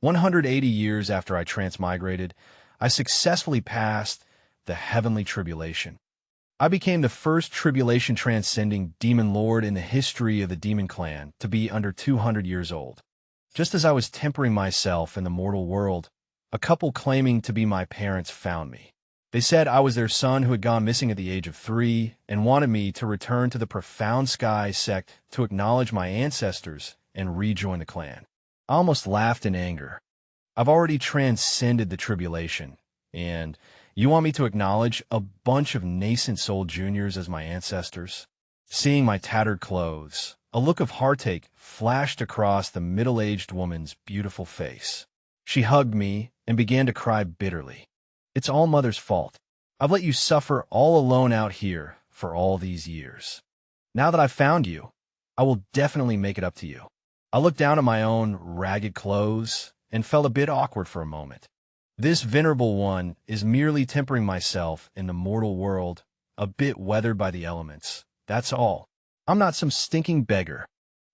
180 years after I transmigrated, I successfully passed the heavenly tribulation. I became the first tribulation-transcending demon lord in the history of the demon clan to be under 200 years old. Just as I was tempering myself in the mortal world, a couple claiming to be my parents found me. They said I was their son who had gone missing at the age of 3 and wanted me to return to the profound sky sect to acknowledge my ancestors and rejoin the clan. I almost laughed in anger. I've already transcended the tribulation, and you want me to acknowledge a bunch of nascent soul juniors as my ancestors? Seeing my tattered clothes, a look of heartache flashed across the middle-aged woman's beautiful face. She hugged me and began to cry bitterly. It's all Mother's fault. I've let you suffer all alone out here for all these years. Now that I've found you, I will definitely make it up to you. I looked down at my own ragged clothes and felt a bit awkward for a moment. This venerable one is merely tempering myself in the mortal world, a bit weathered by the elements. That's all. I'm not some stinking beggar.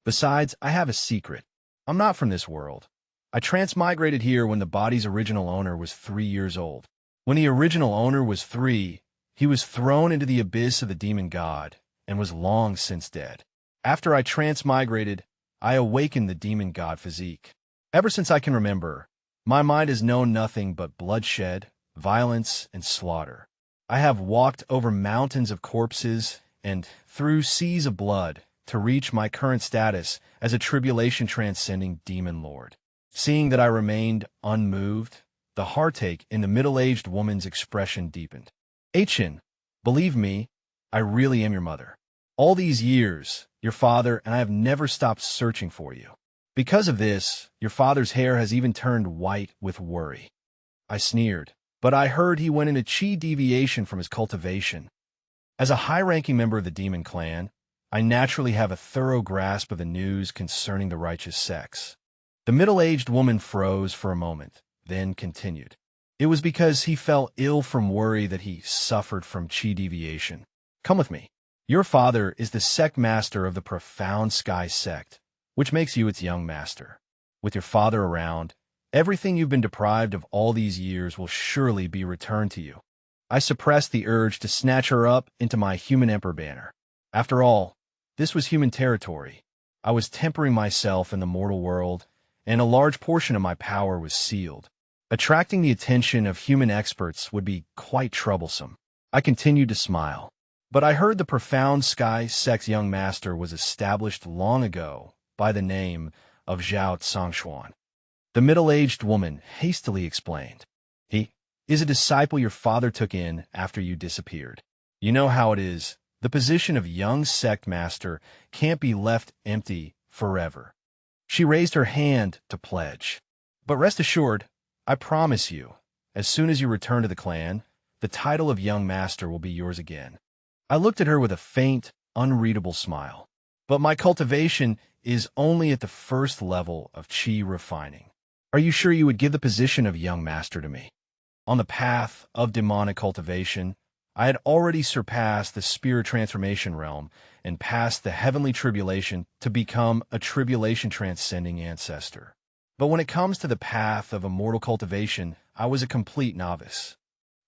Besides, I have a secret. I'm not from this world. I transmigrated here when the body's original owner was 3 years old. When the original owner was 3, he was thrown into the abyss of the demon god and was long since dead. After I transmigrated, I awakened the demon god physique. Ever since I can remember, my mind has known nothing but bloodshed, violence, and slaughter. I have walked over mountains of corpses and through seas of blood to reach my current status as a tribulation-transcending demon lord. Seeing that I remained unmoved, the heartache in the middle-aged woman's expression deepened. Qingyun, believe me, I really am your mother. All these years, your father and I have never stopped searching for you. Because of this, your father's hair has even turned white with worry. I sneered, but I heard he went into Qi deviation from his cultivation. As a high-ranking member of the demon clan, I naturally have a thorough grasp of the news concerning the righteous sects. The middle-aged woman froze for a moment, then continued. It was because he fell ill from worry that he suffered from Qi deviation. Come with me. Your father is the sect master of the profound sky sect, which makes you its young master. With your father around, everything you've been deprived of all these years will surely be returned to you. I suppressed the urge to snatch her up into my human emperor banner. After all, this was human territory. I was tempering myself in the mortal world, and a large portion of my power was sealed. Attracting the attention of human experts would be quite troublesome. I continued to smile. But I heard the profound sky sect's young master was established long ago by the name of Sanchuan. The middle-aged woman hastily explained. He is a disciple your father took in after you disappeared. You know how it is. The position of young sect master can't be left empty forever. She raised her hand to pledge. But rest assured, I promise you, as soon as you return to the clan, the title of young master will be yours again. I looked at her with a faint, unreadable smile. But my cultivation is only at the first level of Qi refining. Are you sure you would give the position of young master to me? On the path of demonic cultivation, I had already surpassed the spirit transformation realm and passed the heavenly tribulation to become a tribulation-transcending ancestor. But when it comes to the path of immortal cultivation, I was a complete novice.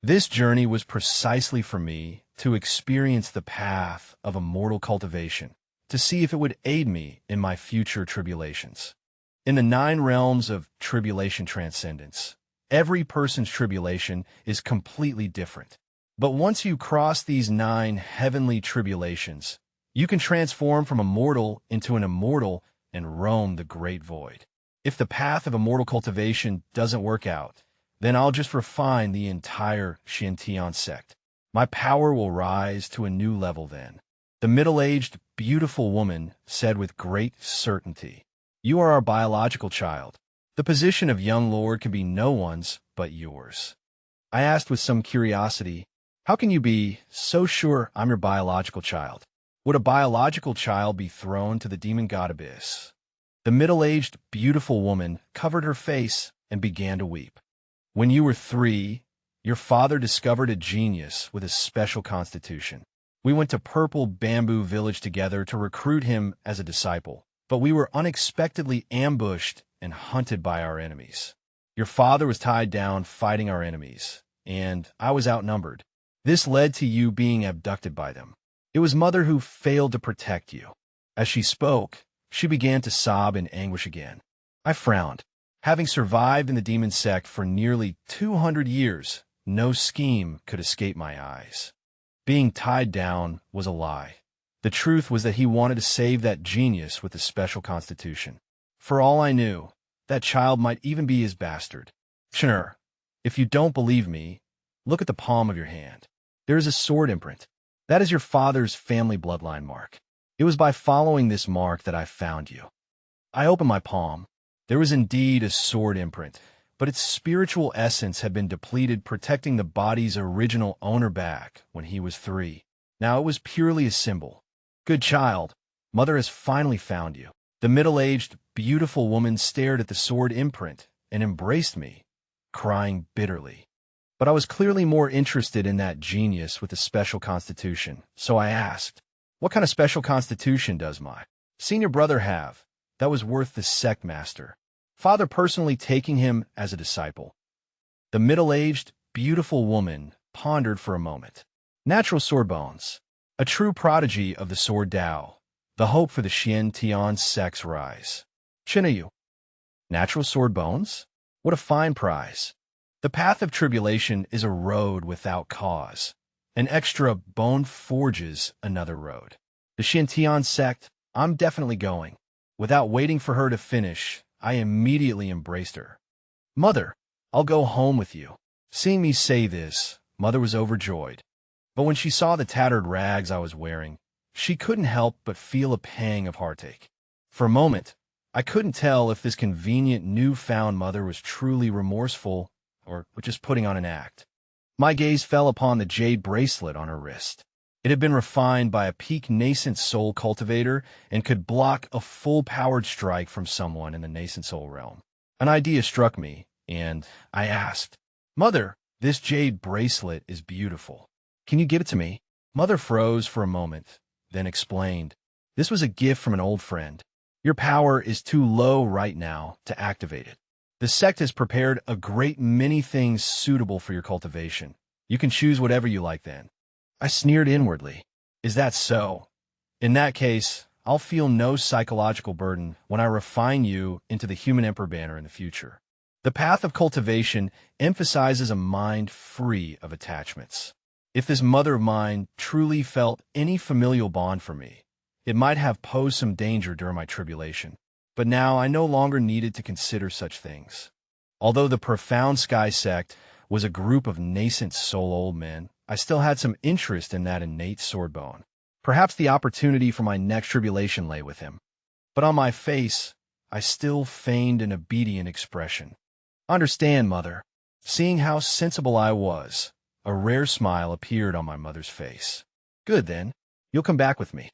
This journey was precisely for me to experience the path of immortal cultivation, to see if it would aid me in my future tribulations. In the 9 realms of tribulation transcendence, every person's tribulation is completely different. But once you cross these 9 heavenly tribulations, you can transform from a mortal into an immortal and roam the great void. If the path of immortal cultivation doesn't work out, then I'll just refine the entire Qingyun sect. My power will rise to a new level then. The middle-aged, beautiful woman said with great certainty, You are our biological child. The position of young lord can be no one's but yours. I asked with some curiosity, How can you be so sure I'm your biological child? Would a biological child be thrown to the demon god abyss? The middle-aged, beautiful woman covered her face and began to weep. When you were 3, your father discovered a genius with a special constitution. We went to Purple Bamboo Village together to recruit him as a disciple. but we were unexpectedly ambushed and hunted by our enemies. Your father was tied down fighting our enemies, and I was outnumbered. This led to you being abducted by them. It was Mother who failed to protect you. As she spoke, she began to sob in anguish again. I frowned. Having survived in the demon sect for nearly 200 years, no scheme could escape my eyes. Being tied down was a lie. The truth was that he wanted to save that genius with the special constitution. For all I knew, that child might even be his bastard. Sure, if you don't believe me, look at the palm of your hand. There is a sword imprint. That is your father's family bloodline mark. It was by following this mark that I found you. I opened my palm. There was indeed a sword imprint, but its spiritual essence had been depleted, protecting the body's original owner back when he was 3. Now it was purely a symbol. Good child, Mother has finally found you. The middle-aged, beautiful woman stared at the sword imprint and embraced me, crying bitterly. But I was clearly more interested in that genius with the special constitution, so I asked, what kind of special constitution does my senior brother have that was worth the sect master, father personally taking him as a disciple? The middle-aged, beautiful woman pondered for a moment. Natural sword bones, a true prodigy of the sword Tao, the hope for the Qingyun sect's rise. Qingyun. Natural sword bones? What a fine prize. The path of tribulation is a road without cause. An extra bone forges another road. The Qingyun sect, I'm definitely going. Without waiting for her to finish, I immediately embraced her. Mother, I'll go home with you. Seeing me say this, Mother was overjoyed. But when she saw the tattered rags I was wearing, she couldn't help but feel a pang of heartache. For a moment, I couldn't tell if this convenient newfound mother was truly remorseful or just putting on an act. My gaze fell upon the jade bracelet on her wrist. It had been refined by a peak nascent soul cultivator and could block a full-powered strike from someone in the nascent soul realm. An idea struck me, and I asked, Mother, this jade bracelet is beautiful. Can you give it to me? Mother froze for a moment, then explained, this was a gift from an old friend. Your power is too low right now to activate it. The sect has prepared a great many things suitable for your cultivation. You can choose whatever you like then. I sneered inwardly. Is that so? In that case, I'll feel no psychological burden when I refine you into the human emperor banner in the future. The path of cultivation emphasizes a mind free of attachments. If this mother of mine truly felt any familial bond for me, it might have posed some danger during my tribulation. But now I no longer needed to consider such things. Although the profound Sky Sect was a group of nascent soul old men, I still had some interest in that innate sword bone. Perhaps the opportunity for my next tribulation lay with him. But on my face, I still feigned an obedient expression. Understand, Mother. Seeing how sensible I was, a rare smile appeared on my mother's face. Good then, you'll come back with me.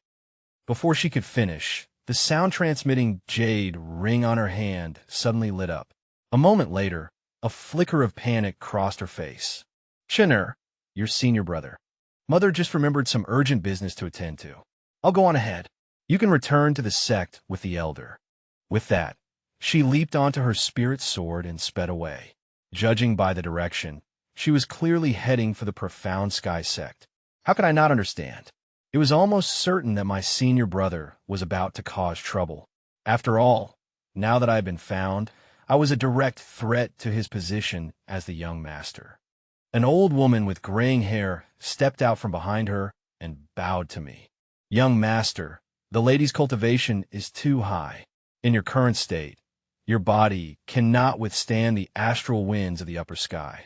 Before she could finish, the sound-transmitting jade ring on her hand suddenly lit up. A moment later, a flicker of panic crossed her face. Qingyun, your senior brother. Mother just remembered some urgent business to attend to. I'll go on ahead. You can return to the sect with the elder. With that, she leaped onto her spirit sword and sped away. Judging by the direction, she was clearly heading for the profound Sky Sect. How could I not understand? It was almost certain that my senior brother was about to cause trouble. After all, now that I had been found, I was a direct threat to his position as the young master. An old woman with graying hair stepped out from behind her and bowed to me. Young master, the lady's cultivation is too high. In your current state, your body cannot withstand the astral winds of the upper sky.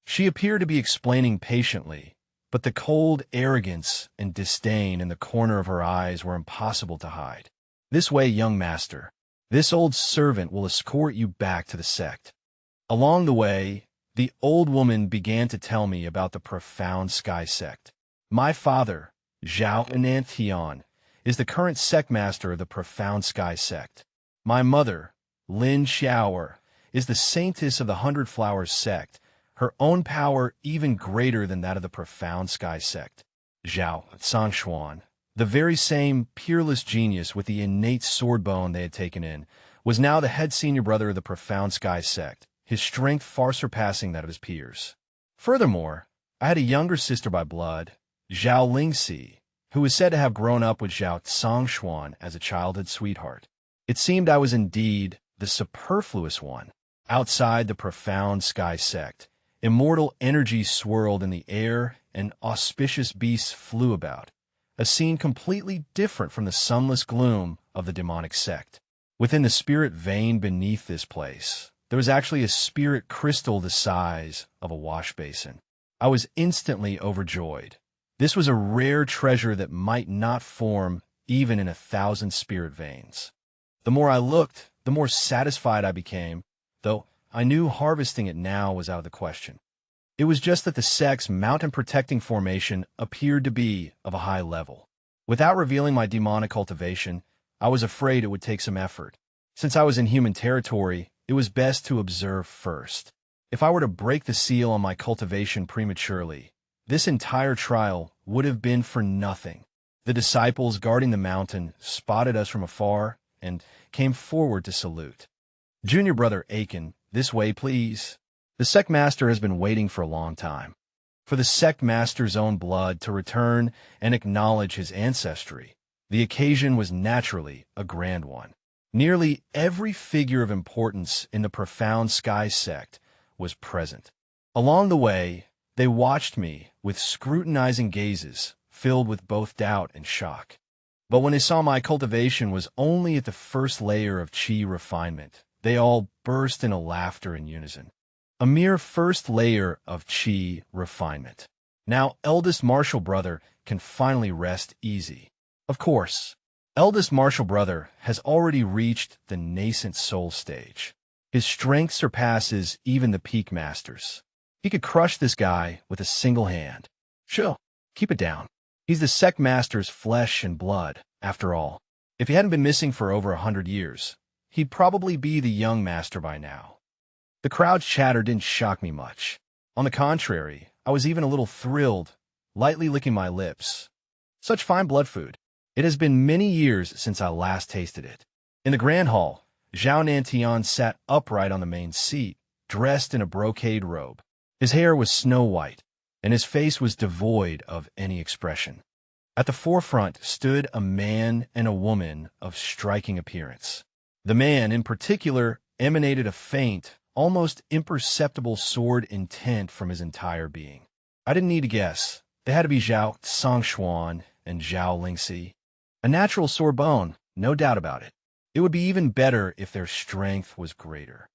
She appeared to be explaining patiently, but the cold arrogance and disdain in the corner of her eyes were impossible to hide. This way, young master. This old servant will escort you back to the sect. Along the way, the old woman began to tell me about the profound Sky Sect. My father, Zhao Ananthion, is the current sect master of the profound Sky Sect. My mother, Lin Xiaoer, is the saintess of the Hundred Flowers sect, her own power even greater than that of the profound Sky Sect. Zhao Sanchuan, The very same peerless genius with the innate sword bone they had taken in was now the head senior brother of the profound Sky Sect, his strength far surpassing that of his peers. Furthermore, I had a younger sister by blood, Zhao Lingxi, who was said to have grown up with Zhao Sanchuan as a childhood sweetheart. It seemed I was indeed the superfluous one. Outside the profound Sky Sect, immortal energy swirled in the air and auspicious beasts flew about, a scene completely different from the sunless gloom of the demonic sect. Within the spirit vein beneath this place, there was actually a spirit crystal the size of a wash basin. I was instantly overjoyed. This was a rare treasure that might not form even in 1,000 spirit veins. The more I looked, the more satisfied I became, though I knew harvesting it now was out of the question. It was just that the sect's mountain-protecting formation appeared to be of a high level. Without revealing my demonic cultivation, I was afraid it would take some effort. Since I was in human territory, it was best to observe first. If I were to break the seal on my cultivation prematurely, this entire trial would have been for nothing. The disciples guarding the mountain spotted us from afar and came forward to salute. Junior brother Aiken, this way, please. The sect master has been waiting for a long time. For the sect master's own blood to return and acknowledge his ancestry, the occasion was naturally a grand one. Nearly every figure of importance in the profound Sky Sect was present. Along the way, they watched me with scrutinizing gazes filled with both doubt and shock. But when they saw my cultivation was only at the first layer of qi refinement, they all burst into laughter in unison. A mere first layer of qi refinement. Now, eldest martial brother can finally rest easy. Of course, eldest martial brother has already reached the nascent soul stage. His strength surpasses even the peak masters. He could crush this guy with a single hand. Chill, keep it down. He's the sect master's flesh and blood, after all. If he hadn't been missing for over 100 years, he'd probably be the young master by now. The crowd's chatter didn't shock me much. On the contrary, I was even a little thrilled, lightly licking my lips. Such fine blood food. It has been many years since I last tasted it. In the grand hall, Zhao Nantian sat upright on the main seat, dressed in a brocade robe. His hair was snow white, and his face was devoid of any expression. At the forefront stood a man and a woman of striking appearance. The man, in particular, emanated a faint, almost imperceptible sword intent from his entire being. I didn't need to guess. They had to be Zhao Sanchuan and Zhao Lingxi. A natural sore bone, no doubt about it. It would be even better if their strength was greater.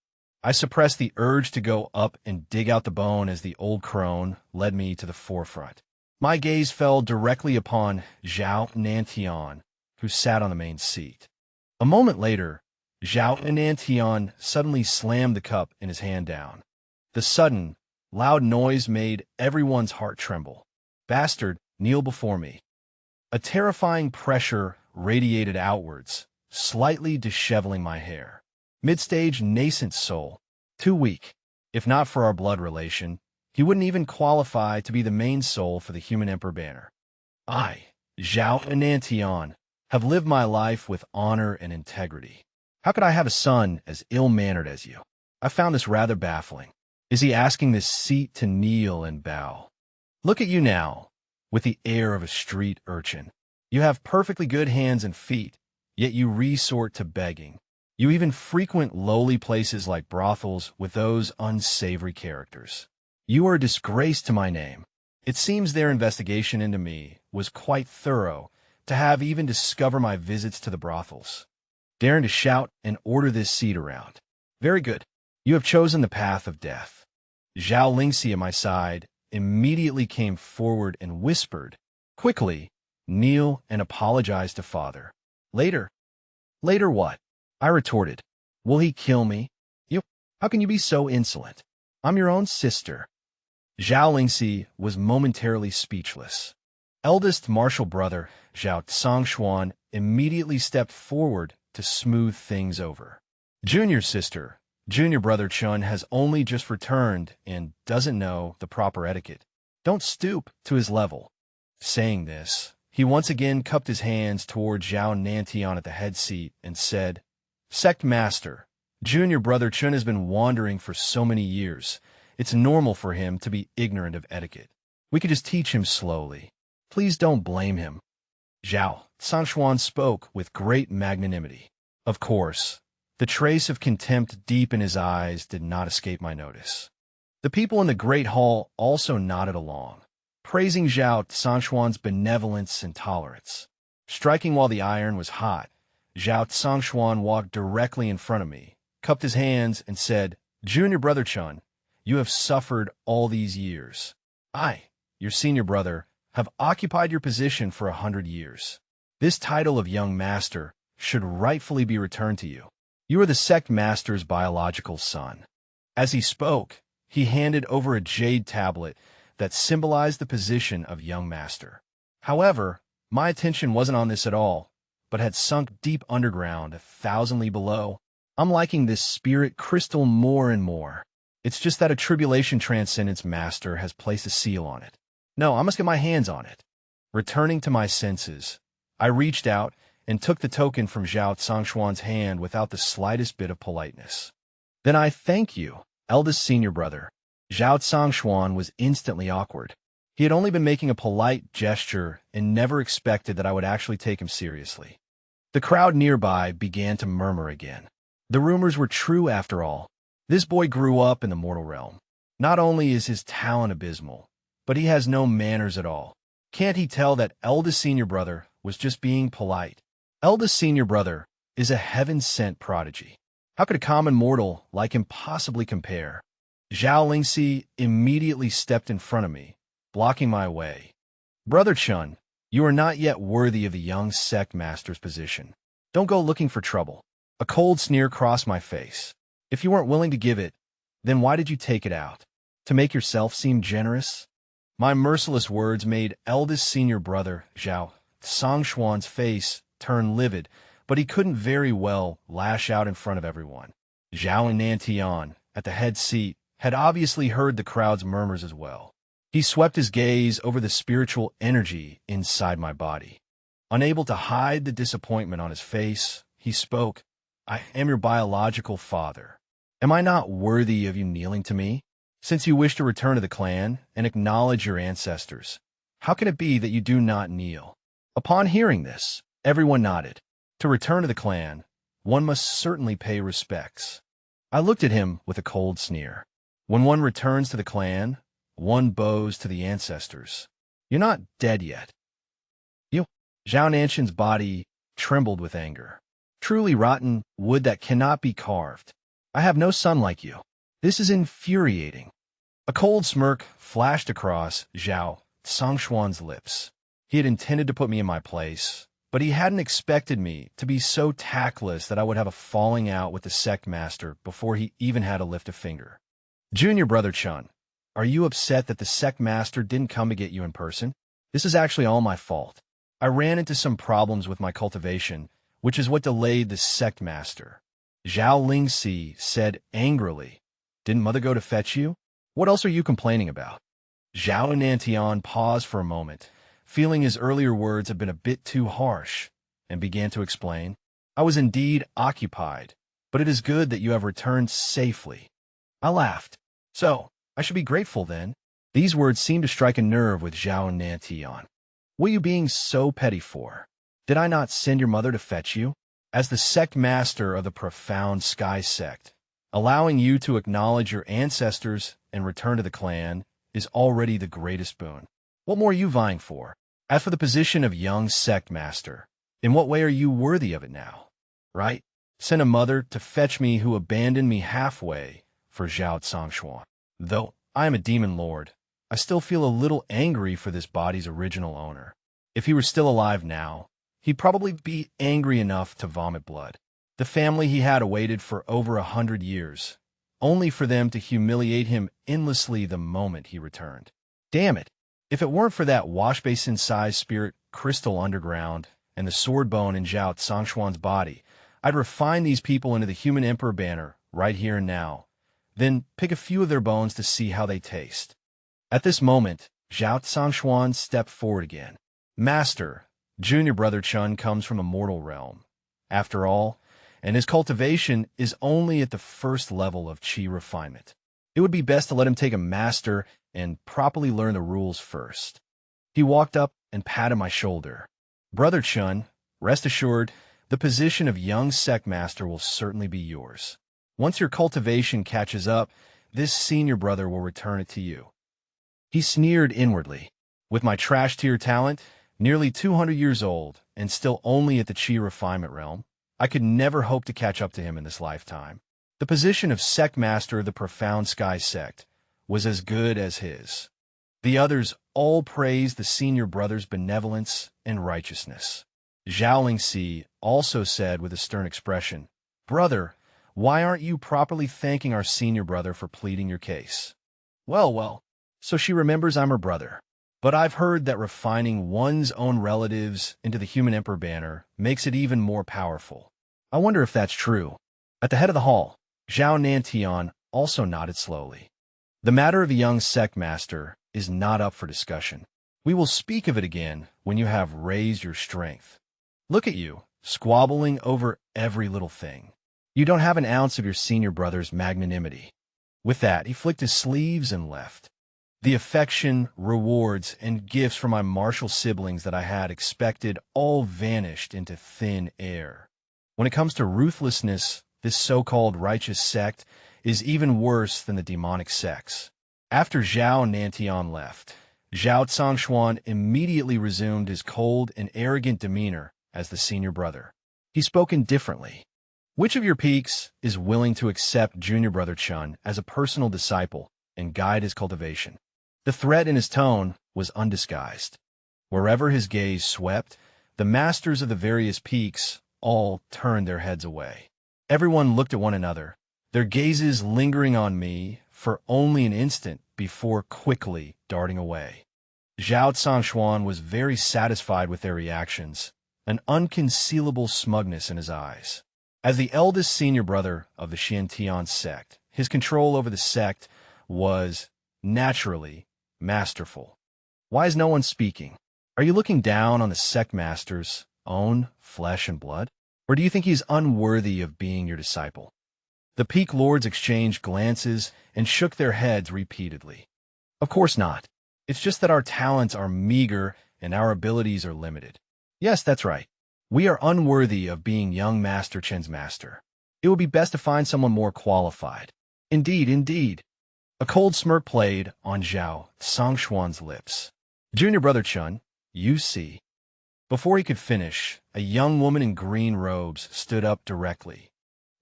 I suppressed the urge to go up and dig out the bone as the old crone led me to the forefront. My gaze fell directly upon Zhao Nantian, who sat on the main seat. A moment later, Zhao Nantian suddenly slammed the cup in his hand down. The sudden, loud noise made everyone's heart tremble. Bastard, kneel before me. A terrifying pressure radiated outwards, slightly disheveling my hair. Mid-stage nascent soul, too weak. If not for our blood relation, he wouldn't even qualify to be the main soul for the human emperor banner. I, Zhao Nantian, have lived my life with honor and integrity. How could I have a son as ill-mannered as you? I found this rather baffling. Is he asking this seat to kneel and bow? Look at you now, with the air of a street urchin. You have perfectly good hands and feet, yet you resort to begging. You even frequent lowly places like brothels with those unsavory characters. You are a disgrace to my name. It seems their investigation into me was quite thorough to have even discovered my visits to the brothels. Daring to shout and order this seat around. Very good. You have chosen the path of death. Zhao Lingxi at my side immediately came forward and whispered, quickly, kneel and apologize to father. Later. Later what? I retorted. Will he kill me? You? How can you be so insolent? I'm your own sister. Zhao Lingxi was momentarily speechless. Eldest martial brother, Zhao Sanchuan, immediately stepped forward to smooth things over. Junior sister, junior brother Chun has only just returned and doesn't know the proper etiquette. Don't stoop to his level. Saying this, He once again cupped his hands toward Zhao Nantian at the head seat and said, Sect Master, junior brother Chun has been wandering for so many years. It's normal for him to be ignorant of etiquette. We could just teach him slowly. Please don't blame him. Zhao Sanchuan spoke with great magnanimity. Of course, the trace of contempt deep in his eyes did not escape my notice. The people in the great hall also nodded along, praising Zhao Sanchuan's benevolence and tolerance. Striking while the iron was hot, Zhao Sanchuan walked directly in front of me, cupped his hands, and said, Junior brother Chun, you have suffered all these years. I, your senior brother, have occupied your position for 100 years. This title of young master should rightfully be returned to you. You are the sect master's biological son. As he spoke, he handed over a jade tablet that symbolized the position of young master. However, my attention wasn't on this at all, but had sunk deep underground 1,000 li below. I'm liking this spirit crystal more and more. It's just that a tribulation transcendence master has placed a seal on it. No, I must get my hands on it. Returning to my senses, I reached out and took the token from Zhao Sanchuan's hand without the slightest bit of politeness. Then I thank you, eldest senior brother. Zhao Sanchuan was instantly awkward. He had only been making a polite gesture and never expected that I would actually take him seriously. The crowd nearby began to murmur again. The rumors were true after all. This boy grew up in the mortal realm. Not only is his talent abysmal, but he has no manners at all. Can't he tell that eldest senior brother was just being polite? Eldest senior brother is a heaven-sent prodigy. How could a common mortal like him possibly compare? Zhao Lingxi immediately stepped in front of me, blocking my way. Brother Chun, you are not yet worthy of the young sect master's position. Don't go looking for trouble. A cold sneer crossed my face. If you weren't willing to give it, then why did you take it out? To make yourself seem generous? My merciless words made eldest senior brother Zhao Sanchuan's face turn livid, but he couldn't very well lash out in front of everyone. Zhao Nantian, at the head seat, had obviously heard the crowd's murmurs as well. He swept his gaze over the spiritual energy inside my body. Unable to hide the disappointment on his face, he spoke, I am your biological father. Am I not worthy of you kneeling to me? Since you wish to return to the clan and acknowledge your ancestors, how can it be that you do not kneel? Upon hearing this, everyone nodded. To return to the clan, one must certainly pay respects. I looked at him with a cold sneer. When one returns to the clan, one bows to the ancestors. You're not dead yet. You. Zhao Nanshan's body trembled with anger. Truly rotten wood that cannot be carved. I have no son like you. This is infuriating. A cold smirk flashed across Zhao Sanchuan's lips. He had intended to put me in my place, but he hadn't expected me to be so tactless that I would have a falling out with the sect master before he even had to lift a finger. Junior brother Chun, are you upset that the sect master didn't come to get you in person? This is actually all my fault. I ran into some problems with my cultivation, which is what delayed the sect master. Zhao Lingxi said angrily, Didn't mother go to fetch you? What else are you complaining about? Zhao Nantian paused for a moment, feeling his earlier words had been a bit too harsh, and began to explain. I was indeed occupied, but it is good that you have returned safely. I laughed. So, I should be grateful then. These words seemed to strike a nerve with Zhao Nantian. What are you being so petty for? Did I not send your mother to fetch you? As the sect master of the profound Sky Sect, allowing you to acknowledge your ancestors and return to the clan is already the greatest boon. What more are you vying for? As for the position of young sect master, in what way are you worthy of it now? Right? Send a mother to fetch me who abandoned me halfway for Zhao Sanchuan. Though I am a demon lord, I still feel a little angry for this body's original owner. If he were still alive now, he'd probably be angry enough to vomit blood. The family he had awaited for over 100 years, only for them to humiliate him endlessly the moment he returned. Damn it! If it weren't for that wash-basin-sized spirit crystal underground and the sword bone in Zhao Sanchuan's body, I'd refine these people into the human emperor banner right here and now, then pick a few of their bones to see how they taste. At this moment, Zhao Sanchuan stepped forward again. Master, junior brother Chun comes from a mortal realm, after all, and his cultivation is only at the first level of chi refinement. It would be best to let him take a master and properly learn the rules first. He walked up and patted my shoulder. Brother Chun, rest assured, the position of young sect master will certainly be yours. Once your cultivation catches up, this senior brother will return it to you. He sneered inwardly. With my trash tier talent, nearly 200 years old, and still only at the chi refinement realm, I could never hope to catch up to him in this lifetime. The position of sect master of the Profound Sky Sect was as good as his. The others all praised the senior brother's benevolence and righteousness. Zhao Lingxi also said with a stern expression, "Brother, why aren't you properly thanking our senior brother for pleading your case?" Well, so she remembers I'm her brother. But I've heard that refining one's own relatives into the human emperor banner makes it even more powerful. I wonder if that's true. At the head of the hall, Zhao Nantian also nodded slowly. The matter of a young sect master is not up for discussion. We will speak of it again when you have raised your strength. Look at you, squabbling over every little thing. You don't have an ounce of your senior brother's magnanimity. With that, he flicked his sleeves and left. The affection, rewards, and gifts from my martial siblings that I had expected all vanished into thin air. When it comes to ruthlessness, this so-called righteous sect is even worse than the demonic sects. After Zhao Nantian left, Zhao Sanchuan immediately resumed his cold and arrogant demeanor as the senior brother. He spoke indifferently. Which of your peaks is willing to accept junior brother Chun as a personal disciple and guide his cultivation? The threat in his tone was undisguised. Wherever his gaze swept, the masters of the various peaks all turned their heads away. Everyone looked at one another, their gazes lingering on me for only an instant before quickly darting away. Zhao Sanchuan was very satisfied with their reactions, an unconcealable smugness in his eyes. As the eldest senior brother of the Xiantian sect, his control over the sect was, naturally, masterful. Why is no one speaking? Are you looking down on the sect master's own flesh and blood? Or do you think he's unworthy of being your disciple? The peak lords exchanged glances and shook their heads repeatedly. Of course not. It's just that our talents are meager and our abilities are limited. Yes, that's right. We are unworthy of being young Master Chen's master. It would be best to find someone more qualified. Indeed. A cold smirk played on Zhao Sanchuan's lips. Junior brother Chun, you see. Before he could finish, a young woman in green robes stood up directly.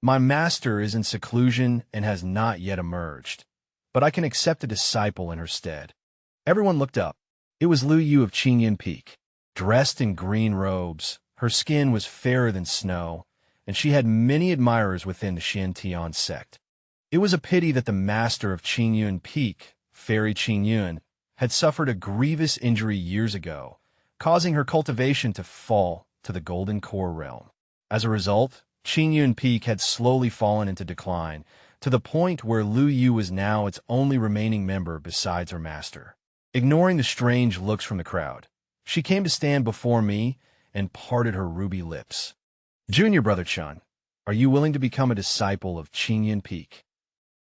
My master is in seclusion and has not yet emerged, but I can accept a disciple in her stead. Everyone looked up. It was Lu Yu of Qingyun Peak. Dressed in green robes, her skin was fairer than snow, and she had many admirers within the Xiantian sect. It was a pity that the master of Qingyun Peak, Fairy Qingyun, had suffered a grievous injury years ago, causing her cultivation to fall to the Golden Core realm. As a result, Qingyun Peak had slowly fallen into decline, to the point where Lu Yu was now its only remaining member besides her master. Ignoring the strange looks from the crowd, she came to stand before me and parted her ruby lips. Junior brother Chun, are you willing to become a disciple of Qingyun Peak?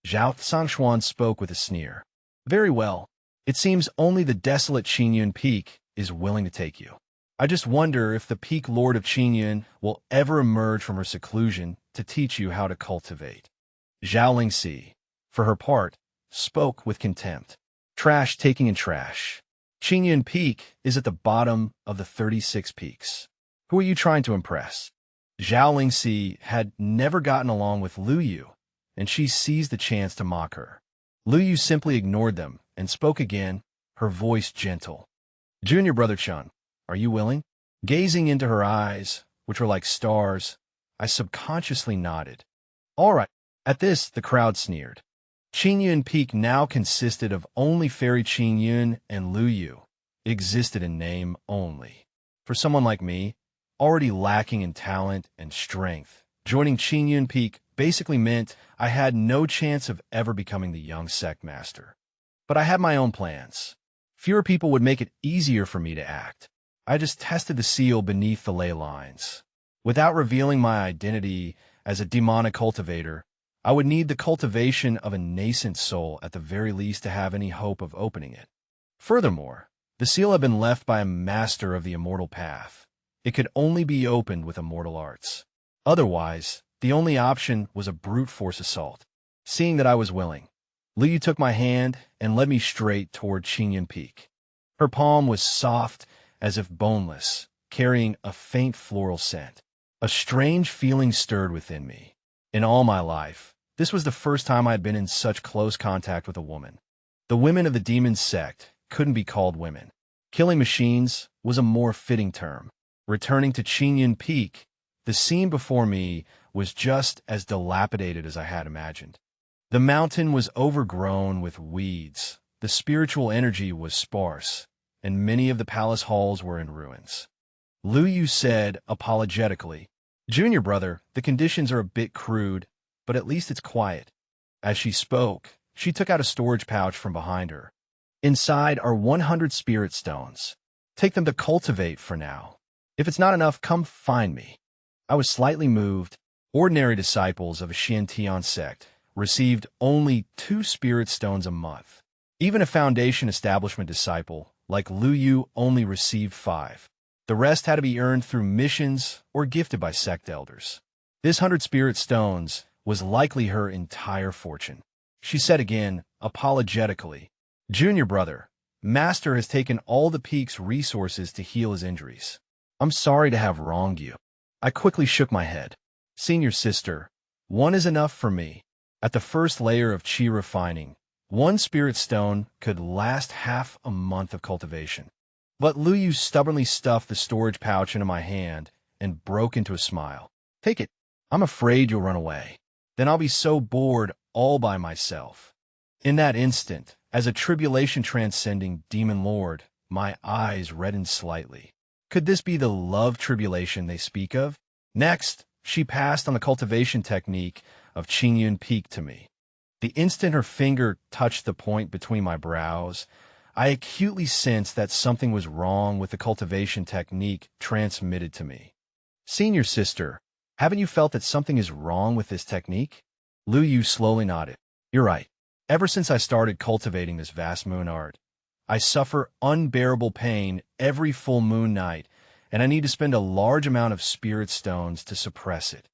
Zhao Sanchuan spoke with a sneer. Very well. It seems only the desolate Qingyun Peak is willing to take you. I just wonder if the Peak Lord of Qingyun will ever emerge from her seclusion to teach you how to cultivate. Zhao Lingxi, for her part, spoke with contempt. Trash taking in trash. Qingyun Peak is at the bottom of the 36 peaks. Who are you trying to impress? Zhao Lingxi had never gotten along with Lu Yu, and she seized the chance to mock her. Lu Yu simply ignored them and spoke again, her voice gentle. Junior brother Chun, are you willing? Gazing into her eyes, which were like stars, I subconsciously nodded. All right. At this, the crowd sneered. Qingyun Peak now consisted of only Fairy Qingyun and Lu Yu. It existed in name only. For someone like me, already lacking in talent and strength, joining Qingyun Peak basically meant I had no chance of ever becoming the young sect master. But I had my own plans. Fewer people would make it easier for me to act. I just tested the seal beneath the ley lines. Without revealing my identity as a demonic cultivator, I would need the cultivation of a nascent soul at the very least to have any hope of opening it. Furthermore, the seal had been left by a master of the immortal path. It could only be opened with immortal arts. Otherwise, the only option was a brute force assault. Seeing that I was willing, Liu took my hand and led me straight toward Qingyun Peak. Her palm was soft as if boneless, carrying a faint floral scent. A strange feeling stirred within me. In all my life, this was the first time I had been in such close contact with a woman. The women of the demon sect couldn't be called women. Killing machines was a more fitting term. Returning to Qingyun Peak, the scene before me was just as dilapidated as I had imagined. The mountain was overgrown with weeds, the spiritual energy was sparse, and many of the palace halls were in ruins. Liu Yu said apologetically, "Junior brother, the conditions are a bit crude, but at least it's quiet." As she spoke, she took out a storage pouch from behind her. "Inside are 100 spirit stones. Take them to cultivate for now. If it's not enough, come find me." I was slightly moved. Ordinary disciples of a Shantian sect received only 2 spirit stones a month. Even a foundation establishment disciple like Liu Yu only received 5. The rest had to be earned through missions or gifted by sect elders. This 100 spirit stones was likely her entire fortune. She said again, apologetically, "Junior brother, Master has taken all the peak's resources to heal his injuries. I'm sorry to have wronged you." I quickly shook my head. "Senior sister, 1 is enough for me." At the first layer of chi refining, 1 spirit stone could last half a month of cultivation. But Liu Yu stubbornly stuffed the storage pouch into my hand and broke into a smile. "Take it. I'm afraid you'll run away. Then I'll be so bored all by myself." In that instant, as a tribulation-transcending demon lord, my eyes reddened slightly. Could this be the love tribulation they speak of? Next, she passed on the cultivation technique of Qingyun Peak to me. The instant her finger touched the point between my brows, I acutely sensed that something was wrong with the cultivation technique transmitted to me. "Senior sister, haven't you felt that something is wrong with this technique?" Liu Yu slowly nodded. "You're right. Ever since I started cultivating this vast moon art, I suffer unbearable pain every full moon night, and I need to spend a large amount of spirit stones to suppress it."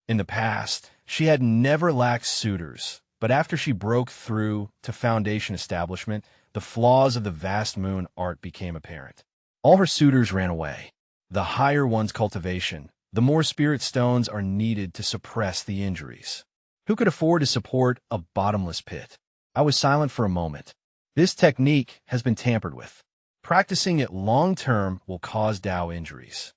In the past, she had never lacked suitors, but after she broke through to foundation establishment, the flaws of the vast moon art became apparent. All her suitors ran away. The higher one's cultivation, the more spirit stones are needed to suppress the injuries. Who could afford to support a bottomless pit? I was silent for a moment. This technique has been tampered with. Practicing it long-term will cause Tao injuries.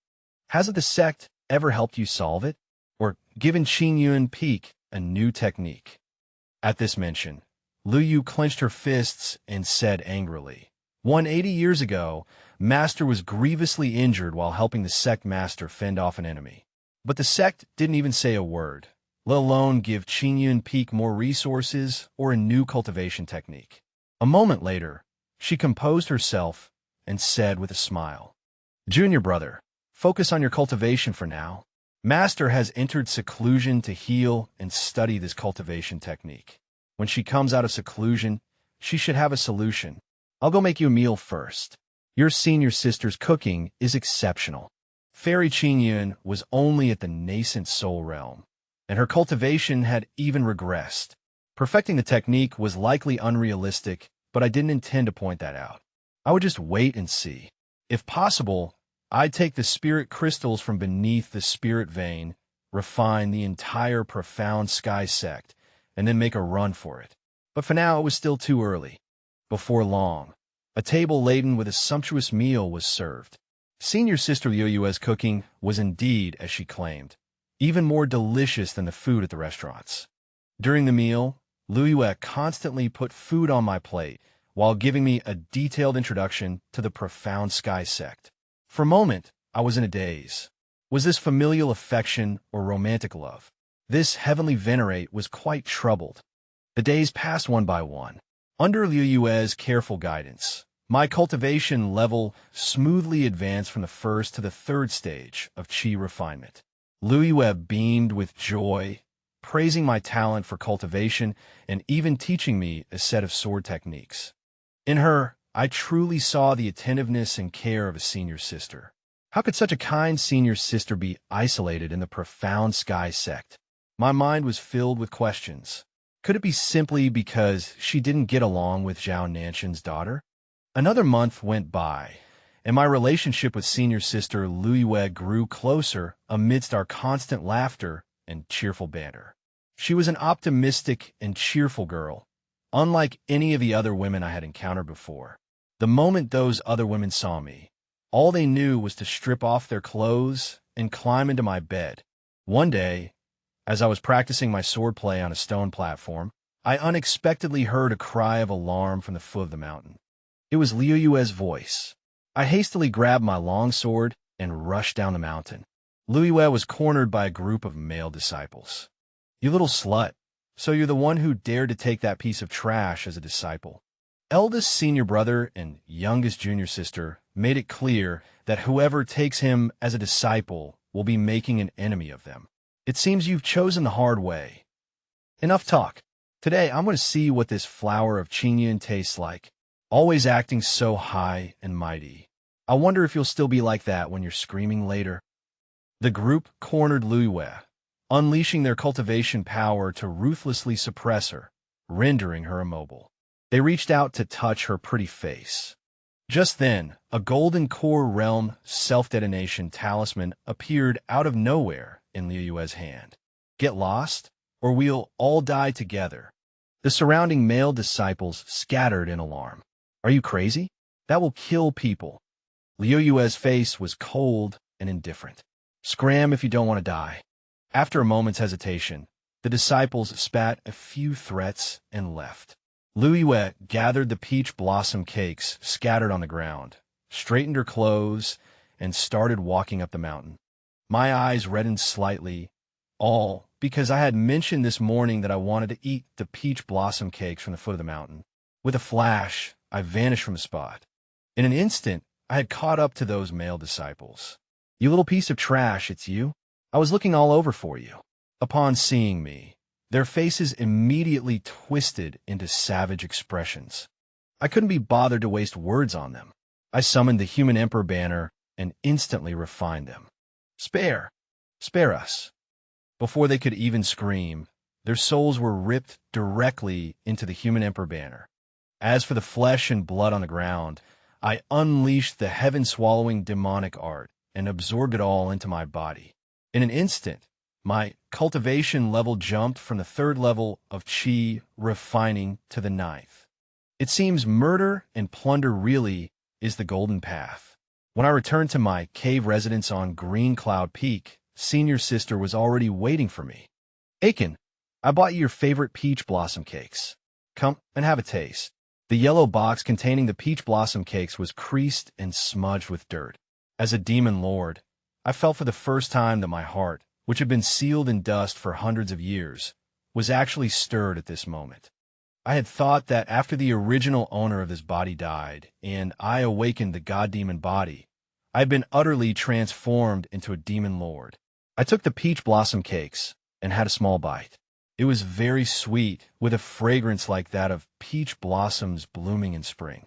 Hasn't the sect ever helped you solve it? Or given Qingyun Peak a new technique? At this mention, Liu Yu clenched her fists and said angrily, 180 years ago, Master was grievously injured while helping the sect master fend off an enemy. But the sect didn't even say a word, let alone give Qingyun Peak more resources or a new cultivation technique. A moment later, she composed herself and said with a smile, "Junior brother, focus on your cultivation for now. Master has entered seclusion to heal and study this cultivation technique. When she comes out of seclusion, she should have a solution. I'll go make you a meal first. Your senior sister's cooking is exceptional." Fairy Qingyun was only at the nascent soul realm, and her cultivation had even regressed. Perfecting the technique was likely unrealistic, but I didn't intend to point that out. I would just wait and see. If possible, I'd take the spirit crystals from beneath the spirit vein, refine the entire profound sky sect, and then make a run for it. But for now, it was still too early. Before long, a table laden with a sumptuous meal was served. Senior sister Liu Yu's cooking was indeed, as she claimed, even more delicious than the food at the restaurants. During the meal, Liu Yu constantly put food on my plate while giving me a detailed introduction to the profound sky sect. For a moment, I was in a daze. Was this familial affection or romantic love? This heavenly venerate was quite troubled. The days passed one by one. Under Liu Yu's careful guidance, My cultivation level smoothly advanced from the first to the third stage of Qi refinement. Louis beamed with joy, praising my talent for cultivation and even teaching me a set of sword techniques. In her, I truly saw the attentiveness and care of a senior sister. How could such a kind senior sister be isolated in the profound sky sect? My mind was filled with questions. Could it be simply because she didn't get along with Zhao Nanshan's daughter? Another month went by, and my relationship with senior sister Louis grew closer amidst our constant laughter and cheerful banter. She was an optimistic and cheerful girl, unlike any of the other women I had encountered before. The moment those other women saw me, all they knew was to strip off their clothes and climb into my bed. One day, as I was practicing my swordplay on a stone platform, I unexpectedly heard a cry of alarm from the foot of the mountain. It was Liu Yue's voice. I hastily grabbed my longsword and rushed down the mountain. Liu Yue was cornered by a group of male disciples. "You little slut, so you're the one who dared to take that piece of trash as a disciple." Eldest senior brother and youngest junior sister made it clear that whoever takes him as a disciple will be making an enemy of them. "It seems you've chosen the hard way. Enough talk. Today I'm going to see what this flower of Qingyun tastes like. Always acting so high and mighty. I wonder if you'll still be like that when you're screaming later." The group cornered Liu Yue, unleashing their cultivation power to ruthlessly suppress her, rendering her immobile. They reached out to touch her pretty face. Just then, a golden core realm self-detonation talisman appeared out of nowhere in Liu Yue's hand. "Get lost, or we'll all die together." The surrounding male disciples scattered in alarm. "Are you crazy? That will kill people." Liu Yue's face was cold and indifferent. "Scram if you don't want to die." After a moment's hesitation, the disciples spat a few threats and left. Liu Yue gathered the peach blossom cakes scattered on the ground, straightened her clothes, and started walking up the mountain. My eyes reddened slightly, all because I had mentioned this morning that I wanted to eat the peach blossom cakes from the foot of the mountain. With a flash, I vanished from the spot. In an instant, I had caught up to those male disciples. "You little piece of trash, it's you? I was looking all over for you." Upon seeing me, their faces immediately twisted into savage expressions. I couldn't be bothered to waste words on them. I summoned the human emperor banner and instantly refined them. "Spare! Spare us!" Before they could even scream, their souls were ripped directly into the human emperor banner. As for the flesh and blood on the ground, I unleashed the heaven-swallowing demonic art and absorbed it all into my body. In an instant, my cultivation level jumped from the third level of Qi refining to the ninth. It seems murder and plunder really is the golden path. When I returned to my cave residence on Green Cloud Peak, senior sister was already waiting for me. "Aiken, I bought you your favorite peach blossom cakes. Come and have a taste." The yellow box containing the peach blossom cakes was creased and smudged with dirt. As a demon lord, I felt for the first time that my heart, which had been sealed in dust for hundreds of years, was actually stirred at this moment. I had thought that after the original owner of this body died, and I awakened the god-demon body, I had been utterly transformed into a demon lord. I took the peach blossom cakes and had a small bite. It was very sweet, with a fragrance like that of peach blossoms blooming in spring.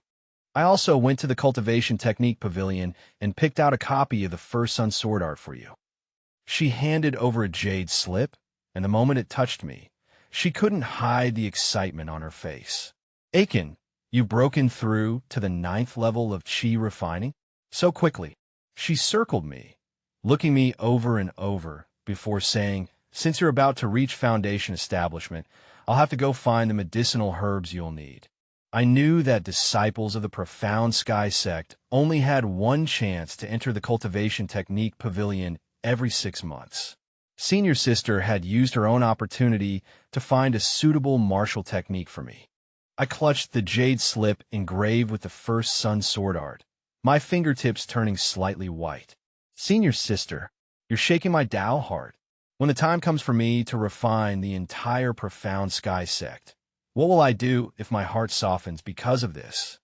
I also went to the Cultivation Technique Pavilion and picked out a copy of the First Sun sword art for you. She handed over a jade slip, and the moment it touched me, she couldn't hide the excitement on her face. "Aiken, you've broken through to the ninth level of Qi refining? So quickly." She circled me, looking me over and over before saying, "Since you're about to reach Foundation Establishment, I'll have to go find the medicinal herbs you'll need." I knew that disciples of the Profound Sky Sect only had one chance to enter the Cultivation Technique Pavilion every 6 months. Senior sister had used her own opportunity to find a suitable martial technique for me. I clutched the jade slip engraved with the First Sun sword art, my fingertips turning slightly white. "Senior sister, you're shaking my Tao heart. When the time comes for me to refine the entire Profound Sky Sect, what will I do if my heart softens because of this?"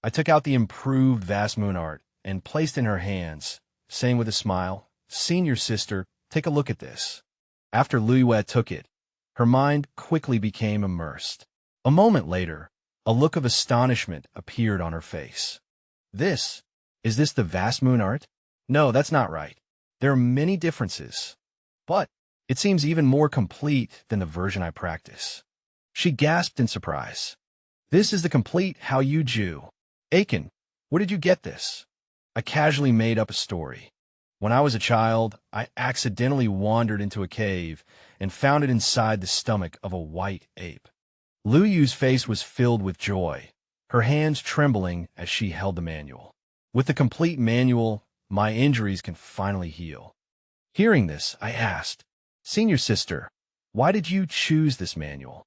I took out the improved vast moon art and placed in her hands, saying with a smile, "Senior sister, take a look at this." After Liyue took it, her mind quickly became immersed. A moment later, a look of astonishment appeared on her face. Is this the vast moon art? No, that's not right. There are many differences, but it seems even more complete than the version I practice. She gasped in surprise. This is the complete How You Jew. Aiken, where did you get this? I casually made up a story. When I was a child, I accidentally wandered into a cave and found it inside the stomach of a white ape. Lu Yu's face was filled with joy, her hands trembling as she held the manual. With the complete manual, my injuries can finally heal. Hearing this, I asked, "Senior sister, why did you choose this manual?"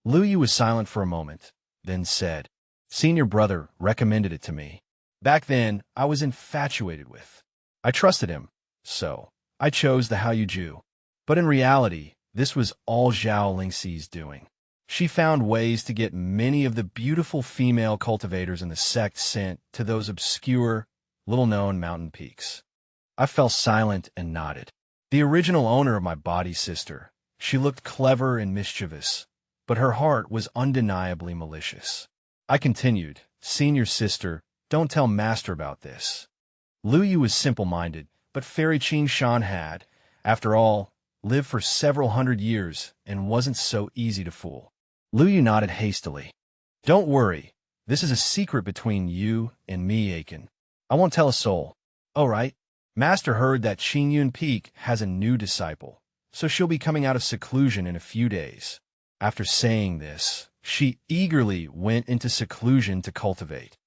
Lu Yu was silent for a moment, then said, "Senior brother recommended it to me. Back then, I was infatuated with. I trusted him, so I chose the How You Jew. But in reality, this was all Zhao Lingxi's doing. She found ways to get many of the beautiful female cultivators in the sect sent to those obscure, little-known mountain peaks." I fell silent and nodded. The original owner of my body sister, she looked clever and mischievous, but her heart was undeniably malicious. I continued, "Senior sister, don't tell Master about this." Lu Yu was simple-minded, but Fairy Qingyun had, after all, lived for several hundred years and wasn't so easy to fool. Lu Yu nodded hastily. "Don't worry, this is a secret between you and me, Aiken. I won't tell a soul." "Oh, right. Master heard that Qingyun Peak has a new disciple, so she'll be coming out of seclusion in a few days." After saying this, she eagerly went into seclusion to cultivate.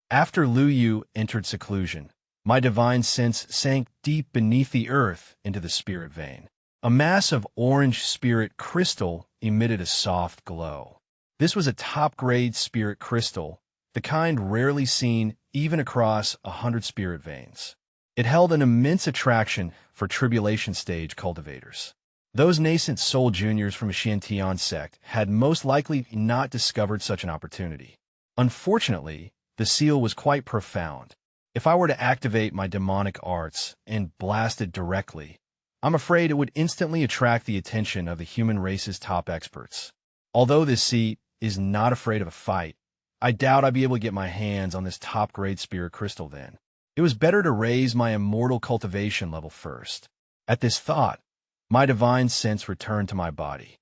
After Lu Yu entered seclusion, my divine sense sank deep beneath the earth into the spirit vein. A mass of orange spirit crystal emitted a soft glow. This was a top-grade spirit crystal, the kind rarely seen even across 100 spirit veins. It held an immense attraction for tribulation stage cultivators. Those nascent soul juniors from Xiantian Sect had most likely not discovered such an opportunity. Unfortunately, the seal was quite profound. If I were to activate my demonic arts and blast it directly, I'm afraid it would instantly attract the attention of the human race's top experts. Although this seat is not afraid of a fight, I doubt I'd be able to get my hands on this top-grade spirit crystal then. It was better to raise my immortal cultivation level first. At this thought, my divine sense returned to my body.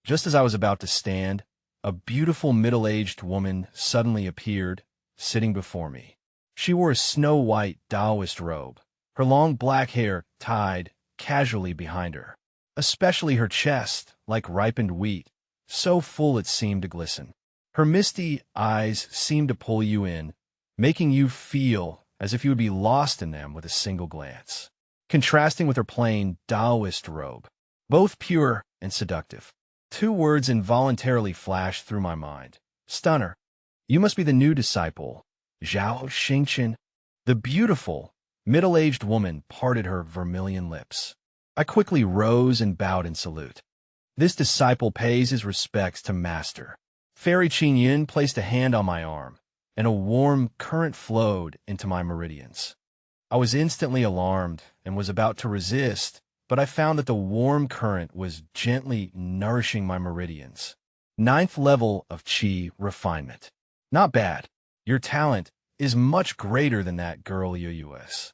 Just as I was about to stand, a beautiful middle-aged woman suddenly appeared, sitting before me. She wore a snow-white Taoist robe, her long black hair tied casually behind her, especially her chest, like ripened wheat, so full it seemed to glisten. Her misty eyes seemed to pull you in, making you feel as if you would be lost in them with a single glance, contrasting with her plain Taoist robe, both pure and seductive. Two words involuntarily flashed through my mind. "Stunner. You must be the new disciple, Zhao Xingqian." The beautiful, middle-aged woman parted her vermilion lips. I quickly rose and bowed in salute. This disciple pays his respects to Master. Fairy Qingyun placed a hand on my arm, and a warm current flowed into my meridians. I was instantly alarmed and was about to resist, but I found that the warm current was gently nourishing my meridians. 9th level of Qi refinement. Not bad. Your talent is much greater than that girl Yu's.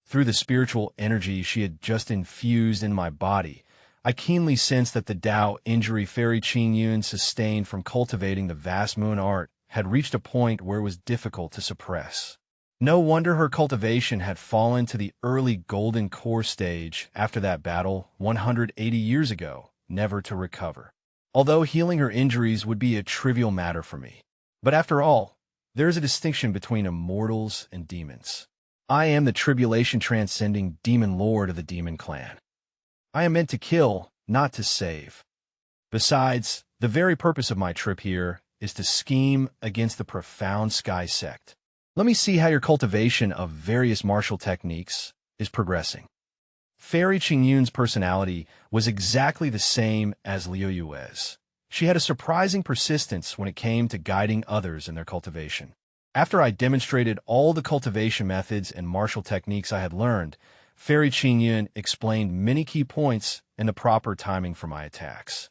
Through the spiritual energy she had just infused in my body, I keenly sensed that the Tao injury Fairy Qingyun sustained from cultivating the vast moon art had reached a point where it was difficult to suppress. No wonder her cultivation had fallen to the early golden core stage after that battle 180 years ago, never to recover. Although healing her injuries would be a trivial matter for me. But after all, there is a distinction between immortals and demons. I am the tribulation transcending demon lord of the demon clan. I am meant to kill, not to save. Besides, the very purpose of my trip here is to scheme against the profound Sky Sect. Let me see how your cultivation of various martial techniques is progressing. Fairy Qingyun's personality was exactly the same as Liu Yue's. She had a surprising persistence when it came to guiding others in their cultivation. After I demonstrated all the cultivation methods and martial techniques I had learned, Fairy Qingyun explained many key points and the proper timing for my attacks.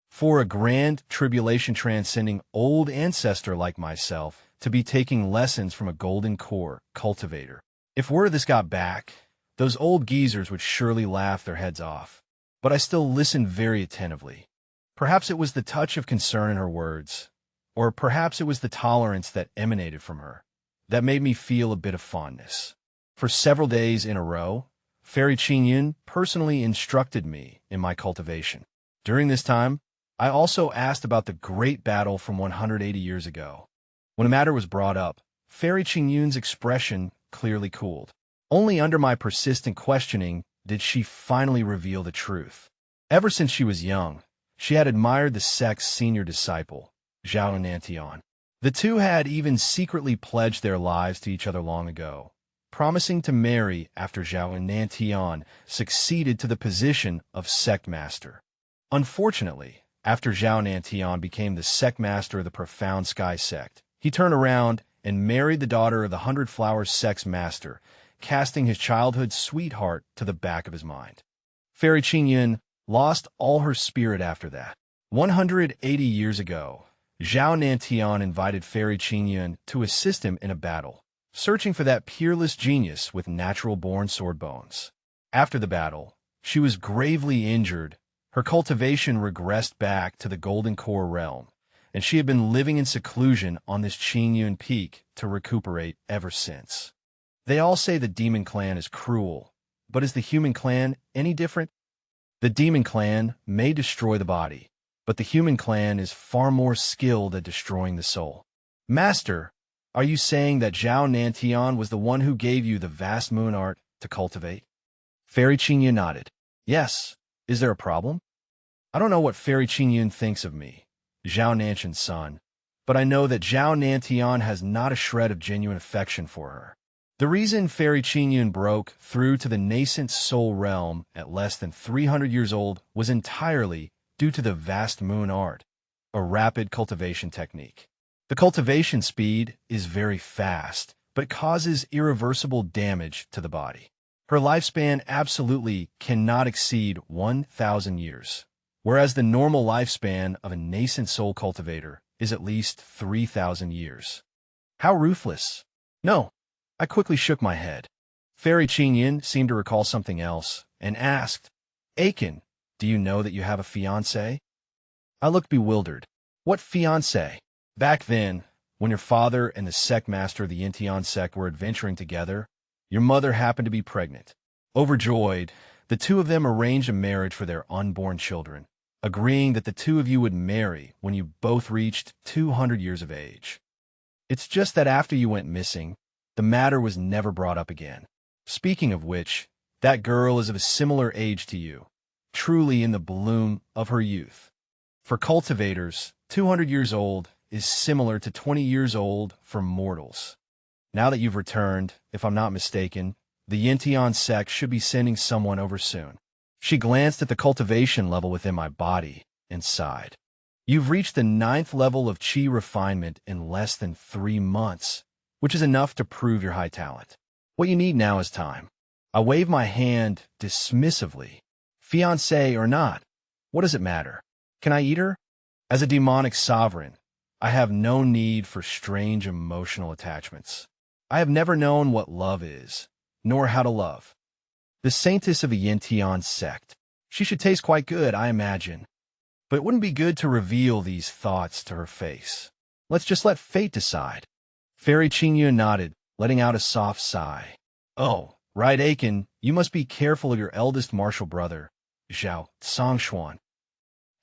For a grand tribulation transcending old ancestor like myself to be taking lessons from a golden core cultivator. If word of this got back, those old geezers would surely laugh their heads off. But I still listened very attentively. Perhaps it was the touch of concern in her words, or perhaps it was the tolerance that emanated from her, that made me feel a bit of fondness. For several days in a row, Fairy Qingyun personally instructed me in my cultivation. During this time, I also asked about the great battle from 180 years ago. When a matter was brought up, Fairy Qingyun's expression clearly cooled. Only under my persistent questioning did she finally reveal the truth. Ever since she was young, she had admired the Sect's senior disciple, Zhao Nantian. The two had even secretly pledged their lives to each other long ago, promising to marry after Zhao Nantian succeeded to the position of Sect master. Unfortunately, after Zhao Nantian became the Sect master of the Profound Sky Sect, he turned around and married the daughter of the Hundred Flowers Sect's master, casting his childhood sweetheart to the back of his mind. Fairy Qingyun lost all her spirit after that. 180 years ago, Zhao Nantian invited Fairy Qingyun to assist him in a battle, searching for that peerless genius with natural-born sword bones. After the battle, she was gravely injured. Her cultivation regressed back to the Golden Core realm, and she had been living in seclusion on this Qingyun peak to recuperate ever since. They all say the demon clan is cruel, but is the human clan any different? The demon clan may destroy the body, but the human clan is far more skilled at destroying the soul. Master, are you saying that Zhao Nantian was the one who gave you the vast moon art to cultivate? Fairy Qingyun nodded. Yes. Is there a problem? I don't know what Fairy Qingyun thinks of me, Zhao Nantian's son, but I know that Zhao Nantian has not a shred of genuine affection for her. The reason Fairy Qingyun broke through to the nascent soul realm at less than 300 years old was entirely due to the vast moon art, a rapid cultivation technique. The cultivation speed is very fast, but causes irreversible damage to the body. Her lifespan absolutely cannot exceed 1,000 years, whereas the normal lifespan of a nascent soul cultivator is at least 3,000 years. How ruthless! No. I quickly shook my head. Fairy Qingyun seemed to recall something else and asked, Aiken, do you know that you have a fiancé? I looked bewildered. What fiancé? Back then, when your father and the sect master of the Yintian sect were adventuring together, your mother happened to be pregnant. Overjoyed, the two of them arranged a marriage for their unborn children, agreeing that the two of you would marry when you both reached 200 years of age. It's just that after you went missing, the matter was never brought up again. Speaking of which, that girl is of a similar age to you, truly in the bloom of her youth. For cultivators, 200 years old is similar to 20 years old for mortals. Now that you've returned, if I'm not mistaken, the Yintian sect should be sending someone over soon. She glanced at the cultivation level within my body and sighed. You've reached the 9th level of Qi refinement in less than 3 months, which is enough to prove your high talent. What you need now is time. I wave my hand dismissively. Fiancé or not, what does it matter? Can I eat her? As a demonic sovereign, I have no need for strange emotional attachments. I have never known what love is, nor how to love. The saintess of a Yintian sect. She should taste quite good, I imagine. But it wouldn't be good to reveal these thoughts to her face. Let's just let fate decide. Fairy Qingyun nodded, letting out a soft sigh. Oh, right, Aiken, you must be careful of your eldest martial brother, Zhao Sanchuan.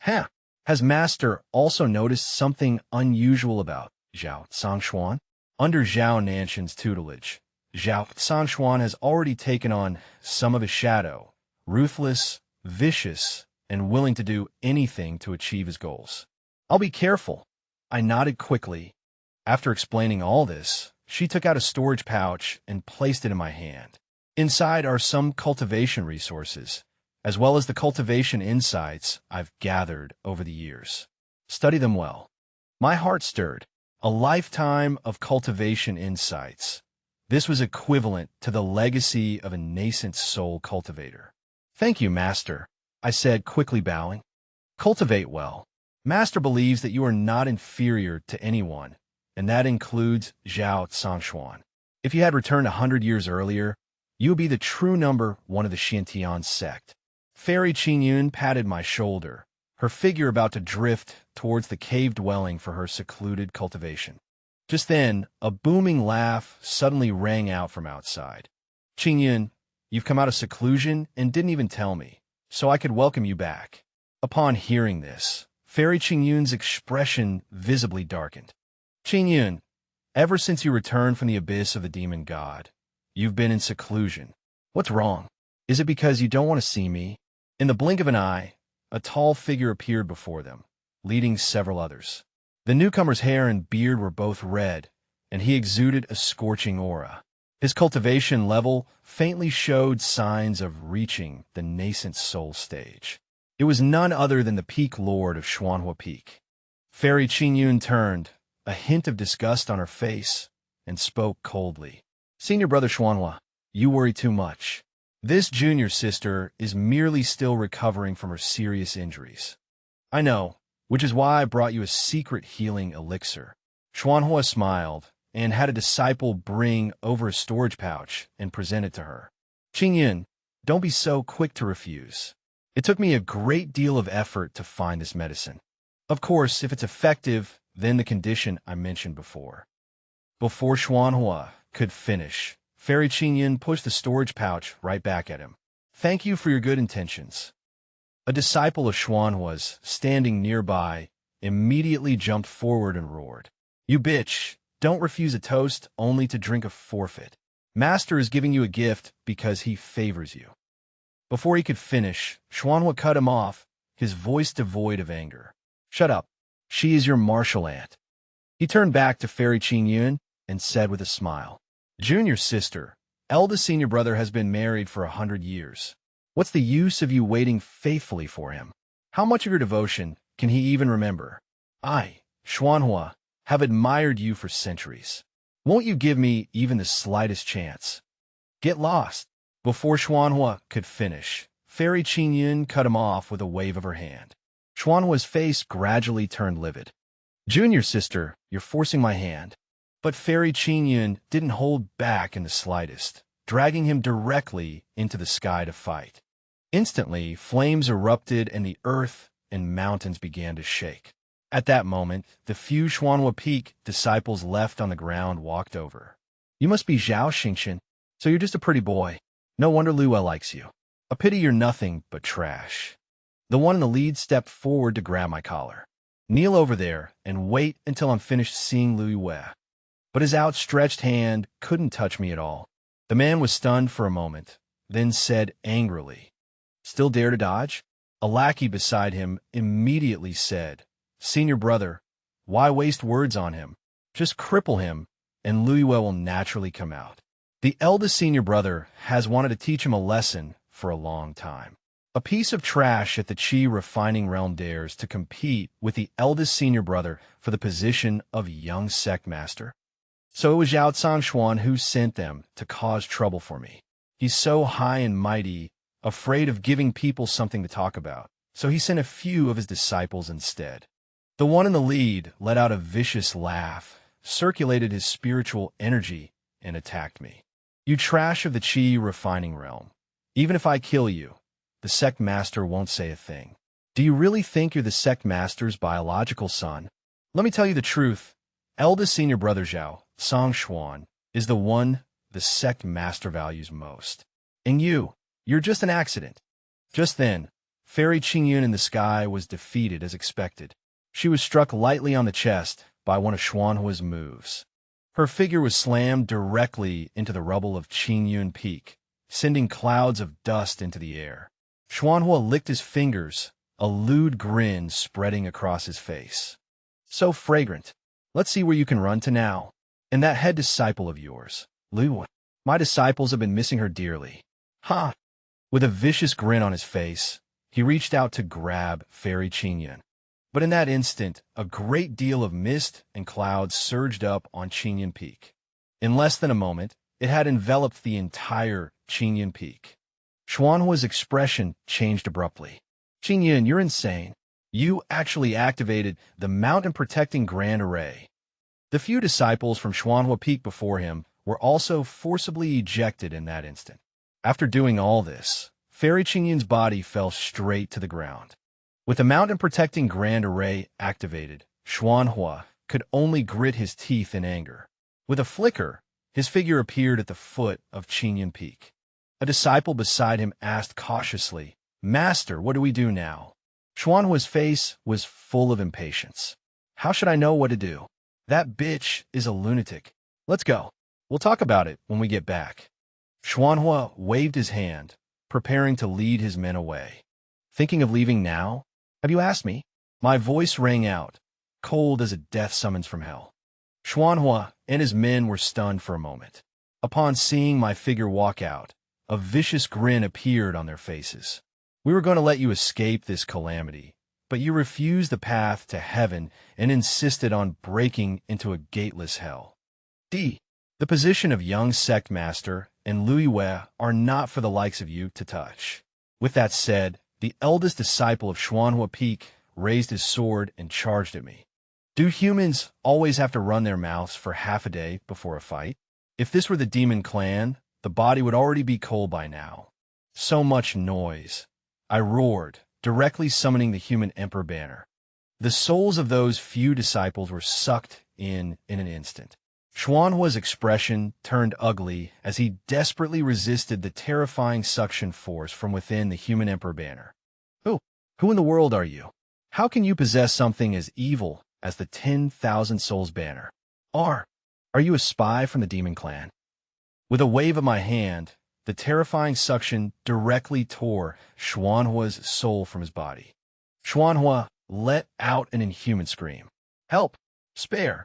Huh. Has Master also noticed something unusual about Zhao Sanchuan? Under Zhao Nantian's tutelage, Zhao Sanchuan has already taken on some of his shadow, ruthless, vicious, and willing to do anything to achieve his goals. I'll be careful. I nodded quickly. After explaining all this, she took out a storage pouch and placed it in my hand. Inside are some cultivation resources, as well as the cultivation insights I've gathered over the years. Study them well. My heart stirred. A lifetime of cultivation insights. This was equivalent to the legacy of a nascent soul cultivator. Thank you, Master, I said, quickly bowing. Cultivate well. Master believes that you are not inferior to anyone, and that includes Zhao Sanchuan. If you had returned 100 years earlier, you would be the true number one of the Xiantian sect. Fairy Qingyun patted my shoulder, her figure about to drift towards the cave dwelling for her secluded cultivation. Just then, a booming laugh suddenly rang out from outside. Qingyun, you've come out of seclusion and didn't even tell me, so I could welcome you back. Upon hearing this, Fairy Qingyun's expression visibly darkened. Qingyun, ever since you returned from the abyss of the demon god, you've been in seclusion. What's wrong? Is it because you don't want to see me? In the blink of an eye, a tall figure appeared before them, leading several others. The newcomer's hair and beard were both red, and he exuded a scorching aura. His cultivation level faintly showed signs of reaching the nascent soul stage. It was none other than the Peak Lord of Xuanhua Peak. Fairy Qingyun turned, a hint of disgust on her face, and spoke coldly. Senior Brother Xuanhua, you worry too much. This junior sister is merely still recovering from her serious injuries. I know, which is why I brought you a secret healing elixir. Xuanhua smiled and had a disciple bring over a storage pouch and present it to her. Qingyun, don't be so quick to refuse. It took me a great deal of effort to find this medicine. Of course, if it's effective, then the condition I mentioned before. Before Xuanhua could finish, Fairy Qingyun pushed the storage pouch right back at him. Thank you for your good intentions. A disciple of Xuanhua's, standing nearby, immediately jumped forward and roared. You bitch, don't refuse a toast only to drink a forfeit. Master is giving you a gift because he favors you. Before he could finish, Xuanhua cut him off, his voice devoid of anger. Shut up. She is your martial aunt. He turned back to Fairy Qingyun and said with a smile. Junior sister, eldest senior brother has been married for 100 years. What's the use of you waiting faithfully for him? How much of your devotion can he even remember? I, Xuanhua, have admired you for centuries. Won't you give me even the slightest chance? Get lost. Before Xuanhua could finish, Fairy Qingyun cut him off with a wave of her hand. Xuanhua's face gradually turned livid. Junior sister, you're forcing my hand. But Fairy Qingyun didn't hold back in the slightest, dragging him directly into the sky to fight. Instantly, flames erupted and the earth and mountains began to shake. At that moment, the few Xuanhua Peak disciples left on the ground walked over. You must be Zhao Xingqian, so you're just a pretty boy. No wonder Luo likes you. A pity you're nothing but trash. The one in the lead stepped forward to grab my collar. Kneel over there and wait until I'm finished seeing Luo. But his outstretched hand couldn't touch me at all. The man was stunned for a moment, then said angrily, Still dare to dodge? A lackey beside him immediately said, Senior brother, why waste words on him? Just cripple him, and Luo will naturally come out. The eldest senior brother has wanted to teach him a lesson for a long time. A piece of trash at the Qi refining realm dares to compete with the eldest senior brother for the position of young sect master. So it was Zhao Sanchuan who sent them to cause trouble for me. He's so high and mighty, afraid of giving people something to talk about, so he sent a few of his disciples instead. The one in the lead let out a vicious laugh, circulated his spiritual energy, and attacked me. You trash of the Qi refining realm. Even if I kill you, the sect master won't say a thing. Do you really think you're the sect master's biological son? Let me tell you the truth. Eldest senior brother Zhao Sanchuan is the one the sect master values most. And you're just an accident. Just then, Fairy Qingyun in the sky was defeated as expected. She was struck lightly on the chest by one of Xuanhua's moves. Her figure was slammed directly into the rubble of Qingyun Peak, sending clouds of dust into the air. Xuanhua licked his fingers, a lewd grin spreading across his face. So fragrant. Let's see where you can run to now. And that head disciple of yours, Luo. My disciples have been missing her dearly. Ha! With a vicious grin on his face, he reached out to grab Fairy Qingyun. But in that instant, a great deal of mist and clouds surged up on Qingyun Peak. In less than a moment, it had enveloped the entire Qingyun Peak. Xuanhua's expression changed abruptly. "Qingyun, you're insane. You actually activated the mountain-protecting Grand Array." The few disciples from Xuanhua Peak before him were also forcibly ejected in that instant. After doing all this, Fairy Qingyun's body fell straight to the ground. With the mountain-protecting Grand Array activated, Xuanhua could only grit his teeth in anger. With a flicker, his figure appeared at the foot of Qingyun Peak. A disciple beside him asked cautiously, "Master, what do we do now?" Xuanhua's face was full of impatience. "How should I know what to do? That bitch is a lunatic. Let's go. We'll talk about it when we get back." Xuanhua waved his hand, preparing to lead his men away. "Thinking of leaving now? Have you asked me?" My voice rang out, cold as a death summons from hell. Xuanhua and his men were stunned for a moment. Upon seeing my figure walk out, a vicious grin appeared on their faces. "We were going to let you escape this calamity, but you refused the path to heaven and insisted on breaking into a gateless hell. The position of young Sect Master and Louis Wei are not for the likes of you to touch." With that said, the eldest disciple of Xuanhua Peak raised his sword and charged at me. Do humans always have to run their mouths for half a day before a fight? If this were the demon clan, the body would already be cold by now. So much noise. I roared, directly summoning the human emperor banner. The souls of those few disciples were sucked in an instant. Xuanhua's expression turned ugly as he desperately resisted the terrifying suction force from within the human emperor banner. Who in the world are you? How can you possess something as evil as the 10,000 Souls banner? Are you a spy from the demon clan? With a wave of my hand, the terrifying suction directly tore Xuanhua's soul from his body. Xuanhua let out an inhuman scream. "Help! Spare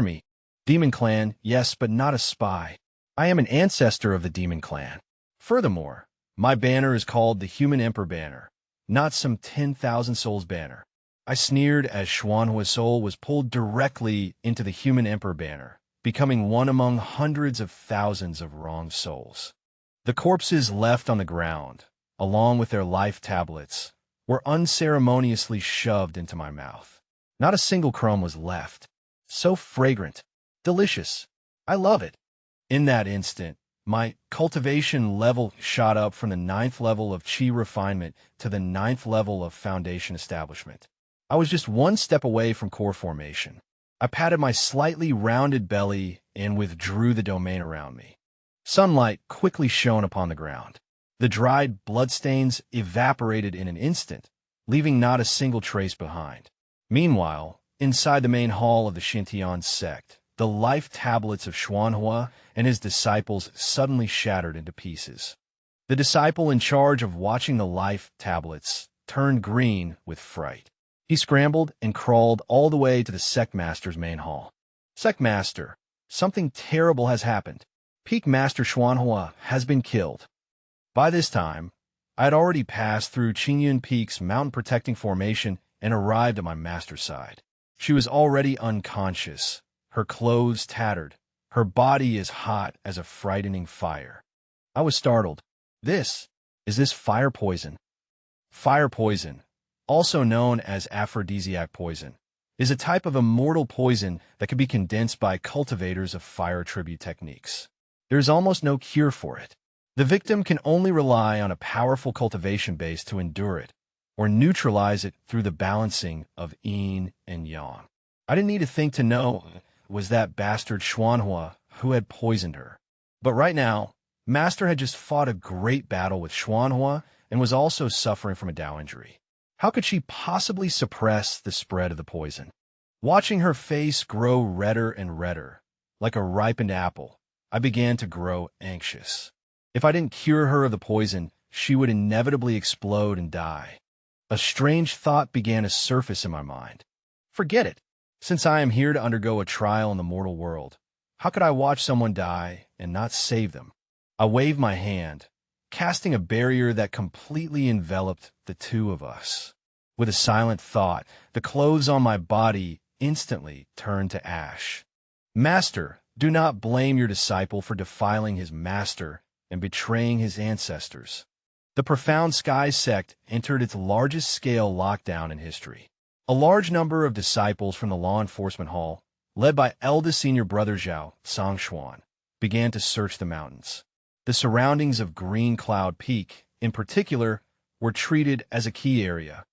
me! Demon clan, yes, but not a spy. I am an ancestor of the demon clan. Furthermore, my banner is called the Human Emperor banner, not some 10,000 Souls banner." I sneered as Xuanhua's soul was pulled directly into the Human Emperor banner, becoming one among hundreds of thousands of wronged souls. The corpses left on the ground, along with their life tablets, were unceremoniously shoved into my mouth. Not a single crumb was left. So fragrant. Delicious. I love it. In that instant, my cultivation level shot up from the 9th level of Qi refinement to the 9th level of foundation establishment. I was just one step away from core formation. I patted my slightly rounded belly and withdrew the domain around me. Sunlight quickly shone upon the ground. The dried bloodstains evaporated in an instant, leaving not a single trace behind. Meanwhile, inside the main hall of the Xintian sect, the life tablets of Xuanhua and his disciples suddenly shattered into pieces. The disciple in charge of watching the life tablets turned green with fright. He scrambled and crawled all the way to the Sect Master's main hall. "Sect Master, something terrible has happened. Peak Master Xuanhua has been killed." By this time, I had already passed through Qingyun Peak's mountain-protecting formation and arrived at my master's side. She was already unconscious, her clothes tattered, her body as hot as a frightening fire. I was startled. Is this fire poison? Fire poison, also known as aphrodisiac poison, is a type of immortal poison that can be condensed by cultivators of fire attribute techniques. There is almost no cure for it. The victim can only rely on a powerful cultivation base to endure it, or neutralize it through the balancing of yin and yang. I didn't need to think to know it was that bastard Xuanhua who had poisoned her. But right now, Master had just fought a great battle with Xuanhua and was also suffering from a Dao injury. How could she possibly suppress the spread of the poison? Watching her face grow redder and redder, like a ripened apple, I began to grow anxious. If I didn't cure her of the poison, she would inevitably explode and die. A strange thought began to surface in my mind. Forget it. Since I am here to undergo a trial in the mortal world, how could I watch someone die and not save them? I waved my hand, casting a barrier that completely enveloped the two of us. With a silent thought, the clothes on my body instantly turned to ash. Master, do not blame your disciple for defiling his master and betraying his ancestors. The Profound Skies sect entered its largest-scale lockdown in history. A large number of disciples from the law enforcement hall, led by eldest senior brother Zhao, Sanchuan, began to search the mountains. The surroundings of Green Cloud Peak, in particular, were treated as a key area,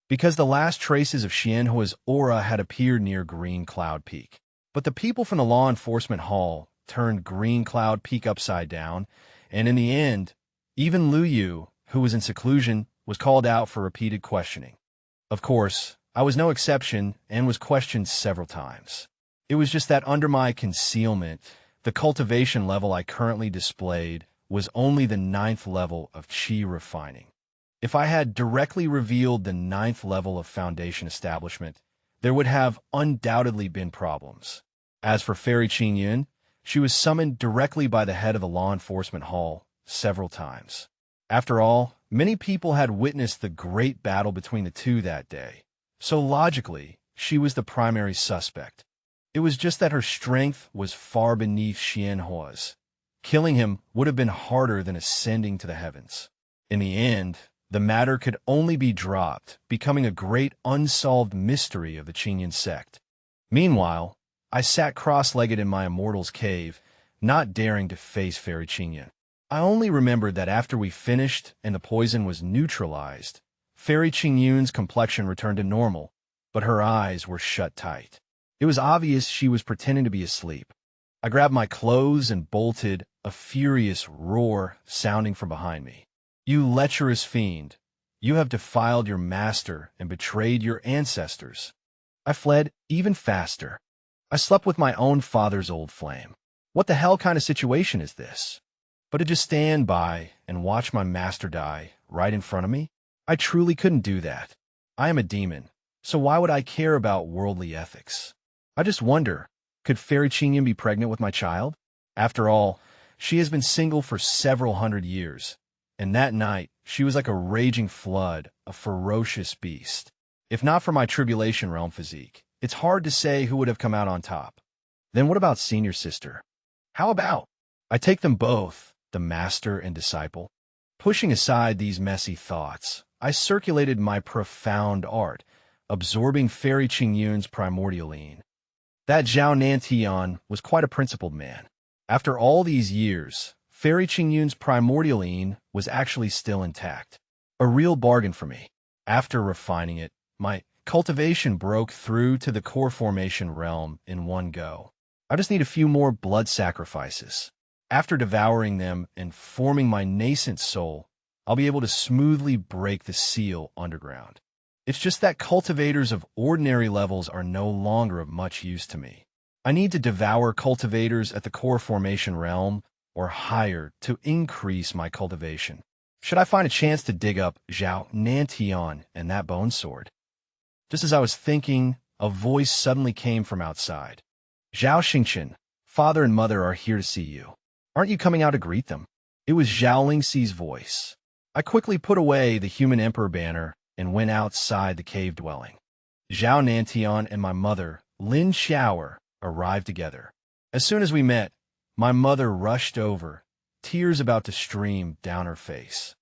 because the last traces of Xianhua's aura had appeared near Green Cloud Peak. But the people from the law enforcement hall turned Green Cloud Peak upside down, and in the end, even Lu Yu, who was in seclusion, was called out for repeated questioning. Of course, I was no exception and was questioned several times. It was just that under my concealment, the cultivation level I currently displayed was only the 9th level of Qi refining. If I had directly revealed the 9th level of foundation establishment, there would have undoubtedly been problems. As for Fairy Qingyun, she was summoned directly by the head of the law enforcement hall several times. After all, many people had witnessed the great battle between the two that day, so logically, she was the primary suspect. It was just that her strength was far beneath Xianhua's. Killing him would have been harder than ascending to the heavens. In the end, the matter could only be dropped, becoming a great unsolved mystery of the Qingyun sect. Meanwhile, I sat cross-legged in my immortal's cave, not daring to face Fairy Qingyun. I only remembered that after we finished and the poison was neutralized, Fairy Qingyun's complexion returned to normal, but her eyes were shut tight. It was obvious she was pretending to be asleep. I grabbed my clothes and bolted, a furious roar sounding from behind me. You lecherous fiend, you have defiled your master and betrayed your ancestors. I fled even faster. I slept with my own father's old flame. What the hell kind of situation is this? But to just stand by and watch my master die right in front of me? I truly couldn't do that. I am a demon, so why would I care about worldly ethics? I just wonder, could Fairy Qingyun be pregnant with my child? After all, she has been single for several hundred years, and that night she was like a raging flood, a ferocious beast. If not for my tribulation realm physique, it's hard to say who would have come out on top. Then what about senior sister? How about I take them both, the master and disciple? Pushing aside these messy thoughts, I circulated my profound art, absorbing Fairy Qingyun's primordialine. That Zhao Nantian was quite a principled man. After all these years, Fairy Qingyun's primordialine was actually still intact. A real bargain for me. After refining it, my cultivation broke through to the core formation realm in one go. I just need a few more blood sacrifices. After devouring them and forming my nascent soul, I'll be able to smoothly break the seal underground. It's just that cultivators of ordinary levels are no longer of much use to me. I need to devour cultivators at the core formation realm or higher to increase my cultivation. Should I find a chance to dig up Zhao Nantian and that bone sword? Just as I was thinking, a voice suddenly came from outside. Zhao Xingqian, father and mother are here to see you. Aren't you coming out to greet them? It was Zhao Lingxi's voice. I quickly put away the human emperor banner and went outside the cave dwelling. Zhao Nantian and my mother, Lin Xiaoer, arrived together. As soon as we met, my mother rushed over, tears about to stream down her face.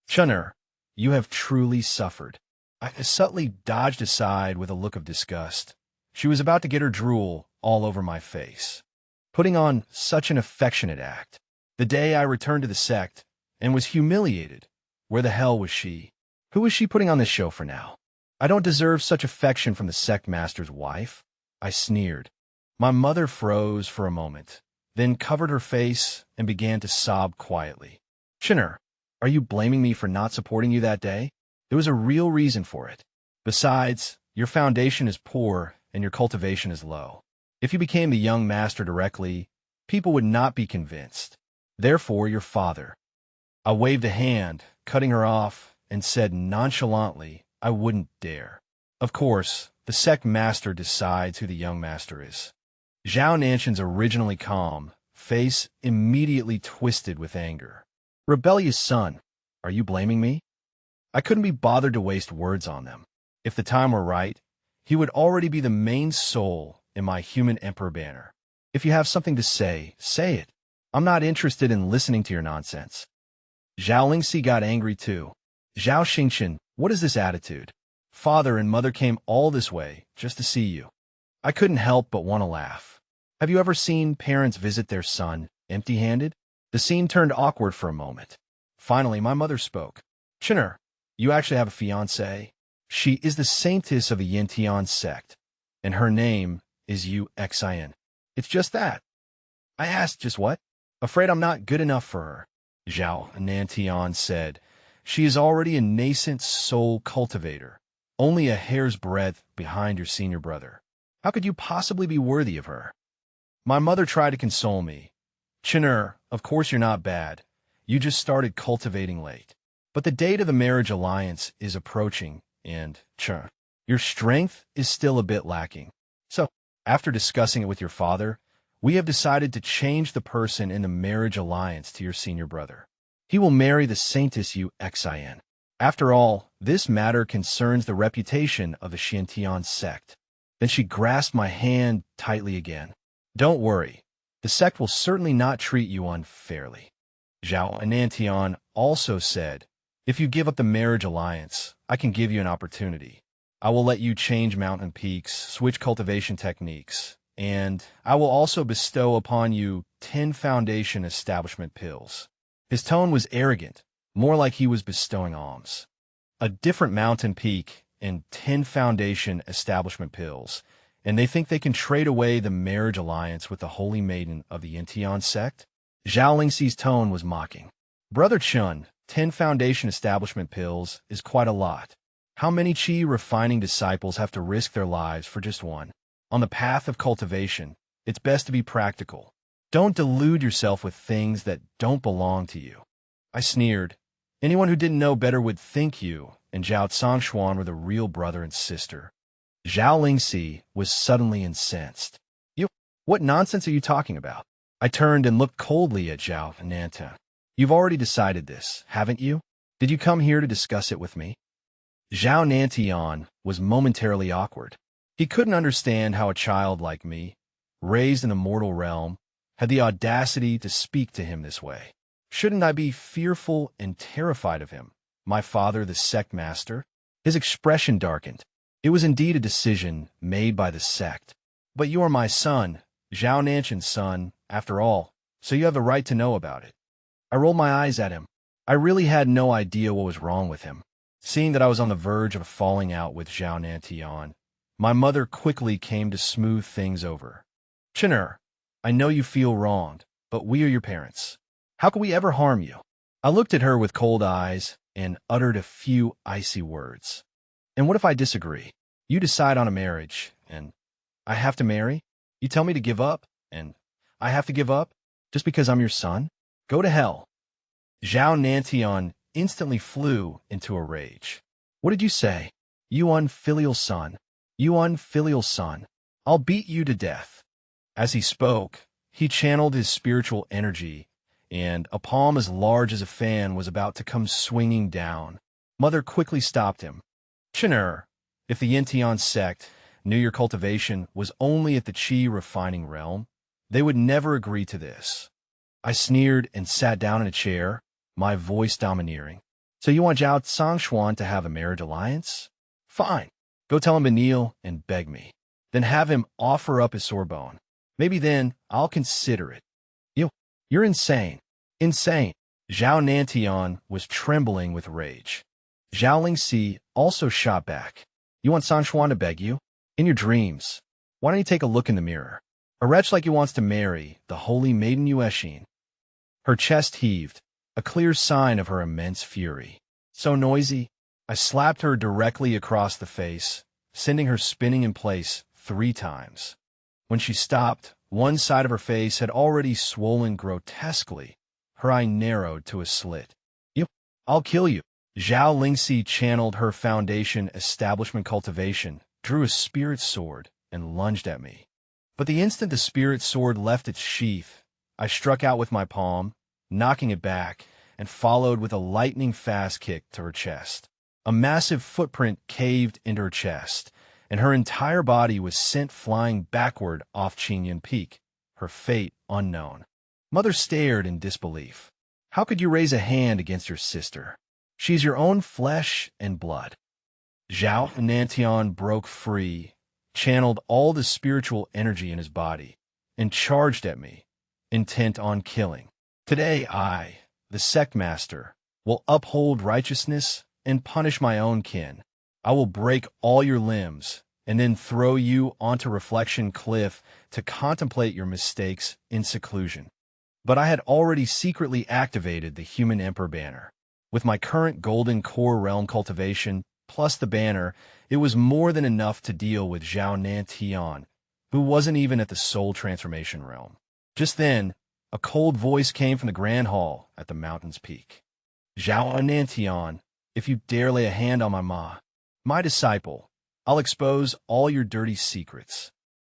Chun'er, you have truly suffered. I subtly dodged aside with a look of disgust. She was about to get her drool all over my face, putting on such an affectionate act. The day I returned to the sect and was humiliated, where the hell was she? Who was she putting on this show for now? I don't deserve such affection from the sect master's wife. I sneered. My mother froze for a moment, then covered her face and began to sob quietly. Chun'er, are you blaming me for not supporting you that day? There was a real reason for it. Besides, your foundation is poor and your cultivation is low. If you became the young master directly, people would not be convinced. Therefore, your father. I waved a hand, cutting her off, and said nonchalantly, I wouldn't dare. Of course, the sect master decides who the young master is. Zhao Nantian's originally calm face immediately twisted with anger. Rebellious son, are you blaming me? I couldn't be bothered to waste words on them. If the time were right, he would already be the main soul in my human emperor banner. If you have something to say, say it. I'm not interested in listening to your nonsense. Zhao Lingxi got angry too. Zhao Xingqian, what is this attitude? Father and mother came all this way just to see you. I couldn't help but want to laugh. Have you ever seen parents visit their son empty-handed? The scene turned awkward for a moment. Finally, my mother spoke. Qingyun, you actually have a fiancée? She is the saintess of the Yintian sect, and her name is Yuxian. It's just that. I asked, just what? Afraid I'm not good enough for her, Zhao Nantian said. She is already a nascent soul cultivator, only a hair's breadth behind your senior brother. How could you possibly be worthy of her? My mother tried to console me. Qingyun, of course you're not bad. You just started cultivating late. But the date of the marriage alliance is approaching, and, Qingyun, your strength is still a bit lacking. So, after discussing it with your father, we have decided to change the person in the marriage alliance to your senior brother. He will marry the saintess Yuxian. After all, this matter concerns the reputation of the Xintian sect. Then she grasped my hand tightly again. Don't worry. The sect will certainly not treat you unfairly. Zhao Anantian also said, if you give up the marriage alliance, I can give you an opportunity. I will let you change mountain peaks, switch cultivation techniques, and I will also bestow upon you 10 foundation establishment pills. His tone was arrogant, more like he was bestowing alms. A different mountain peak and 10 foundation establishment pills, and they think they can trade away the marriage alliance with the holy maiden of the Yintian sect? Zhao Lingxi's tone was mocking. Brother Chun, 10 foundation establishment pills is quite a lot. How many Qi refining disciples have to risk their lives for just one? On the path of cultivation, it's best to be practical. Don't delude yourself with things that don't belong to you. I sneered. Anyone who didn't know better would think you and Zhao Sanchuan were the real brother and sister. Zhao Lingxi was suddenly incensed. What nonsense are you talking about? I turned and looked coldly at Zhao Nanta. You've already decided this, haven't you? Did you come here to discuss it with me? Zhao Nantian was momentarily awkward. He couldn't understand how a child like me, raised in a mortal realm, had the audacity to speak to him this way. Shouldn't I be fearful and terrified of him, my father the sect master? His expression darkened. It was indeed a decision made by the sect. But you are my son, Zhao Nantian's son, after all, so you have the right to know about it. I rolled my eyes at him. I really had no idea what was wrong with him. Seeing that I was on the verge of falling out with Zhao Nantian, my mother quickly came to smooth things over. Qingyun, I know you feel wronged, but we are your parents. How could we ever harm you? I looked at her with cold eyes and uttered a few icy words. And what if I disagree? You decide on a marriage, and I have to marry? You tell me to give up, and I have to give up? Just because I'm your son? Go to hell. Zhao Nantian instantly flew into a rage. What did you say? You unfilial son. You unfilial son. I'll beat you to death. As he spoke, he channeled his spiritual energy, and a palm as large as a fan was about to come swinging down. Mother quickly stopped him. Qingyun, if the Yintian sect knew your cultivation was only at the Qi refining realm, they would never agree to this. I sneered and sat down in a chair, my voice domineering. So you want Zhao Sanchuan to have a marriage alliance? Fine. Go tell him to kneel and beg me. Then have him offer up his Sorbonne. Maybe then I'll consider it. You're insane. Insane. Zhao Nantian was trembling with rage. Zhao Lingxi also shot back. You want Sanchuan to beg you? In your dreams. Why don't you take a look in the mirror? A wretch like you wants to marry the holy maiden Yuxian. Her chest heaved, a clear sign of her immense fury. So noisy, I slapped her directly across the face, sending her spinning in place 3 times. When she stopped, one side of her face had already swollen grotesquely. Her eye narrowed to a slit. I'll kill you. Zhao Lingxi channeled her foundation establishment cultivation, drew a spirit sword, and lunged at me. But the instant the spirit sword left its sheath, I struck out with my palm, knocking it back, and followed with a lightning-fast kick to her chest. A massive footprint caved into her chest, and her entire body was sent flying backward off Qingyun Peak, her fate unknown. Mother stared in disbelief. How could you raise a hand against your sister? She's your own flesh and blood. Zhao Nantian broke free, channeled all the spiritual energy in his body, and charged at me, intent on killing. Today I, the Sect Master, will uphold righteousness and punish my own kin. I will break all your limbs and then throw you onto Reflection Cliff to contemplate your mistakes in seclusion. But I had already secretly activated the Human Emperor banner. With my current Golden Core realm cultivation, plus the banner, it was more than enough to deal with Zhao Nantian, who wasn't even at the Soul Transformation realm. Just then, a cold voice came from the Grand Hall at the mountain's peak. Zhao Nantian, if you dare lay a hand on my disciple, I'll expose all your dirty secrets.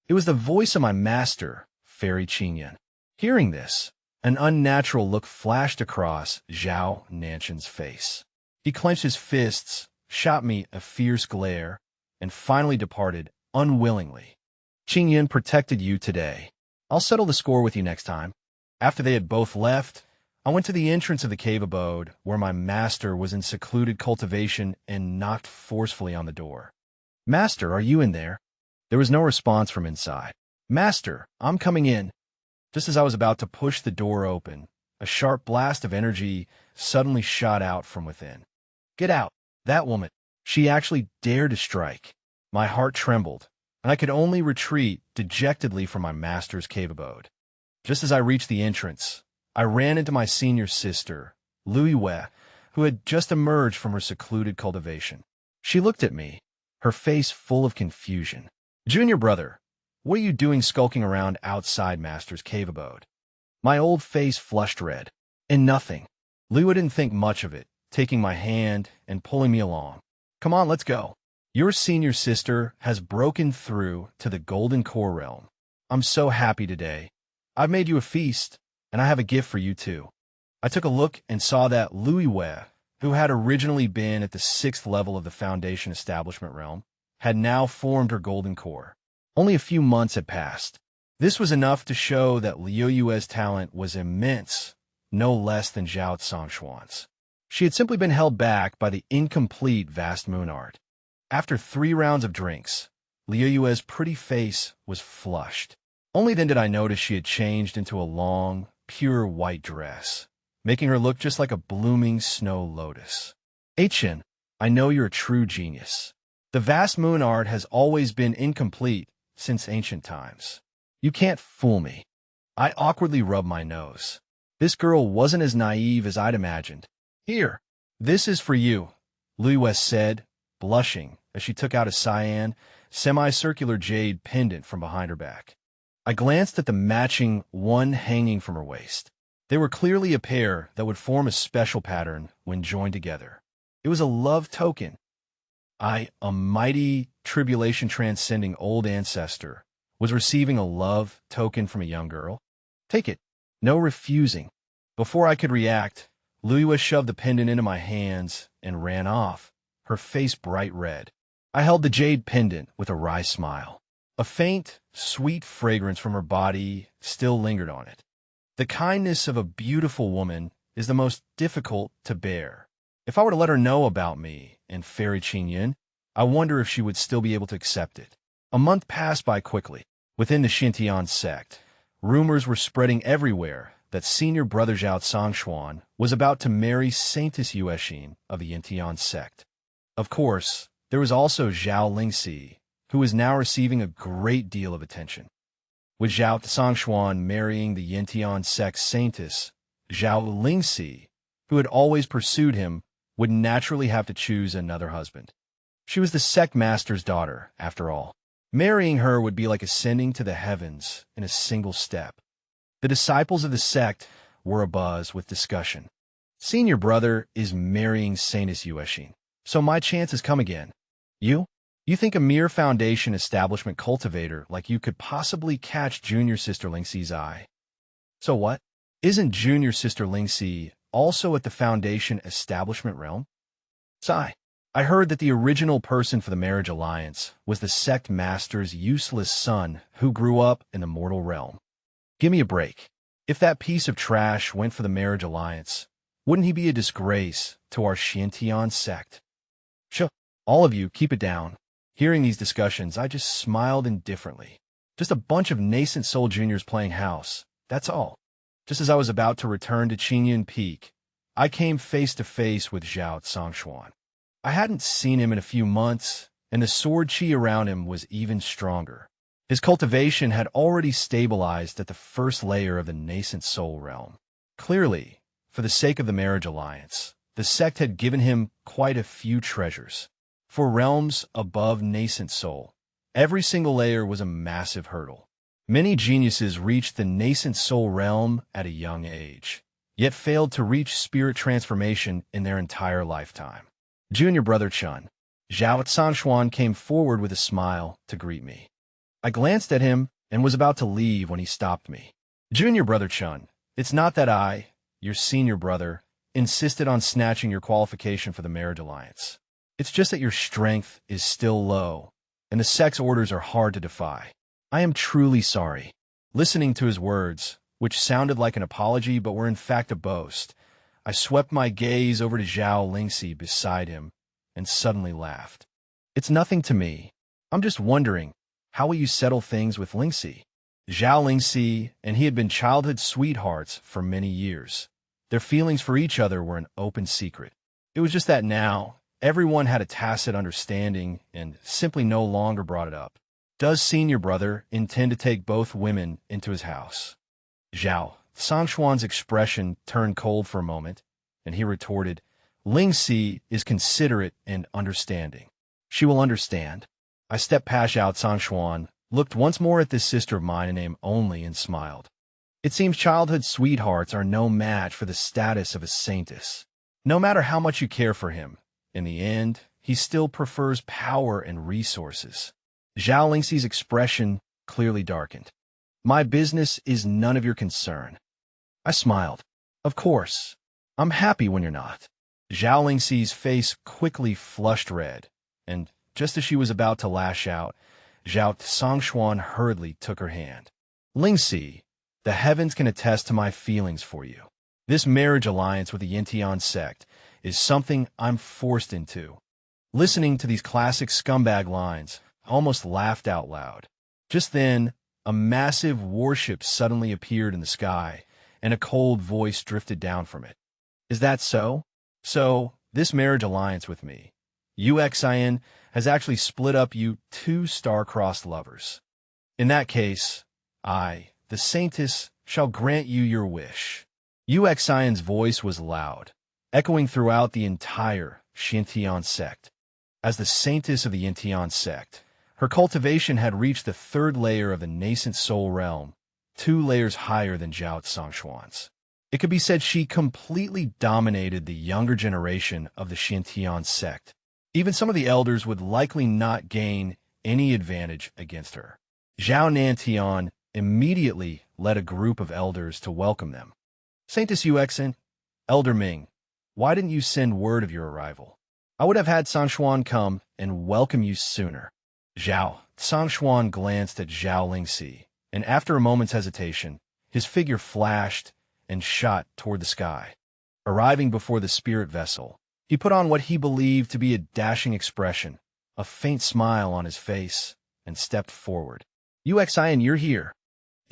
It was the voice of my master, Fairy Qingyun. Hearing this, an unnatural look flashed across Zhao Nantian's face. He clenched his fists, shot me a fierce glare, and finally departed unwillingly. Qingyun protected you today. I'll settle the score with you next time. After they had both left, I went to the entrance of the cave abode, where my master was in secluded cultivation, and knocked forcefully on the door. Master, are you in there? There was no response from inside. Master, I'm coming in. Just as I was about to push the door open, a sharp blast of energy suddenly shot out from within. Get out, that woman. She actually dared to strike. My heart trembled, and I could only retreat dejectedly from my master's cave abode. Just as I reached the entrance, I ran into my senior sister, Louis Wei, who had just emerged from her secluded cultivation. She looked at me, her face full of confusion. Junior brother, what are you doing skulking around outside Master's cave abode? My old face flushed red. And nothing. Louis didn't think much of it, taking my hand and pulling me along. Come on, let's go. Your senior sister has broken through to the Golden Core realm. I'm so happy today. I've made you a feast, and I have a gift for you too. I took a look and saw that Louis Wei, who had originally been at the 6th level of the Foundation Establishment realm, had now formed her Golden Core. Only a few months had passed. This was enough to show that Liu Yue's talent was immense, no less than Zhao Sanchuan's. She had simply been held back by the incomplete Vast Moon art. After 3 rounds of drinks, Liu Yue's pretty face was flushed. Only then did I notice she had changed into a long, pure white dress, making her look just like a blooming snow lotus. Chen, I know you're a true genius. The Vast Moon art has always been incomplete since ancient times. You can't fool me. I awkwardly rubbed my nose. This girl wasn't as naive as I'd imagined. Here, this is for you, Louis said, blushing as she took out a cyan, semicircular jade pendant from behind her back. I glanced at the matching one hanging from her waist. They were clearly a pair that would form a special pattern when joined together. It was a love token. I, a mighty tribulation transcending old ancestor, was receiving a love token from a young girl. Take it. No refusing. Before I could react, Louis shoved the pendant into my hands and ran off, her face bright red. I held the jade pendant with a wry smile. A faint, sweet fragrance from her body still lingered on it. The kindness of a beautiful woman is the most difficult to bear. If I were to let her know about me and Fairy Qingyun, I wonder if she would still be able to accept it. A month passed by quickly. Within the Xintian sect, rumors were spreading everywhere that senior brother Zhao Sanchuan was about to marry Saintess Yuexin of the Xintian sect. Of course, there was also Zhao Lingxi, who was now receiving a great deal of attention. With Zhao Sanchuan marrying the Xintian sect's saintess, Zhao Lingxi, who had always pursued him, would naturally have to choose another husband. She was the sect master's daughter, after all. Marrying her would be like ascending to the heavens in a single step. The disciples of the sect were abuzz with discussion. Senior brother is marrying Saintess Yuexin, so my chance has come again. You think a mere Foundation Establishment cultivator like you could possibly catch Junior Sister Lingxi's eye? So what? Isn't Junior Sister Lingxi also at the Foundation Establishment realm? Sigh. I heard that the original person for the marriage alliance was the sect master's useless son who grew up in the mortal realm. Give me a break. If that piece of trash went for the marriage alliance, wouldn't he be a disgrace to our Qingyun sect? Sure, all of you, keep it down. Hearing these discussions, I just smiled indifferently. Just a bunch of nascent soul juniors playing house, that's all. Just as I was about to return to Qingyun Peak, I came face to face with Sanchuan. I hadn't seen him in a few months, and the sword chi around him was even stronger. His cultivation had already stabilized at the first layer of the nascent soul realm. Clearly, for the sake of the marriage alliance, the sect had given him quite a few treasures. For realms above nascent soul, every single layer was a massive hurdle. Many geniuses reached the nascent soul realm at a young age, yet failed to reach spirit transformation in their entire lifetime. Junior brother Chun, Sanchuan came forward with a smile to greet me. I glanced at him and was about to leave when he stopped me. Junior brother Chun, it's not that I, your senior brother, insisted on snatching your qualification for the marriage alliance. It's just that your strength is still low, and the sect's orders are hard to defy. I am truly sorry. Listening to his words, which sounded like an apology but were in fact a boast, I swept my gaze over to Zhao Lingxi beside him and suddenly laughed. It's nothing to me. I'm just wondering, how will you settle things with Lingxi? Zhao Lingxi and he had been childhood sweethearts for many years. Their feelings for each other were an open secret. It was just that now, everyone had a tacit understanding and simply no longer brought it up. Does senior brother intend to take both women into his house? Sanchuan's expression turned cold for a moment, and he retorted, Lingxi is considerate and understanding. She will understand. I stepped past Sanchuan, looked once more at this sister of mine in name only, and smiled. It seems childhood sweethearts are no match for the status of a saintess. No matter how much you care for him, in the end, he still prefers power and resources. Zhao Lingxi's expression clearly darkened. My business is none of your concern. I smiled. Of course. I'm happy when you're not. Zhao Lingxi's face quickly flushed red, and just as she was about to lash out, Sanchuan hurriedly took her hand. Lingxi, the heavens can attest to my feelings for you. This marriage alliance with the Yintian sect is something I'm forced into. Listening to these classic scumbag lines, I almost laughed out loud. Just then, a massive warship suddenly appeared in the sky, and a cold voice drifted down from it. Is that so? So, this marriage alliance with me, Uxian, has actually split up you two star-crossed lovers. In that case, I, the saintess, shall grant you your wish. Uxian's voice was loud, echoing throughout the entire Xintian sect. As the saintess of the Yintian sect, her cultivation had reached the third layer of the nascent soul realm, 2 layers higher than Sanchuan's. It could be said she completely dominated the younger generation of the Xintian sect. Even some of the elders would likely not gain any advantage against her. Zhao Nantian immediately led a group of elders to welcome them. Saintess Uxian, Elder Ming, why didn't you send word of your arrival? I would have had Sanchuan come and welcome you sooner. Sanchuan glanced at Zhao Lingxi, and after a moment's hesitation, his figure flashed and shot toward the sky. Arriving before the spirit vessel, he put on what he believed to be a dashing expression, a faint smile on his face, and stepped forward. Uxian, you're here.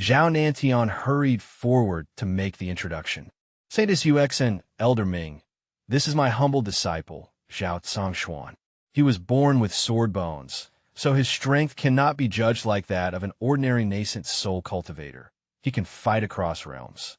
Zhao Nantian hurried forward to make the introduction. Saintess Uxian, Elder Ming, this is my humble disciple, Sanchuan. He was born with sword bones, so his strength cannot be judged like that of an ordinary nascent soul cultivator. He can fight across realms.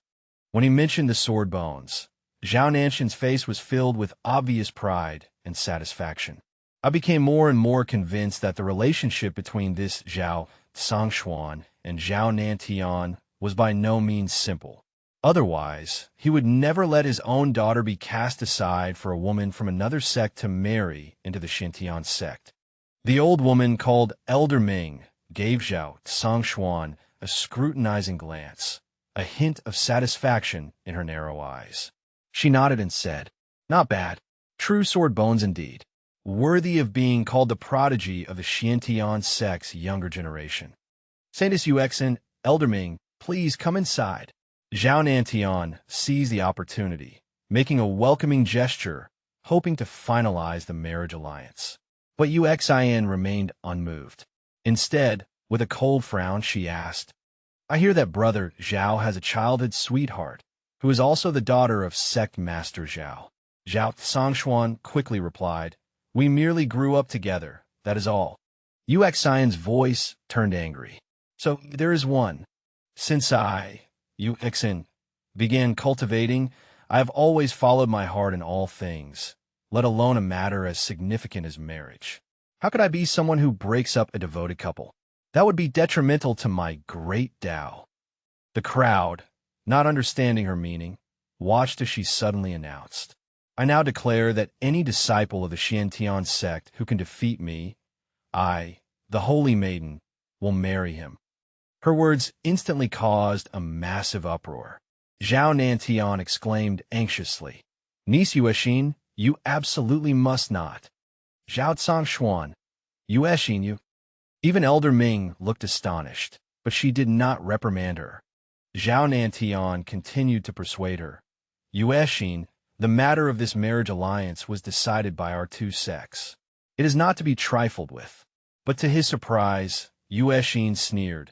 When he mentioned the sword bones, Zhao Nantian's face was filled with obvious pride and satisfaction. I became more and more convinced that the relationship between this Sanchuan and Zhao Nantian was by no means simple. Otherwise, he would never let his own daughter be cast aside for a woman from another sect to marry into the Xintian sect. The old woman called Elder Ming gave Sanchuan a scrutinizing glance, a hint of satisfaction in her narrow eyes. She nodded and said, Not bad. True sword bones indeed. worthy of being called the prodigy of the Xiantian sect's younger generation. Saintus Uxin, Elder Ming, please come inside. Zhao Nantian seized the opportunity, making a welcoming gesture, hoping to finalize the marriage alliance. But Uxin remained unmoved. Instead, with a cold frown, she asked, I hear that brother Zhao has a childhood sweetheart, who is also the daughter of Sect Master Zhao. Zhao Sanchuan quickly replied, We merely grew up together, that is all. Uxin's voice turned angry. So there is one. Since I, Uxin, began cultivating, I have always followed my heart in all things, let alone a matter as significant as marriage. How could I be someone who breaks up a devoted couple? That would be detrimental to my great Tao. The crowd, not understanding her meaning, watched as she suddenly announced, I now declare that any disciple of the Xiantian sect who can defeat me, I, the holy maiden, will marry him. Her words instantly caused a massive uproar. Zhao Nantian exclaimed anxiously, Niece Yuexin, you absolutely must not. Zhao Zhangshuan, Yuexin, you. Even Elder Ming looked astonished, but she did not reprimand her. Zhao Nantian continued to persuade her. Yuexin, the matter of this marriage alliance was decided by our two sects. It is not to be trifled with. But to his surprise, Yuexin sneered.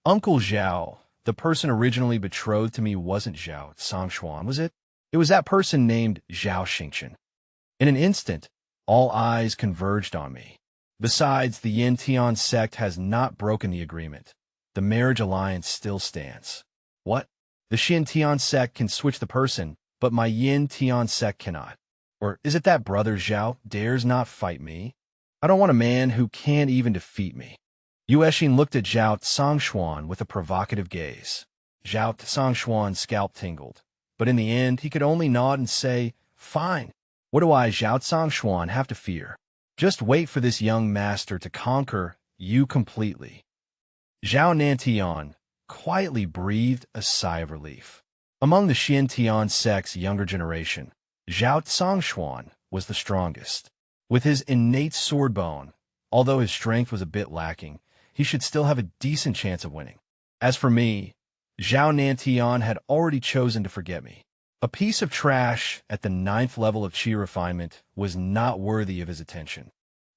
Uncle Zhao, the person originally betrothed to me wasn't Zhao Sanchuan, was it? It was that person named Zhao Qingyun. In an instant, all eyes converged on me. Besides, the Yin-Tian sect has not broken the agreement. The marriage alliance still stands. What? The Xin-Tian sect can switch the person, but my Yin-Tian sect cannot. Or is it that brother Zhao dares not fight me? I don't want a man who can't even defeat me. Yuexin looked at Zhao Zhangshuan with a provocative gaze. Zhao Zhangshuan's scalp tingled, but in the end he could only nod and say, Fine. What do I, Zhao Zhangshuan, have to fear? Just wait for this young master to conquer you completely. Zhao Nantian quietly breathed a sigh of relief. Among the Xiantian sect's younger generation, Zhao Zhangshuan was the strongest. With his innate sword bone, although his strength was a bit lacking, he should still have a decent chance of winning. As for me, Zhao Nantian had already chosen to forget me. A piece of trash at the 9th level of Qi refinement was not worthy of his attention.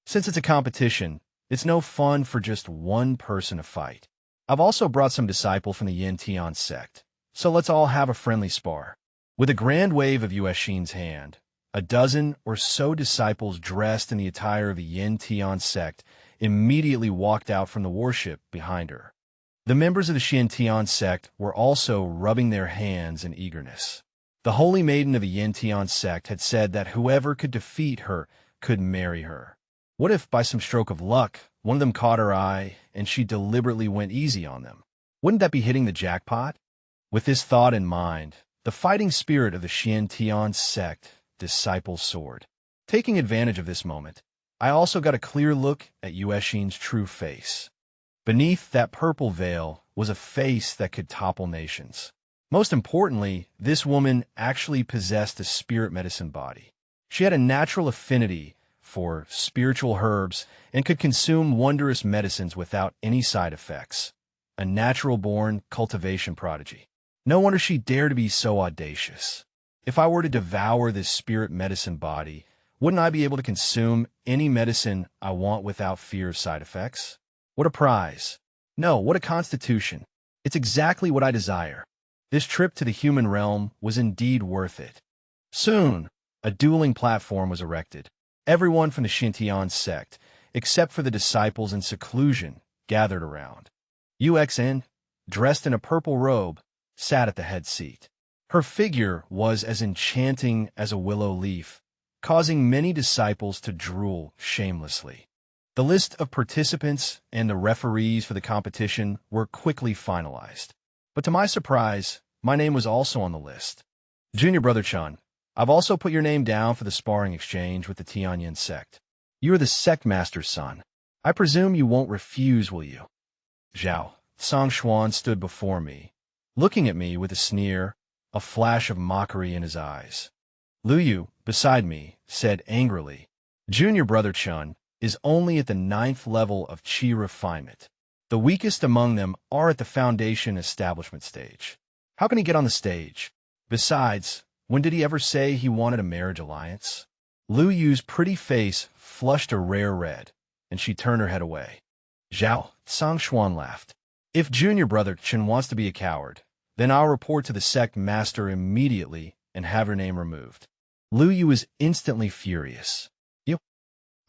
Since it's a competition, it's no fun for just one person to fight. I've also brought some disciples from the Yin-Tian sect, so let's all have a friendly spar. With a grand wave of Yuexin's hand, a dozen or so disciples dressed in the attire of the Yin-Tian sect immediately walked out from the warship behind her. The members of the Xiantian sect were also rubbing their hands in eagerness. The holy maiden of the Yin-Tian sect had said that whoever could defeat her could marry her. What if, by some stroke of luck, one of them caught her eye and she deliberately went easy on them? Wouldn't that be hitting the jackpot? With this thought in mind, the fighting spirit of the Xiantian sect disciples soared. Taking advantage of this moment, I also got a clear look at Yuexin's true face. Beneath that purple veil was a face that could topple nations. Most importantly, this woman actually possessed a spirit medicine body. She had a natural affinity for spiritual herbs and could consume wondrous medicines without any side effects. A natural-born cultivation prodigy. No wonder she dared to be so audacious. If I were to devour this spirit medicine body, wouldn't I be able to consume any medicine I want without fear of side effects? What a prize. No, what a constitution. It's exactly what I desire. This trip to the human realm was indeed worth it. Soon, a dueling platform was erected. Everyone from the Xiantian sect, except for the disciples in seclusion, gathered around. Uxin, dressed in a purple robe, sat at the head seat. Her figure was as enchanting as a willow leaf, causing many disciples to drool shamelessly. The list of participants and the referees for the competition were quickly finalized. But to my surprise, my name was also on the list. Junior Brother Chun, I've also put your name down for the sparring exchange with the Tianyin sect. You are the sect master's son. I presume you won't refuse, will you? Zhao Sanchuan stood before me, looking at me with a sneer, a flash of mockery in his eyes. Lu Yu, beside me, said angrily, Junior brother Chun is only at the 9th level of Qi refinement. The weakest among them are at the foundation establishment stage. How can he get on the stage? Besides, when did he ever say he wanted a marriage alliance? Lu Yu's pretty face flushed a rare red, and she turned her head away. Zhao Sanchuan laughed. If junior brother Chen wants to be a coward, then I'll report to the Sect master immediately and have her name removed. Lu Yu was instantly furious.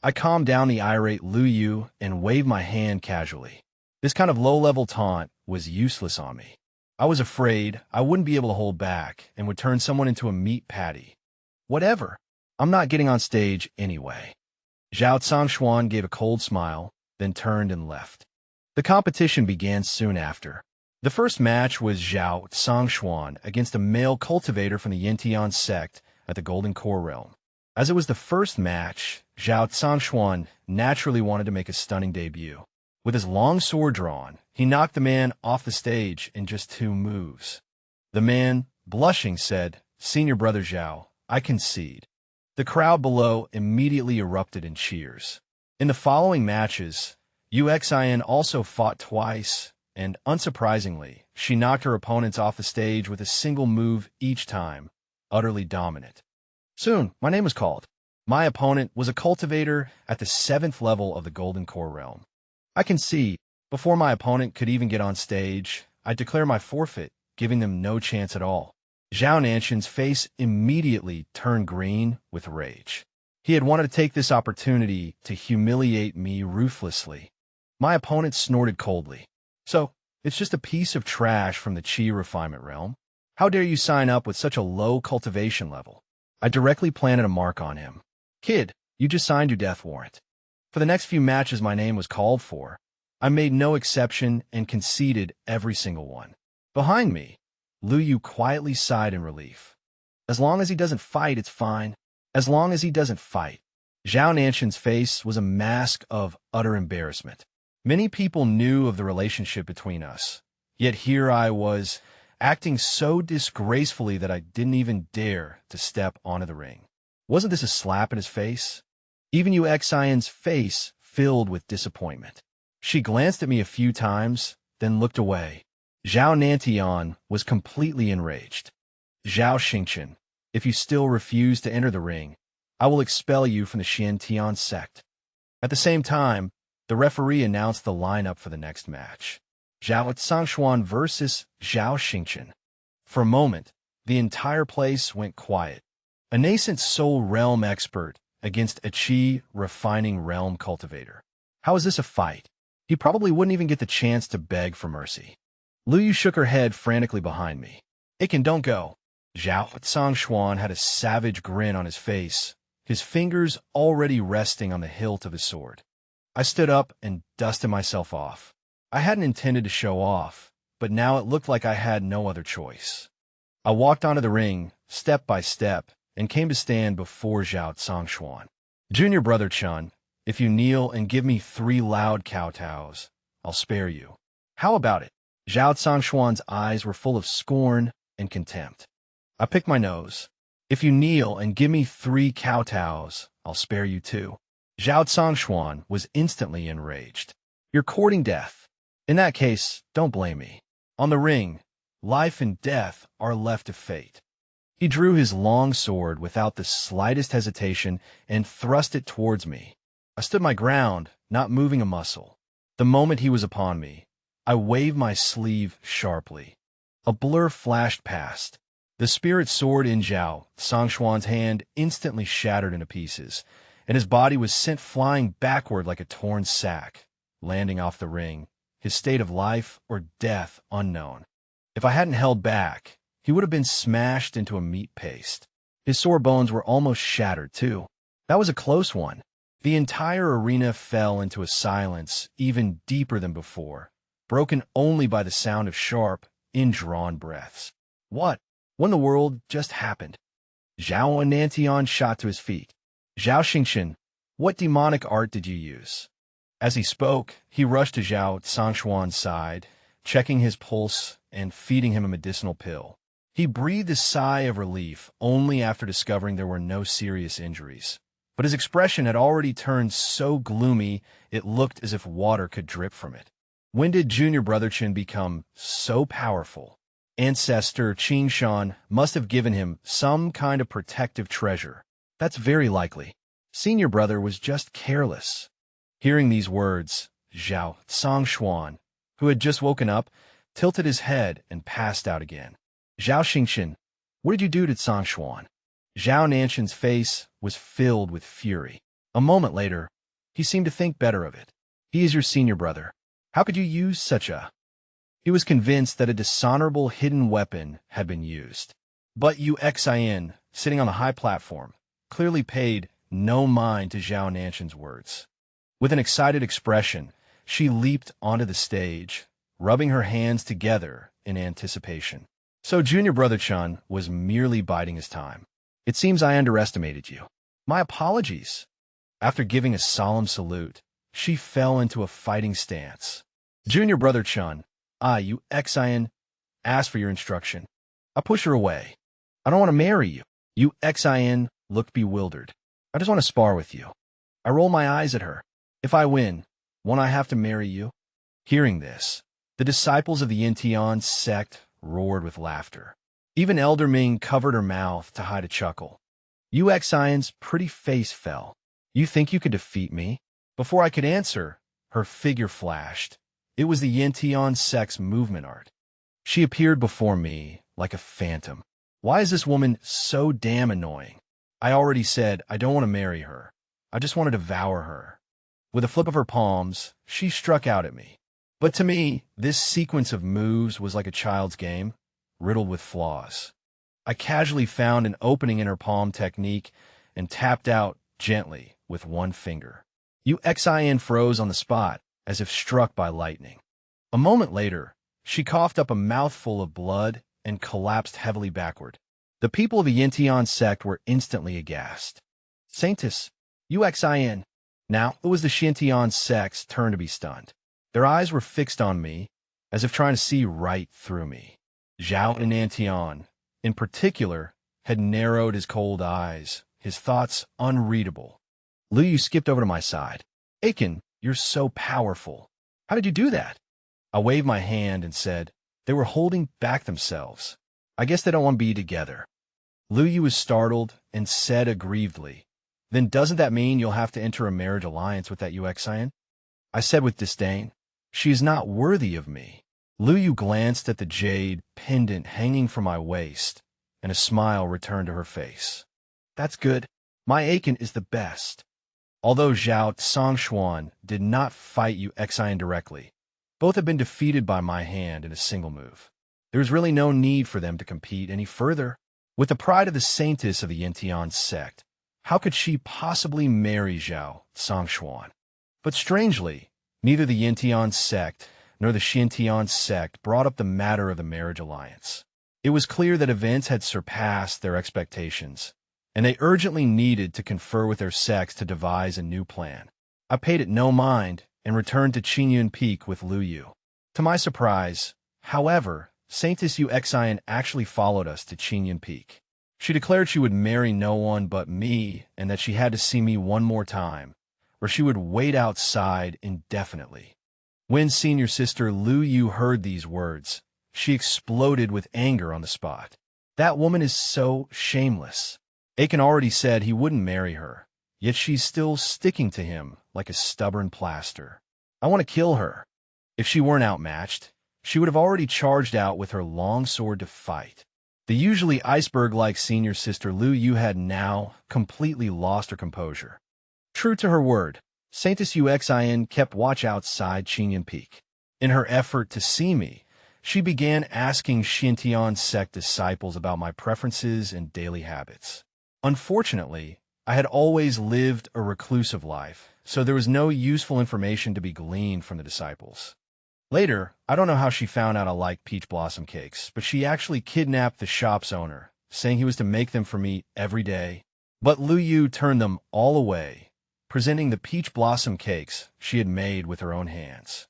I calmed down the irate Lu Yu and waved my hand casually. This kind of low-level taunt was useless on me. I was afraid I wouldn't be able to hold back and would turn someone into a meat patty. Whatever. I'm not getting on stage anyway. Zhao Sanchuan gave a cold smile, then turned and left. The competition began soon after. The first match was Zhao Sanchuan against a male cultivator from the Yintian Sect at the Golden Core realm. As it was the first match, Zhao Sanchuan naturally wanted to make a stunning debut. With his long sword drawn, he knocked the man off the stage in just 2 moves. The man, blushing, said, "Senior brother Zhao, I concede." The crowd below immediately erupted in cheers. In the following matches, Uxin also fought twice, and unsurprisingly, she knocked her opponents off the stage with a single move each time, utterly dominant. Soon, my name was called. My opponent was a cultivator at the 7th level of the Golden Core realm. I concede, before my opponent could even get on stage, I declare my forfeit, giving them no chance at all. Zhao Nanshan's face immediately turned green with rage. He had wanted to take this opportunity to humiliate me ruthlessly. My opponent snorted coldly. So, it's just a piece of trash from the Qi refinement realm? How dare you sign up with such a low cultivation level? I directly planted a mark on him. Kid, you just signed your death warrant. For the next few matches my name was called for, I made no exception and conceded every single one. Behind me, Lu Yu quietly sighed in relief. As long as he doesn't fight, it's fine. As long as he doesn't fight. Zhao Nanshan's face was a mask of utter embarrassment. Many people knew of the relationship between us, yet here I was, acting so disgracefully that I didn't even dare to step onto the ring. Wasn't this a slap in his face? Even Uxion's face filled with disappointment. She glanced at me a few times, then looked away. Zhao Nantian was completely enraged. Zhao Qingchen, if you still refuse to enter the ring, I will expel you from the Xiantian Sect. At the same time, the referee announced the lineup for the next match. Zhao Sanchuan versus Zhao Qingchen. For a moment, the entire place went quiet. A nascent soul realm expert against a Qi refining realm cultivator. How is this a fight? He probably wouldn't even get the chance to beg for mercy. Lu Yu shook her head frantically behind me. Iken, don't go. Zhao Sanchuan had a savage grin on his face, his fingers already resting on the hilt of his sword. I stood up and dusted myself off. I hadn't intended to show off, but now it looked like I had no other choice. I walked onto the ring, step by step, and came to stand before Zhao Sanchuan. Junior brother Chun, if you kneel and give me 3 loud kowtows, I'll spare you. How about it? Zhao Sanchuan's eyes were full of scorn and contempt. I picked my nose. If you kneel and give me 3 kowtows, I'll spare you too. Zhao Sanchuan was instantly enraged. You're courting death. In that case, don't blame me. On the ring, life and death are left to fate. He drew his long sword without the slightest hesitation and thrust it towards me. I stood my ground, not moving a muscle. The moment he was upon me, I waved my sleeve sharply. A blur flashed past. The spirit sword in Zhao Sanchuan's hand instantly shattered into pieces, and his body was sent flying backward like a torn sack, landing off the ring, his state of life or death unknown. If I hadn't held back, he would have been smashed into a meat paste. His sore bones were almost shattered, too. That was a close one. The entire arena fell into a silence even deeper than before, broken only by the sound of sharp, indrawn breaths. What in the world just happened? Zhao Nantian shot to his feet. Zhao Qingchen, what demonic art did you use? As he spoke, he rushed to Zhao Sanchuan's side, checking his pulse and feeding him a medicinal pill. He breathed a sigh of relief only after discovering there were no serious injuries. but his expression had already turned so gloomy it looked as if water could drip from it. When did junior brother Qin become so powerful? Ancestor Qingyun must have given him some kind of protective treasure. That's very likely. Senior brother was just careless. Hearing these words, Zhao Sanchuan, who had just woken up, tilted his head and passed out again. Zhao Xingqian, what did you do to Sanchuan? Zhao Nanshan's face was filled with fury. A moment later, he seemed to think better of it. He is your senior brother. How could you use such a... He was convinced that a dishonorable hidden weapon had been used. But Yu Xin, sitting on the high platform, clearly paid no mind to Zhao Nanshan's words. With an excited expression, she leaped onto the stage, rubbing her hands together in anticipation. So junior brother Chun was merely biding his time. It seems I underestimated you. My apologies. After giving a solemn salute, she fell into a fighting stance. Junior brother Chun, Yu Xin, asked for your instruction. I push her away. I don't want to marry you. Yu Xin looked bewildered. I just want to spar with you. I roll my eyes at her. If I win, won't I have to marry you? Hearing this, the disciples of the Yintian sect roared with laughter. Even Elder Ming covered her mouth to hide a chuckle. Yu Xion's pretty face fell. You think you could defeat me? Before I could answer, her figure flashed. It was the Yintian sect's movement art. She appeared before me like a phantom. Why is this woman so damn annoying? I already said I don't want to marry her. I just want to devour her. With a flip of her palms, she struck out at me. But to me, this sequence of moves was like a child's game, riddled with flaws. I casually found an opening in her palm technique and tapped out gently with one finger. Yu Xin froze on the spot, as if struck by lightning. A moment later, she coughed up a mouthful of blood and collapsed heavily backward. The people of the Yintian sect were instantly aghast. Saintus, Yu Xin. Now it was the Xintian sect's turn to be stunned. Their eyes were fixed on me, as if trying to see right through me. Zhao Nantian, in particular, had narrowed his cold eyes, his thoughts unreadable. Lu Yu skipped over to my side. Aiken, you're so powerful. How did you do that? I waved my hand and said, they were holding back themselves. I guess they don't want to be together. Lu Yu was startled and said aggrievedly, then doesn't that mean you'll have to enter a marriage alliance with that Yu Xian? I said with disdain, she is not worthy of me. Lu Yu glanced at the jade pendant hanging from my waist, and a smile returned to her face. That's good. My Aiken is the best. Although Zhao Sanchuan did not fight Yu Xian directly, both have been defeated by my hand in a single move. There is really no need for them to compete any further. With the pride of the saintess of the Yintian sect, how could she possibly marry Zhao Sanchuan? But strangely, neither the Yintian sect nor the Xintian sect brought up the matter of the marriage alliance. It was clear that events had surpassed their expectations, and they urgently needed to confer with their sects to devise a new plan. I paid it no mind and returned to Qingyun Peak with Lu Yu. To my surprise, however, Saintess Yu Xian actually followed us to Qingyun Peak. She declared she would marry no one but me and that she had to see me one more time, or she would wait outside indefinitely. When senior sister Lu Yu heard these words, she exploded with anger on the spot. That woman is so shameless. Aiken already said he wouldn't marry her, yet she's still sticking to him like a stubborn plaster. I want to kill her. If she weren't outmatched, she would have already charged out with her long sword to fight. The usually iceberg-like senior sister Lu Yu had now completely lost her composure. True to her word, Saintess Yu Xian kept watch outside Qingyun Peak. In her effort to see me, she began asking Xintian sect disciples about my preferences and daily habits. Unfortunately, I had always lived a reclusive life, so there was no useful information to be gleaned from the disciples. Later, I don't know how she found out I liked peach blossom cakes, but she actually kidnapped the shop's owner, saying he was to make them for me every day. But Lu Yu turned them all away, presenting the peach blossom cakes she had made with her own hands.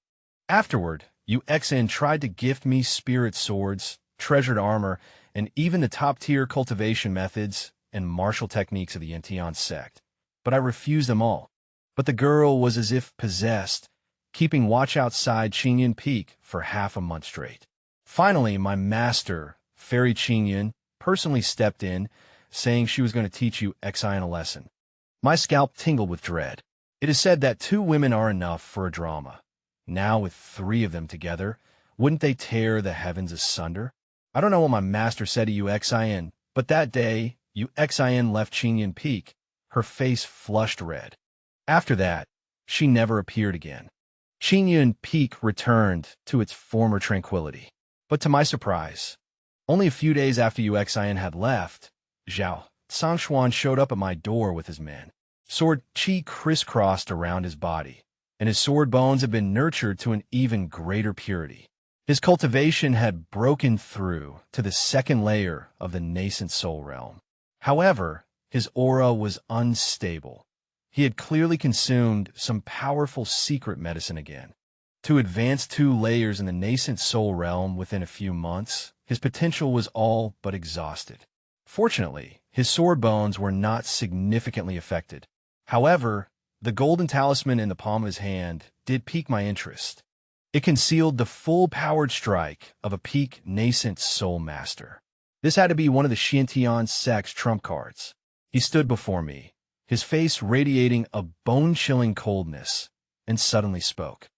Afterward, Yu Xin tried to gift me spirit swords, treasured armor, and even the top-tier cultivation methods and martial techniques of the Yintian sect. but I refused them all. But the girl was as if possessed, keeping watch outside Qingyun Peak for half a month straight. Finally, my master, Fairy Qingyun, personally stepped in, saying she was going to teach Xian a lesson. My scalp tingled with dread. It is said that 2 women are enough for a drama. Now, with 3 of them together, wouldn't they tear the heavens asunder? I don't know what my master said to Xian, but that day, Xian left Qingyun Peak, her face flushed red. After that, she never appeared again. Qingyun Peak returned to its former tranquility. But to my surprise, only a few days after Xian had left, Sanchuan showed up at my door with his men. Sword qi crisscrossed around his body, and his sword bones had been nurtured to an even greater purity. His cultivation had broken through to the 2nd layer of the nascent soul realm. However, his aura was unstable. He had clearly consumed some powerful secret medicine again. To advance 2 layers in the nascent soul realm within a few months, his potential was all but exhausted. Fortunately, his sword bones were not significantly affected. However, the golden talisman in the palm of his hand did pique my interest. It concealed the full-powered strike of a peak nascent soul master. This had to be one of the Qingyun Sect's trump cards. He stood before me, his face radiating a bone-chilling coldness, and suddenly spoke.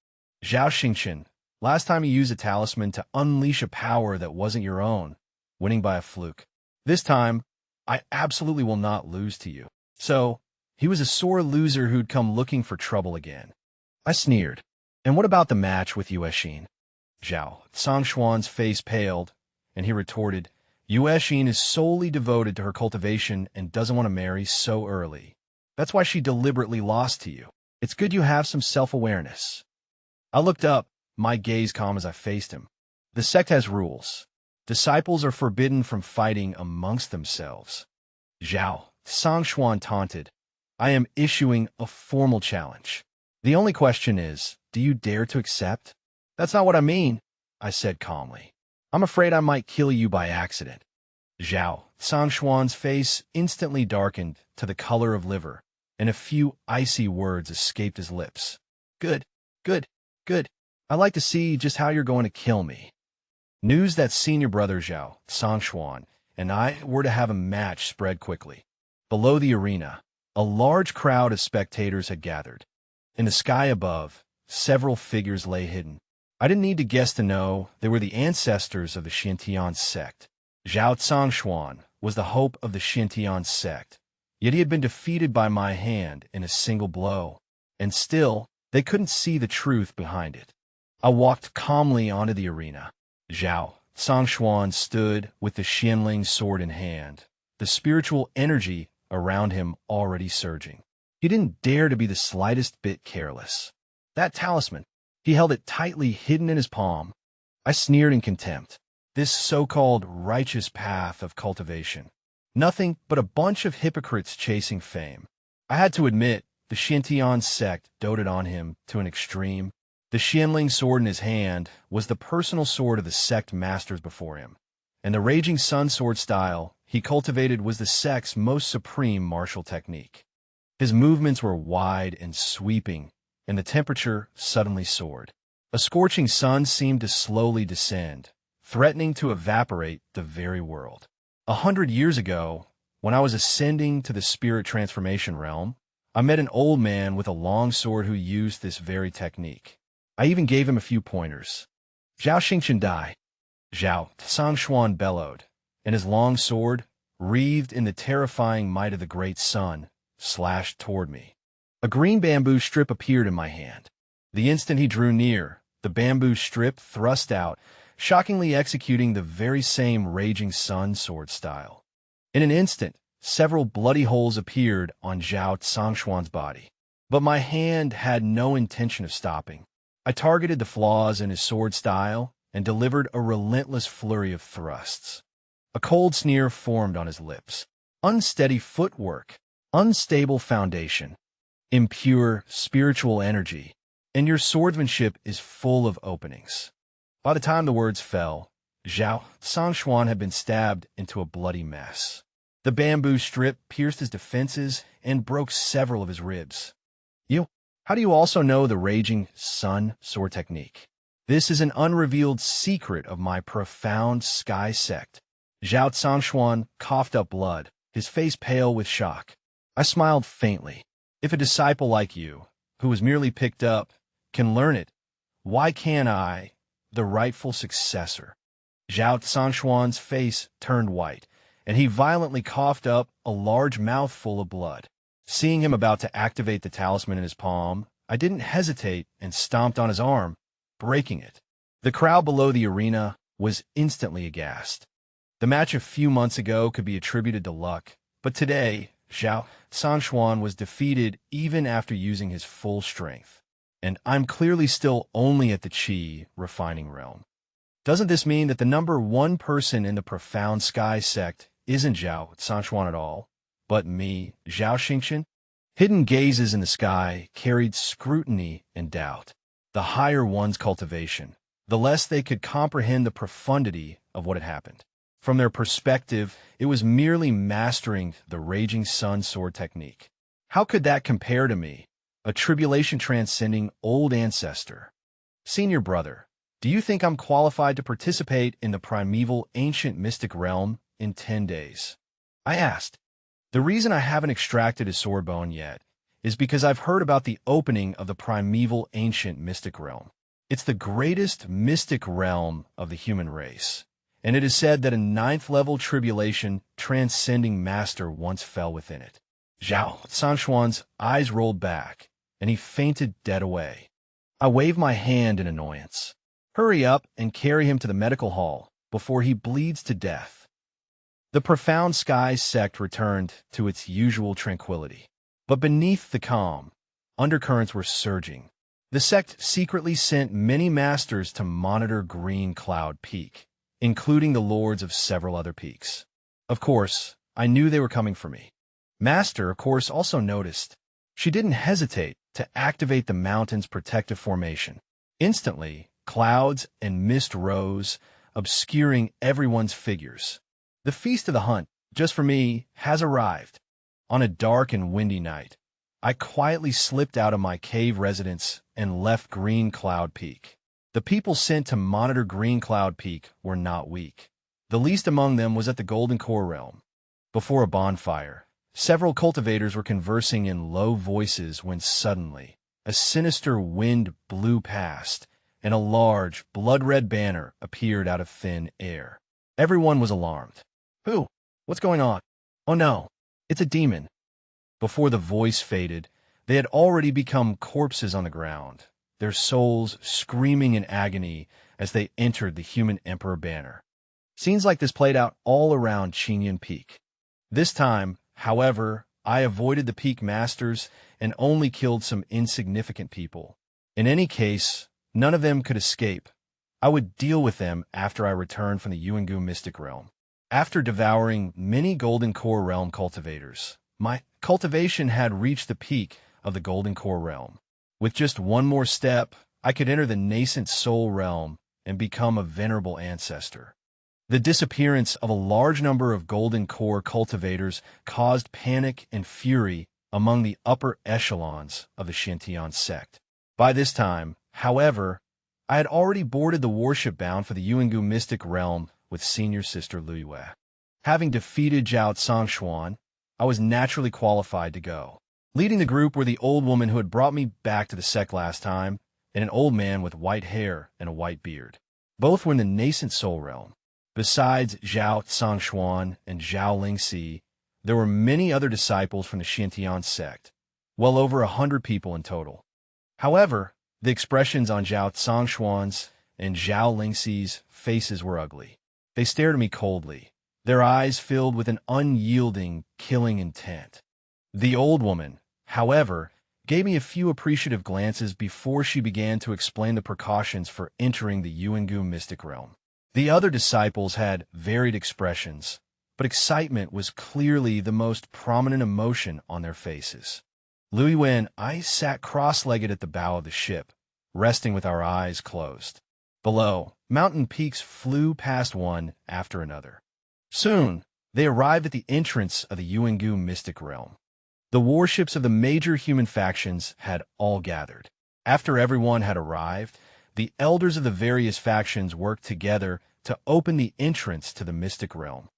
Zhao Xingchen, last time you used a talisman to unleash a power that wasn't your own, winning by a fluke. This time, I absolutely will not lose to you. So, he was a sore loser who'd come looking for trouble again. I sneered. And what about the match with Yuexin? Zhao Sanchuan's face paled, and he retorted, Yuexin is solely devoted to her cultivation and doesn't want to marry so early. That's why she deliberately lost to you. It's good you have some self-awareness. I looked up, my gaze calm as I faced him. The sect has rules. Disciples are forbidden from fighting amongst themselves. Zhao Sanchuan taunted, I am issuing a formal challenge. The only question is, do you dare to accept? That's not what I mean, I said calmly. I'm afraid I might kill you by accident. Zhao Sanchuan's face instantly darkened to the color of liver, and a few icy words escaped his lips. Good, good, good. I'd like to see just how you're going to kill me. News that senior brother Zhao Sanchuan and I were to have a match spread quickly. Below the arena, a large crowd of spectators had gathered. In the sky above, several figures lay hidden. I didn't need to guess to know they were the ancestors of the Qingyun Sect. Zhao Sanchuan was the hope of the Qingyun Sect, yet he had been defeated by my hand in a single blow, and still, they couldn't see the truth behind it. I walked calmly onto the arena. Zhao Sanchuan stood with the Xianling sword in hand, the spiritual energy around him already surging. He didn't dare to be the slightest bit careless. That talisman, he held it tightly hidden in his palm. I sneered in contempt. This so-called righteous path of cultivation. Nothing but a bunch of hypocrites chasing fame. I had to admit, the Qingyun Sect doted on him to an extreme. The Xianling sword in his hand was the personal sword of the sect masters before him, and the Raging Sun sword style he cultivated was the sect's most supreme martial technique. His movements were wide and sweeping, and the temperature suddenly soared. A scorching sun seemed to slowly descend, threatening to evaporate the very world. 100 years ago, when I was ascending to the spirit transformation realm, I met an old man with a long sword who used this very technique. I even gave him a few pointers. Zhao Xingchen die. Zhao Sanchuan bellowed, and his long sword, wreathed in the terrifying might of the great sun, slashed toward me. A green bamboo strip appeared in my hand. The instant he drew near, the bamboo strip thrust out, shockingly executing the very same Raging Sun sword style. In an instant, several bloody holes appeared on Zhao Sanchuan's body. But my hand had no intention of stopping. I targeted the flaws in his sword style and delivered a relentless flurry of thrusts. A cold sneer formed on his lips. Unsteady footwork, unstable foundation, impure spiritual energy, and your swordsmanship is full of openings. By the time the words fell, Zhao Sanchuan had been stabbed into a bloody mess. The bamboo strip pierced his defenses and broke several of his ribs. How do you also know the raging sun sword technique? This is an unrevealed secret of my profound sky sect. Zhao Sanchuan coughed up blood, his face pale with shock. I smiled faintly. If a disciple like you, who was merely picked up, can learn it, why can't I, the rightful successor? Zhao Sanchuan's face turned white, and he violently coughed up a large mouthful of blood. Seeing him about to activate the talisman in his palm, I didn't hesitate and stomped on his arm, breaking it. The crowd below the arena was instantly aghast. The match a few months ago could be attributed to luck, but today, Zhao Sanchuan was defeated even after using his full strength. And I'm clearly still only at the Qi refining realm. Doesn't this mean that the number one person in the profound sky sect isn't Zhao Sanchuan at all, but me, Zhao Qingyun? Hidden gazes in the sky carried scrutiny and doubt. The higher one's cultivation, the less they could comprehend the profundity of what had happened. From their perspective, it was merely mastering the raging sun sword technique. How could that compare to me, a tribulation-transcending old ancestor? Senior brother, do you think I'm qualified to participate in the primeval ancient mystic realm in 10 days? I asked. The reason I haven't extracted his sword bone yet is because I've heard about the opening of the primeval ancient mystic realm. It's the greatest mystic realm of the human race, and it is said that a 9th-level tribulation transcending master once fell within it. Zhao Sanchuan's eyes rolled back, and he fainted dead away. I waved my hand in annoyance. Hurry up and carry him to the medical hall before he bleeds to death. The profound sky sect returned to its usual tranquility. But beneath the calm, undercurrents were surging. The sect secretly sent many masters to monitor Green Cloud Peak, including the lords of several other peaks. Of course, I knew they were coming for me. Master, of course, also noticed. She didn't hesitate to activate the mountain's protective formation. Instantly, clouds and mist rose, obscuring everyone's figures. The feast of the hunt, just for me, has arrived. On a dark and windy night, I quietly slipped out of my cave residence and left Green Cloud Peak. The people sent to monitor Green Cloud Peak were not weak. The least among them was at the Golden Core realm. Before a bonfire, several cultivators were conversing in low voices when suddenly a sinister wind blew past, and a large, blood-red banner appeared out of thin air. Everyone was alarmed. Who? What's going on? Oh no, it's a demon. Before the voice faded, they had already become corpses on the ground, their souls screaming in agony as they entered the human emperor banner. Scenes like this played out all around Qingyun Peak. This time, however, I avoided the peak masters and only killed some insignificant people. In any case, none of them could escape. I would deal with them after I returned from the Yuangu mystic realm. After devouring many Golden Core realm cultivators, my cultivation had reached the peak of the Golden Core realm. With just one more step, I could enter the nascent soul realm and become a venerable ancestor. The disappearance of a large number of Golden Core cultivators caused panic and fury among the upper echelons of the Qingyun sect. By this time, however, I had already boarded the warship bound for the Yuangu mystic realm with senior sister Luiyue. Having defeated Zhao Sanchuan, I was naturally qualified to go. Leading the group were the old woman who had brought me back to the Sect last time, and an old man with white hair and a white beard. Both were in the nascent soul realm. Besides Zhao Sanchuan and Zhao Lingxi, there were many other disciples from the Qingyun sect, well over 100 people in total. However, the expressions on Zhao Sanchuan's and Zhao Lingxi's faces were ugly. They stared at me coldly, their eyes filled with an unyielding, killing intent. The old woman, however, gave me a few appreciative glances before she began to explain the precautions for entering the Yuangu mystic realm. The other disciples had varied expressions, but excitement was clearly the most prominent emotion on their faces. Luiyue and I sat cross-legged at the bow of the ship, resting with our eyes closed. Below, mountain peaks flew past one after another. Soon, They arrived at the entrance of the Yuangu mystic realm. The warships of the major human factions had all gathered. After everyone had arrived, the elders of the various factions worked together to open the entrance to the mystic realm.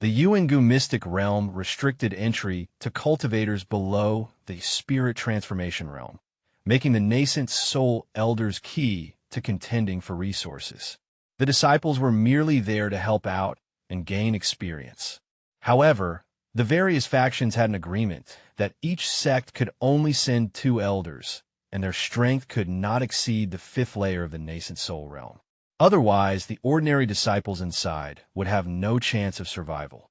The Yuangu mystic realm restricted entry to cultivators below the spirit transformation realm, making the nascent soul elders key to contending for resources. The disciples were merely there to help out and gain experience. However, the various factions had an agreement that each sect could only send 2 elders, and their strength could not exceed the 5th layer of the nascent soul realm. Otherwise, the ordinary disciples inside would have no chance of survival.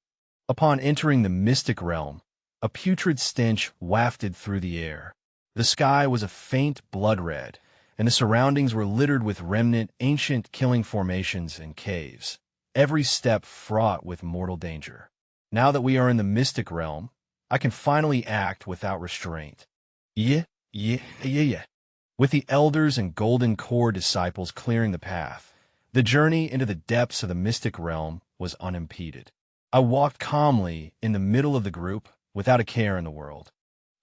Upon entering the mystic realm, a putrid stench wafted through the air. The sky was a faint blood red, and the surroundings were littered with remnant ancient killing formations and caves, every step fraught with mortal danger. Now that we are in the mystic realm, I can finally act without restraint. Yeah. With the elders and golden core disciples clearing the path, the journey into the depths of the mystic realm was unimpeded. I walked calmly in the middle of the group without a care in the world.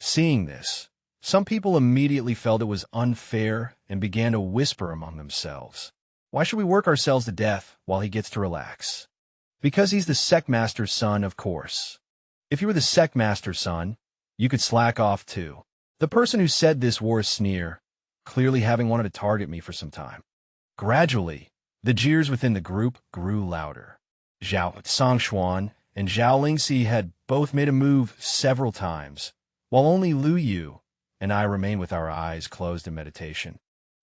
Seeing this, some people immediately felt it was unfair and began to whisper among themselves. Why should we work ourselves to death while he gets to relax? Because he's the Sect Master's son, of course. If you were the Sect Master's son, you could slack off too. The person who said this wore a sneer, clearly having wanted to target me for some time. Gradually, the jeers within the group grew louder. Zhao Sanchuan and Zhao Lingxi had both made a move several times, while only Lu Yu and I remained with our eyes closed in meditation.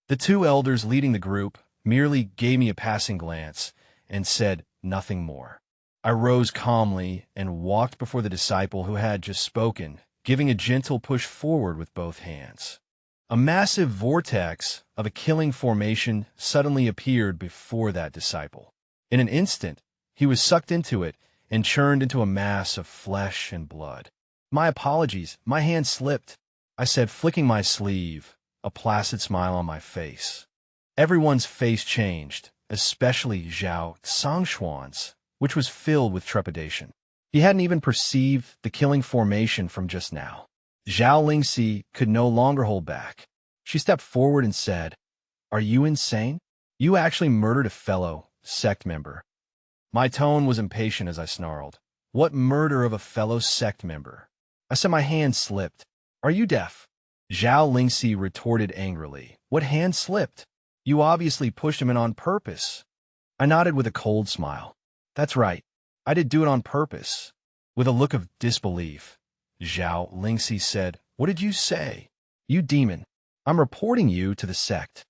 The 2 elders leading the group merely gave me a passing glance and said nothing more. I rose calmly and walked before the disciple who had just spoken, giving a gentle push forward with both hands. A massive vortex of a killing formation suddenly appeared before that disciple. In an instant, he was sucked into it and churned into a mass of flesh and blood. My apologies, my hand slipped, I said, flicking my sleeve, a placid smile on my face. Everyone's face changed, especially Zhao Sanchuan's, which was filled with trepidation. He hadn't even perceived the killing formation from just now. Zhao Lingxi could no longer hold back. She stepped forward and said, "Are you insane? You actually murdered a fellow sect member." My tone was impatient as I snarled, "What murder of a fellow sect member?" I said my hand slipped. "Are you deaf?" Zhao Lingxi retorted angrily, "What hand slipped? You obviously pushed him in on purpose." I nodded with a cold smile. "That's right. I did do it on purpose." With a look of disbelief, Zhao Lingxi said, "What did you say? You demon. I'm reporting you to the sect."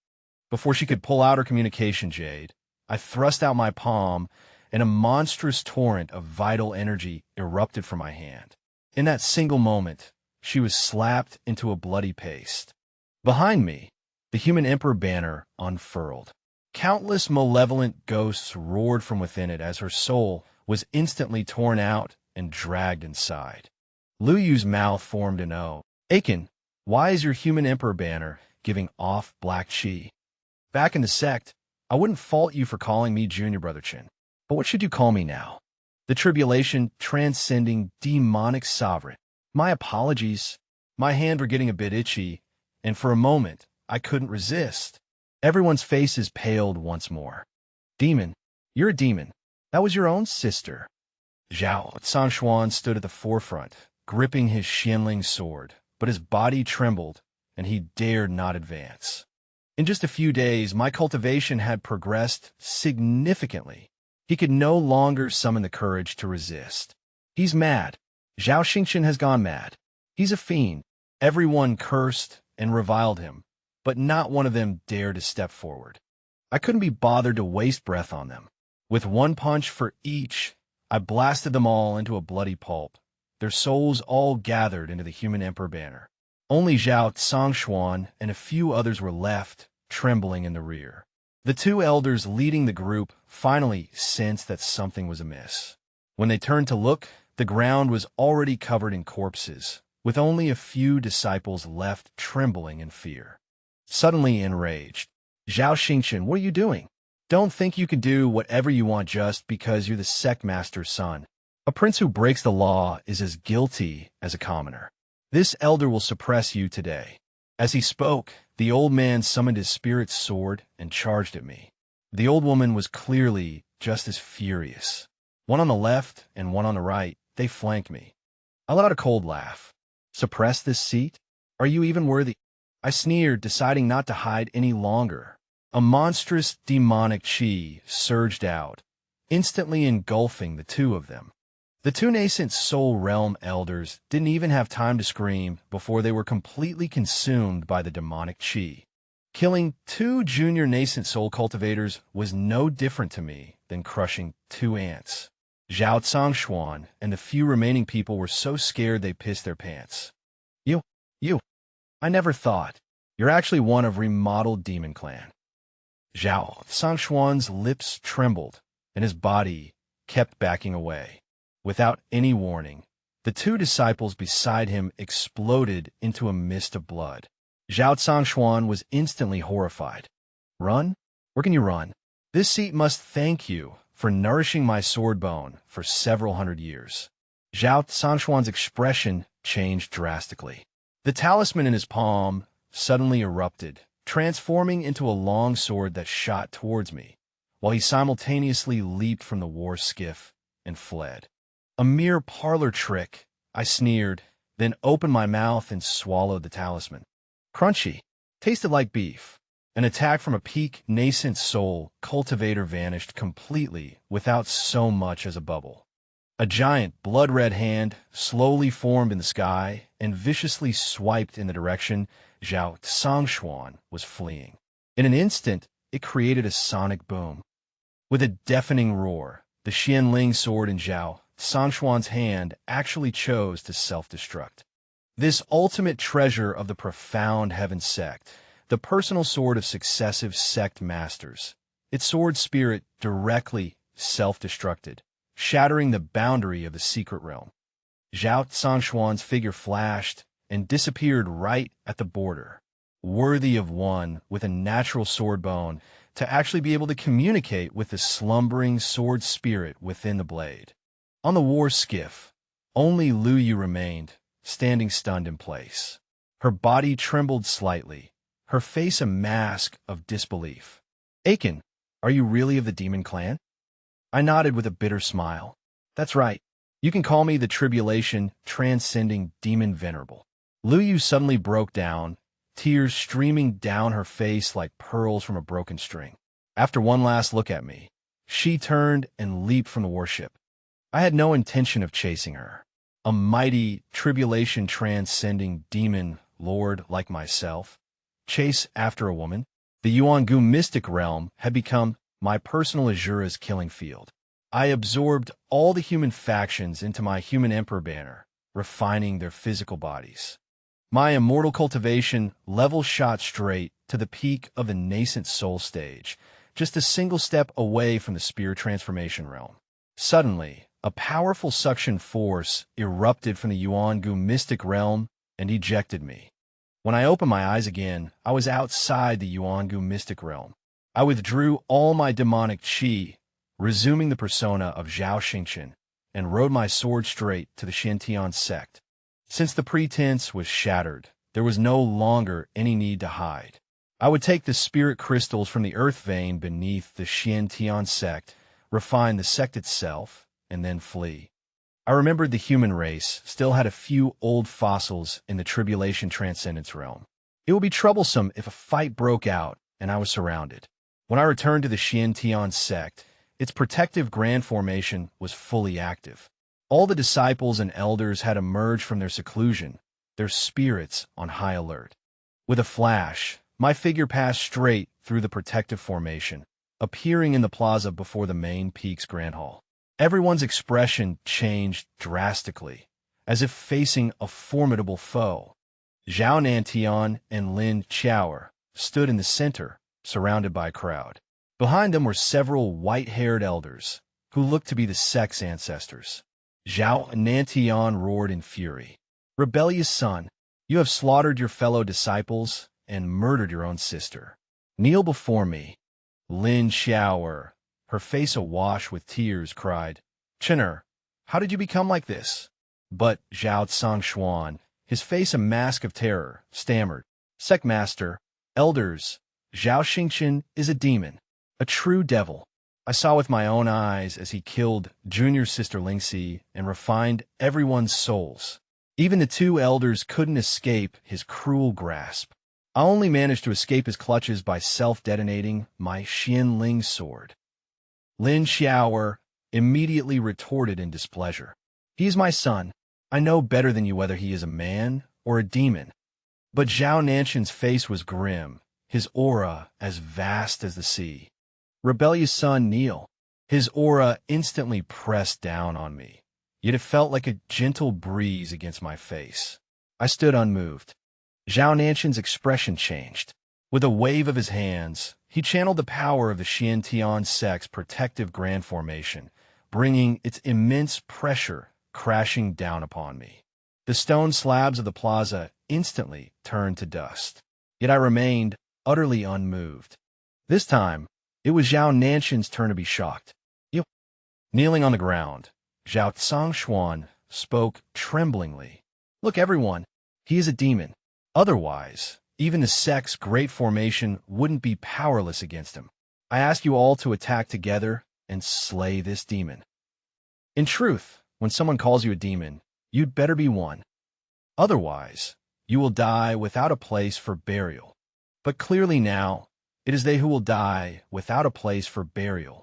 Before she could pull out her communication jade, I thrust out my palm, and a monstrous torrent of vital energy erupted from my hand. In that single moment, she was slapped into a bloody paste. Behind me, the human emperor banner unfurled. Countless malevolent ghosts roared from within it as her soul was instantly torn out and dragged inside. Lu Yu's mouth formed an O. "Aiken, why is your human emperor banner giving off black chi? Back in the sect, I wouldn't fault you for calling me Junior Brother Qin. But what should you call me now? The tribulation transcending demonic sovereign." My apologies. My hands were getting a bit itchy, and for a moment, I couldn't resist. Everyone's faces paled once more. "Demon, you're a demon. That was your own sister." Zhao Sanchuan stood at the forefront, gripping his Xianling sword, but his body trembled, and he dared not advance. In just a few days, my cultivation had progressed significantly. He could no longer summon the courage to resist. "He's mad. Zhao Qingyun has gone mad. He's a fiend." Everyone cursed and reviled him, but not one of them dared to step forward. I couldn't be bothered to waste breath on them. With one punch for each, I blasted them all into a bloody pulp, their souls all gathered into the human emperor banner. Only Zhao Sanchuan and a few others were left, trembling in the rear. The 2 elders leading the group finally sensed that something was amiss. When they turned to look, the ground was already covered in corpses, with only a few disciples left trembling in fear. Suddenly enraged, "Zhao Qingyun, what are you doing? Don't think you can do whatever you want just because you're the Sect Master's son. A prince who breaks the law is as guilty as a commoner. This elder will suppress you today." As he spoke, the old man summoned his spirit's sword and charged at me. The old woman was clearly just as furious. One on the left and one on the right, they flanked me. I let out a cold laugh. "Suppress this seat? Are you even worthy?" I sneered, deciding not to hide any longer. A monstrous demonic chi surged out, instantly engulfing the two of them. The two nascent soul realm elders didn't even have time to scream before they were completely consumed by the demonic chi. Killing two junior nascent soul cultivators was no different to me than crushing two ants. Zhao Sanchuan and the few remaining people were so scared they pissed their pants. You, I never thought. You're actually one of remodeled demon clan." Zhao Sanchuan's lips trembled, and his body kept backing away. Without any warning, the two disciples beside him exploded into a mist of blood. Zhao Sanchuan was instantly horrified. "Run? Where can you run? This seat must thank you for nourishing my sword bone for several hundred years." Zhao Sanchuan's expression changed drastically. The talisman in his palm suddenly erupted, transforming into a long sword that shot towards me, while he simultaneously leaped from the war skiff and fled. "A mere parlor trick," I sneered, then opened my mouth and swallowed the talisman. Crunchy, tasted like beef. An attack from a peak nascent soul cultivator vanished completely without so much as a bubble. A giant blood-red hand slowly formed in the sky and viciously swiped in the direction Zhao Sanchuan was fleeing. In an instant, it created a sonic boom. With a deafening roar, the Xianling sword in Zhao Sanchuan's hand actually chose to self-destruct. This ultimate treasure of the profound heaven sect, the personal sword of successive sect masters, its sword spirit directly self-destructed, shattering the boundary of the secret realm. Zhao Sanchuan's figure flashed and disappeared right at the border, worthy of one with a natural sword bone to actually be able to communicate with the slumbering sword spirit within the blade. On the war skiff, only Lu Yu remained, standing stunned in place. Her body trembled slightly, her face a mask of disbelief. "Aiken, are you really of the demon clan?" I nodded with a bitter smile. "That's right. You can call me the tribulation transcending demon venerable." Lu Yu suddenly broke down, tears streaming down her face like pearls from a broken string. After one last look at me, she turned and leaped from the warship. I had no intention of chasing her. A mighty tribulation transcending demon lord like myself chase after a woman? The Yuangu mystic realm had become my personal Azura's killing field. I absorbed all the human factions into my human emperor banner, refining their physical bodies. My immortal cultivation level shot straight to the peak of the nascent soul stage, just a single step away from the spear transformation realm. Suddenly, a powerful suction force erupted from the Yuangu mystic realm and ejected me. When I opened my eyes again, I was outside the Yuangu mystic realm. I withdrew all my demonic chi, resuming the persona of Zhao Xingqian, and rode my sword straight to the Xiantian sect. Since the pretense was shattered, there was no longer any need to hide. I would take the spirit crystals from the earth vein beneath the Xiantian sect, refine the sect itself, and then flee. I remembered the human race still had a few old fossils in the tribulation transcendence realm. It would be troublesome if a fight broke out and I was surrounded. When I returned to the Xiantian sect, its protective grand formation was fully active. All the disciples and elders had emerged from their seclusion, their spirits on high alert. With a flash, my figure passed straight through the protective formation, appearing in the plaza before the main peak's grand hall. Everyone's expression changed drastically, as if facing a formidable foe. Zhao Nantian and Lin Qiaoer stood in the center, surrounded by a crowd. Behind them were several white-haired elders, who looked to be the sect's ancestors. Zhao Nantian roared in fury. "Rebellious son, you have slaughtered your fellow disciples and murdered your own sister. Kneel before me." Lin Qiaoer, her face awash with tears, cried, "Chen'er, How did you become like this? But Zhao Sanchuan, his face a mask of terror, stammered, Sect master, elders, Zhao Qingyun is a demon, a true devil. I saw with my own eyes as he killed junior sister Lingxi and refined everyone's souls. Even the two elders couldn't escape his cruel grasp. I only managed to escape his clutches by self-detonating my Xianling sword. Lin Xiaoer immediately retorted in displeasure. He is my son. I know better than you whether he is a man or a demon. But Zhao Nanshan's face was grim, his aura as vast as the sea. Rebellious son Neil. His aura instantly pressed down on me, yet it felt like a gentle breeze against my face. I stood unmoved. Zhao Nanshan's expression changed. With a wave of his hands, he channeled the power of the Xiantian Sect's protective grand formation, bringing its immense pressure crashing down upon me. The stone slabs of the plaza instantly turned to dust. Yet I remained utterly unmoved. This time, it was Zhao Nanshan's turn to be shocked. You. Kneeling on the ground, Zhao Sanchuan spoke tremblingly. Look, everyone, he is a demon. Otherwise, even the Sect's great formation wouldn't be powerless against him. I ask you all to attack together and slay this demon. In truth, when someone calls you a demon, you'd better be one. Otherwise, you will die without a place for burial. But clearly now, it is they who will die without a place for burial.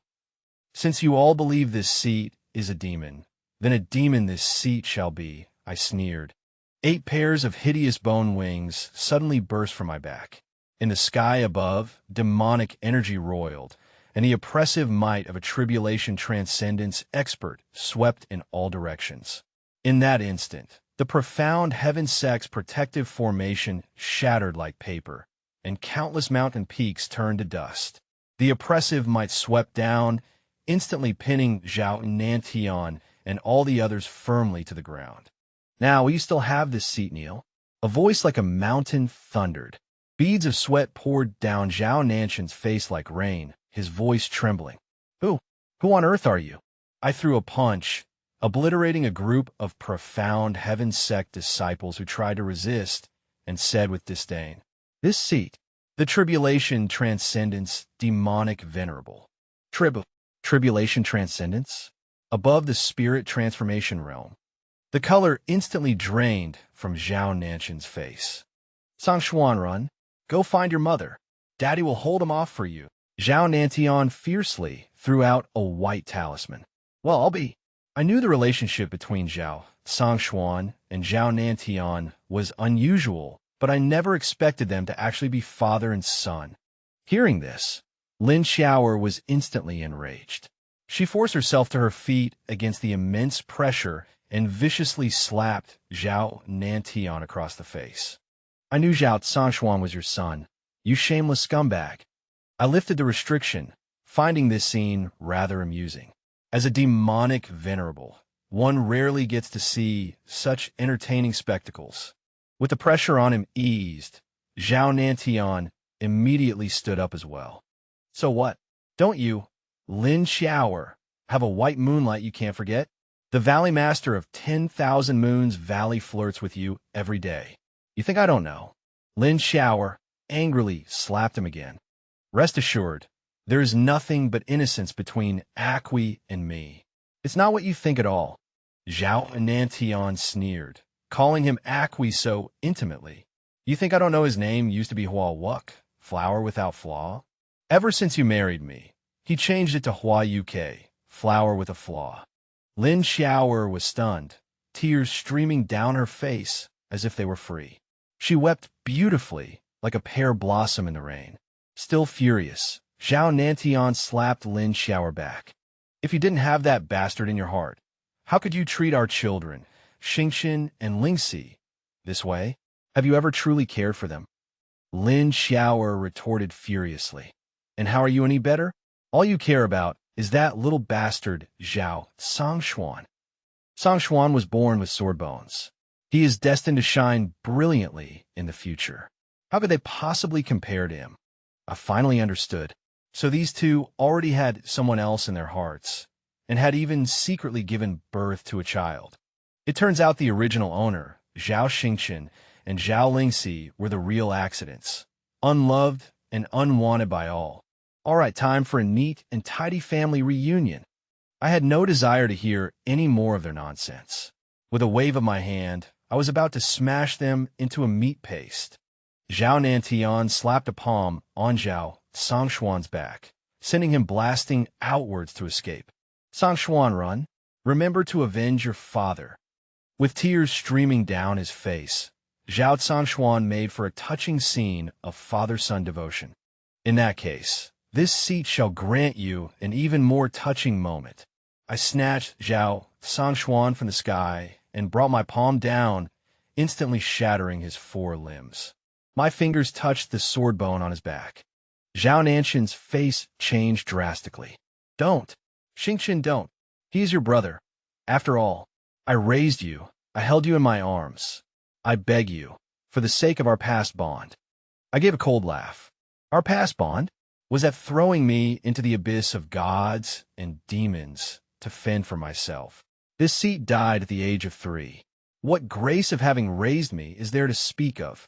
Since you all believe this seat is a demon, then a demon this seat shall be, I sneered. 8 pairs of hideous bone wings suddenly burst from my back. In the sky above, demonic energy roiled, and the oppressive might of a tribulation transcendence expert swept in all directions. In that instant, the profound Heaven Sect's protective formation shattered like paper, and countless mountain peaks turned to dust. The oppressive might swept down, instantly pinning Zhao Nantian and all the others firmly to the ground. Now, will you still have this seat, Neil? A voice like a mountain thundered. Beads of sweat poured down Zhao Nanshan's face like rain, his voice trembling. Who on earth are you? I threw a punch, obliterating a group of profound Heaven Sect disciples who tried to resist, and said with disdain, This seat, the tribulation transcendence, demonic venerable. Tribulation transcendence? Above the spirit transformation realm. The color instantly drained from Zhao Nanshan's face. Sanchuan, run. Go find your mother. Daddy will hold him off for you. Zhao Nantian fiercely threw out a white talisman. Well, I'll be. I knew the relationship between Zhao Sanchuan and Zhao Nantian was unusual, but I never expected them to actually be father and son. Hearing this, Lin Xiaoer was instantly enraged. She forced herself to her feet against the immense pressure and viciously slapped Zhao Nantian across the face. I knew Zhao Sanchuan was your son, you shameless scumbag. I lifted the restriction, finding this scene rather amusing. As a demonic venerable, one rarely gets to see such entertaining spectacles. With the pressure on him eased, Zhao Nantian immediately stood up as well. So what? Don't you, Lin Xiaoer, have a white moonlight you can't forget? The Valley Master of 10,000 Moons Valley flirts with you every day. You think I don't know? Lin Xiaoer angrily slapped him again. Rest assured, there is nothing but innocence between Acqui and me. It's not what you think at all. Zhao Nantian sneered, calling him Acqui so intimately. You think I don't know his name used to be Hua Wuk, flower without flaw? Ever since you married me, he changed it to Hua UK, flower with a flaw. Lin Xiaoer was stunned, tears streaming down her face as if they were free. She wept beautifully, like a pear blossom in the rain. Still furious, Zhao Nantian slapped Lin Xiaoer back. If you didn't have that bastard in your heart, how could you treat our children, Qingxin and Lingxi, this way? Have you ever truly cared for them? Lin Xiaoer retorted furiously. And how are you any better? All you care about is that little bastard Zhao Sanchuan. Sanchuan was born with sword bones. He is destined to shine brilliantly in the future. How could they possibly compare to him? I finally understood. So these two already had someone else in their hearts, and had even secretly given birth to a child. It turns out the original owner, Zhao Xingqian and Zhao Lingxi, were the real accidents, unloved and unwanted by all. All right, time for a neat and tidy family reunion. I had no desire to hear any more of their nonsense. With a wave of my hand, I was about to smash them into a meat paste. Zhao Nantian slapped a palm on Zhao Sanchuan's back, sending him blasting outwards to escape. Sanchuan, run. Remember to avenge your father. With tears streaming down his face, Zhao Sanchuan made for a touching scene of father-son devotion. In that case, this seat shall grant you an even more touching moment. I snatched Zhao Sanchuan from the sky and brought my palm down, instantly shattering his 4 limbs. My fingers touched the sword bone on his back. Zhao Nantian's face changed drastically. Don't. Xingqian, don't. He is your brother. After all, I raised you. I held you in my arms. I beg you, for the sake of our past bond. I gave a cold laugh. Our past bond? Was that throwing me into the abyss of gods and demons to fend for myself? This seat died at the age of 3. What grace of having raised me is there to speak of?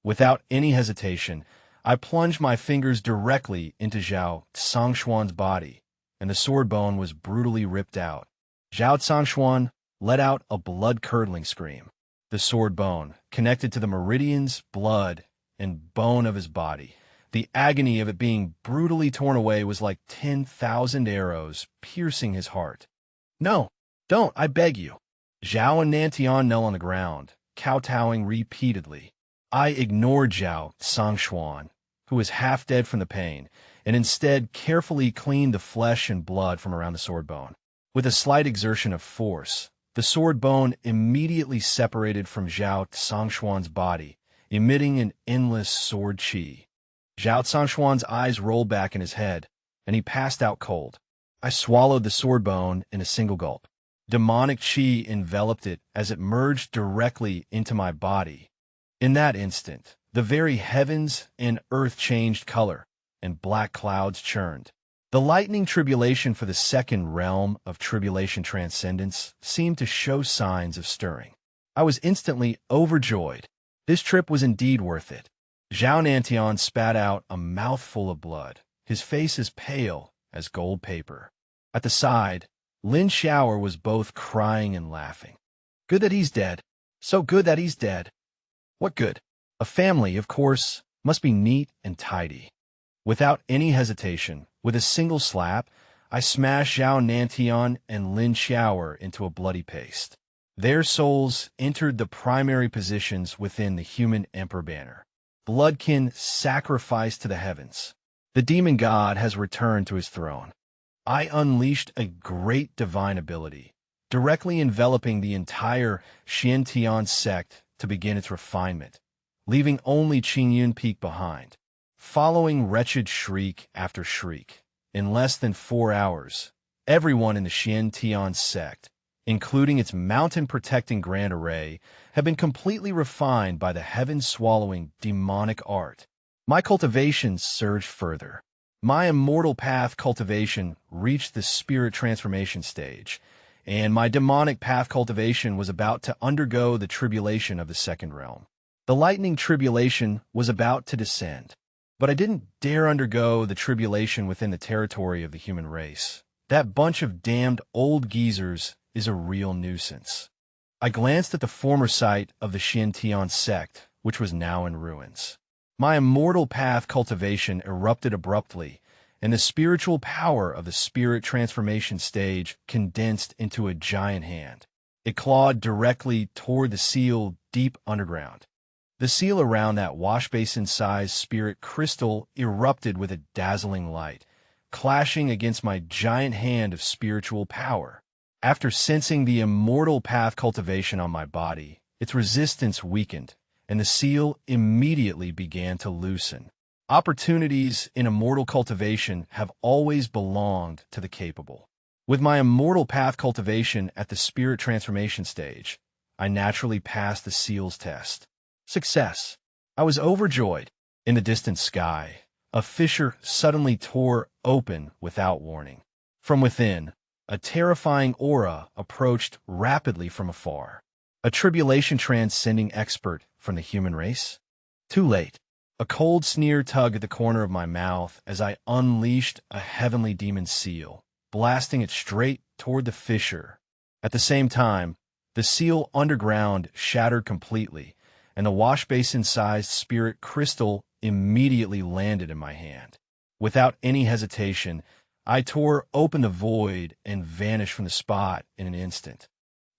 Without any hesitation, I plunged my fingers directly into Zhao Sanchuan's body, and the sword bone was brutally ripped out. Zhao Sanchuan let out a blood-curdling scream. The sword bone, connected to the meridians, blood, and bone of his body. The agony of it being brutally torn away was like 10,000 arrows piercing his heart. No, don't, I beg you. Zhao and Nantian knelt on the ground, kowtowing repeatedly. I ignored Zhao Sanchuan, who was half dead from the pain, and instead carefully cleaned the flesh and blood from around the sword bone. With a slight exertion of force, the sword bone immediately separated from Zhao Sanchuan's body, emitting an endless sword qi. Zhao Sanchuan's eyes rolled back in his head, and he passed out cold. I swallowed the sword bone in a single gulp. Demonic qi enveloped it as it merged directly into my body. In that instant, the very heavens and earth changed color, and black clouds churned. The lightning tribulation for the second realm of tribulation transcendence seemed to show signs of stirring. I was instantly overjoyed. This trip was indeed worth it. Zhao Nantian spat out a mouthful of blood, his face as pale as gold paper. At the side, Lin Xiaoer was both crying and laughing. Good that he's dead. So good that he's dead. What good? A family, of course, must be neat and tidy. Without any hesitation, with a single slap, I smashed Zhao Nantian and Lin Xiaoer into a bloody paste. Their souls entered the primary positions within the human emperor banner. Bloodkin sacrificed to the heavens. The demon god has returned to his throne. I unleashed a great divine ability, directly enveloping the entire Qingyun sect to begin its refinement, leaving only Qingyun Peak behind. Following wretched shriek after shriek, in less than 4 hours, everyone in the Qingyun sect, including its mountain-protecting Grand Array, have been completely refined by the heaven-swallowing demonic art. My cultivation surged further. My immortal path cultivation reached the spirit transformation stage, and my demonic path cultivation was about to undergo the tribulation of the second realm. The lightning tribulation was about to descend, but I didn't dare undergo the tribulation within the territory of the human race. That bunch of damned old geezers is a real nuisance. I glanced at the former site of the Qingyun sect, which was now in ruins. My immortal path cultivation erupted abruptly, and the spiritual power of the spirit transformation stage condensed into a giant hand. It clawed directly toward the seal deep underground. The seal around that washbasin-sized spirit crystal erupted with a dazzling light, clashing against my giant hand of spiritual power. After sensing the immortal path cultivation on my body, its resistance weakened, and the seal immediately began to loosen. Opportunities in immortal cultivation have always belonged to the capable. With my immortal path cultivation at the spirit transformation stage, I naturally passed the seal's test. Success. I was overjoyed. In the distant sky, a fissure suddenly tore open without warning. From within, A terrifying aura approached rapidly from afar. A tribulation transcending expert from the human race? Too late. A cold sneer tugged at the corner of my mouth as I unleashed a heavenly demon seal, blasting it straight toward the fissure. At the same time, the seal underground shattered completely, and the wash-basin-sized spirit crystal immediately landed in my hand. Without any hesitation, I tore open the void and vanished from the spot in an instant.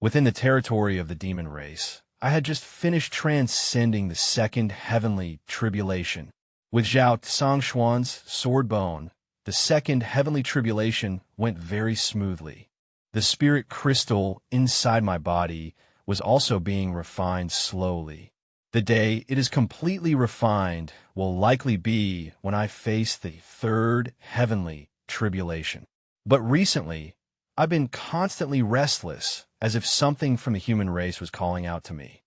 Within the territory of the demon race, I had just finished transcending the second heavenly tribulation. With Zhao Sanchuan's sword bone, the second heavenly tribulation went very smoothly. The spirit crystal inside my body was also being refined slowly. The day it is completely refined will likely be when I face the third heavenly tribulation. But recently, I've been constantly restless, as if something from the human race was calling out to me.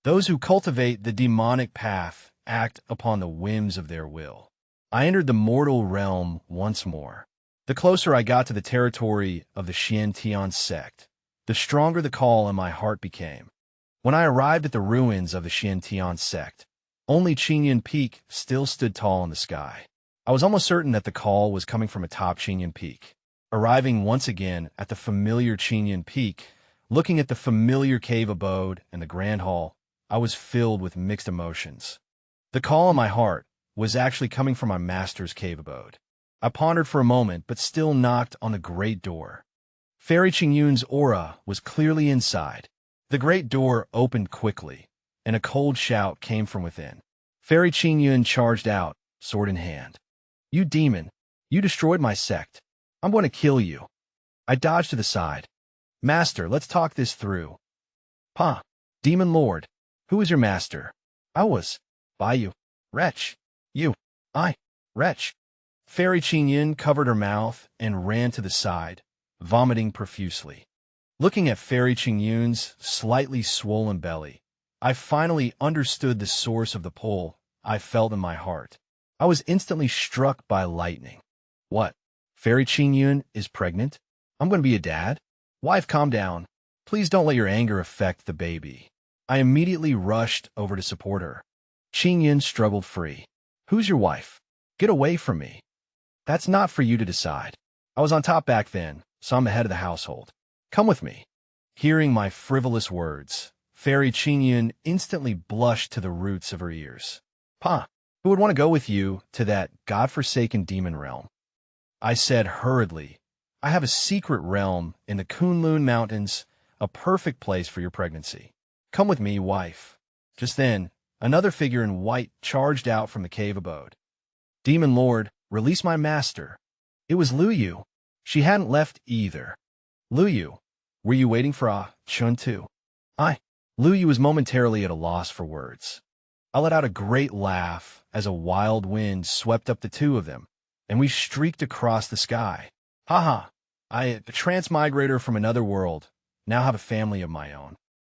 Those who cultivate the demonic path act upon the whims of their will. I entered the mortal realm once more. The closer I got to the territory of the Qingyun sect, the stronger the call in my heart became. When I arrived at the ruins of the Qingyun sect, only Qingyun Peak still stood tall in the sky. I was almost certain that the call was coming from atop Qingyun Peak. Arriving once again at the familiar Qingyun Peak, looking at the familiar cave abode and the grand hall, I was filled with mixed emotions. The call in my heart was actually coming from my master's cave abode. I pondered for a moment, but still knocked on the great door. Fairy Qingyun's aura was clearly inside. The great door opened quickly, and a cold shout came from within. Fairy Qingyun charged out, sword in hand. "You demon! You destroyed my sect! I'm going to kill you!" I dodged to the side. "Master, let's talk this through." "Pa, demon lord, who is your master?" "I was by you, wretch. You, I, wretch." Fairy Qingyun covered her mouth and ran to the side, vomiting profusely. Looking at Fairy Qingyun's slightly swollen belly, I finally understood the source of the pull I felt in my heart. I was instantly struck by lightning. "What? Fairy Qingyun is pregnant? I'm going to be a dad? Wife, calm down. Please don't let your anger affect the baby." I immediately rushed over to support her. Qingyun struggled free. "Who's your wife? Get away from me." "That's not for you to decide. I was on top back then, so I'm the head of the household. Come with me." Hearing my frivolous words, Fairy Qingyun instantly blushed to the roots of her ears. "Pa, who would want to go with you to that godforsaken demon realm?" I said hurriedly, "I have a secret realm in the Qingyun Mountains, a perfect place for your pregnancy. Come with me, wife." Just then, another figure in white charged out from the cave abode. "Demon Lord, release my master." It was Lu Yu. She hadn't left either. "Lu Yu, were you waiting for Chun too?" Lu Yu was momentarily at a loss for words. I let out a great laugh as a wild wind swept up the two of them, and we streaked across the sky. "Ha ha, I, a transmigrator from another world, now have a family of my own."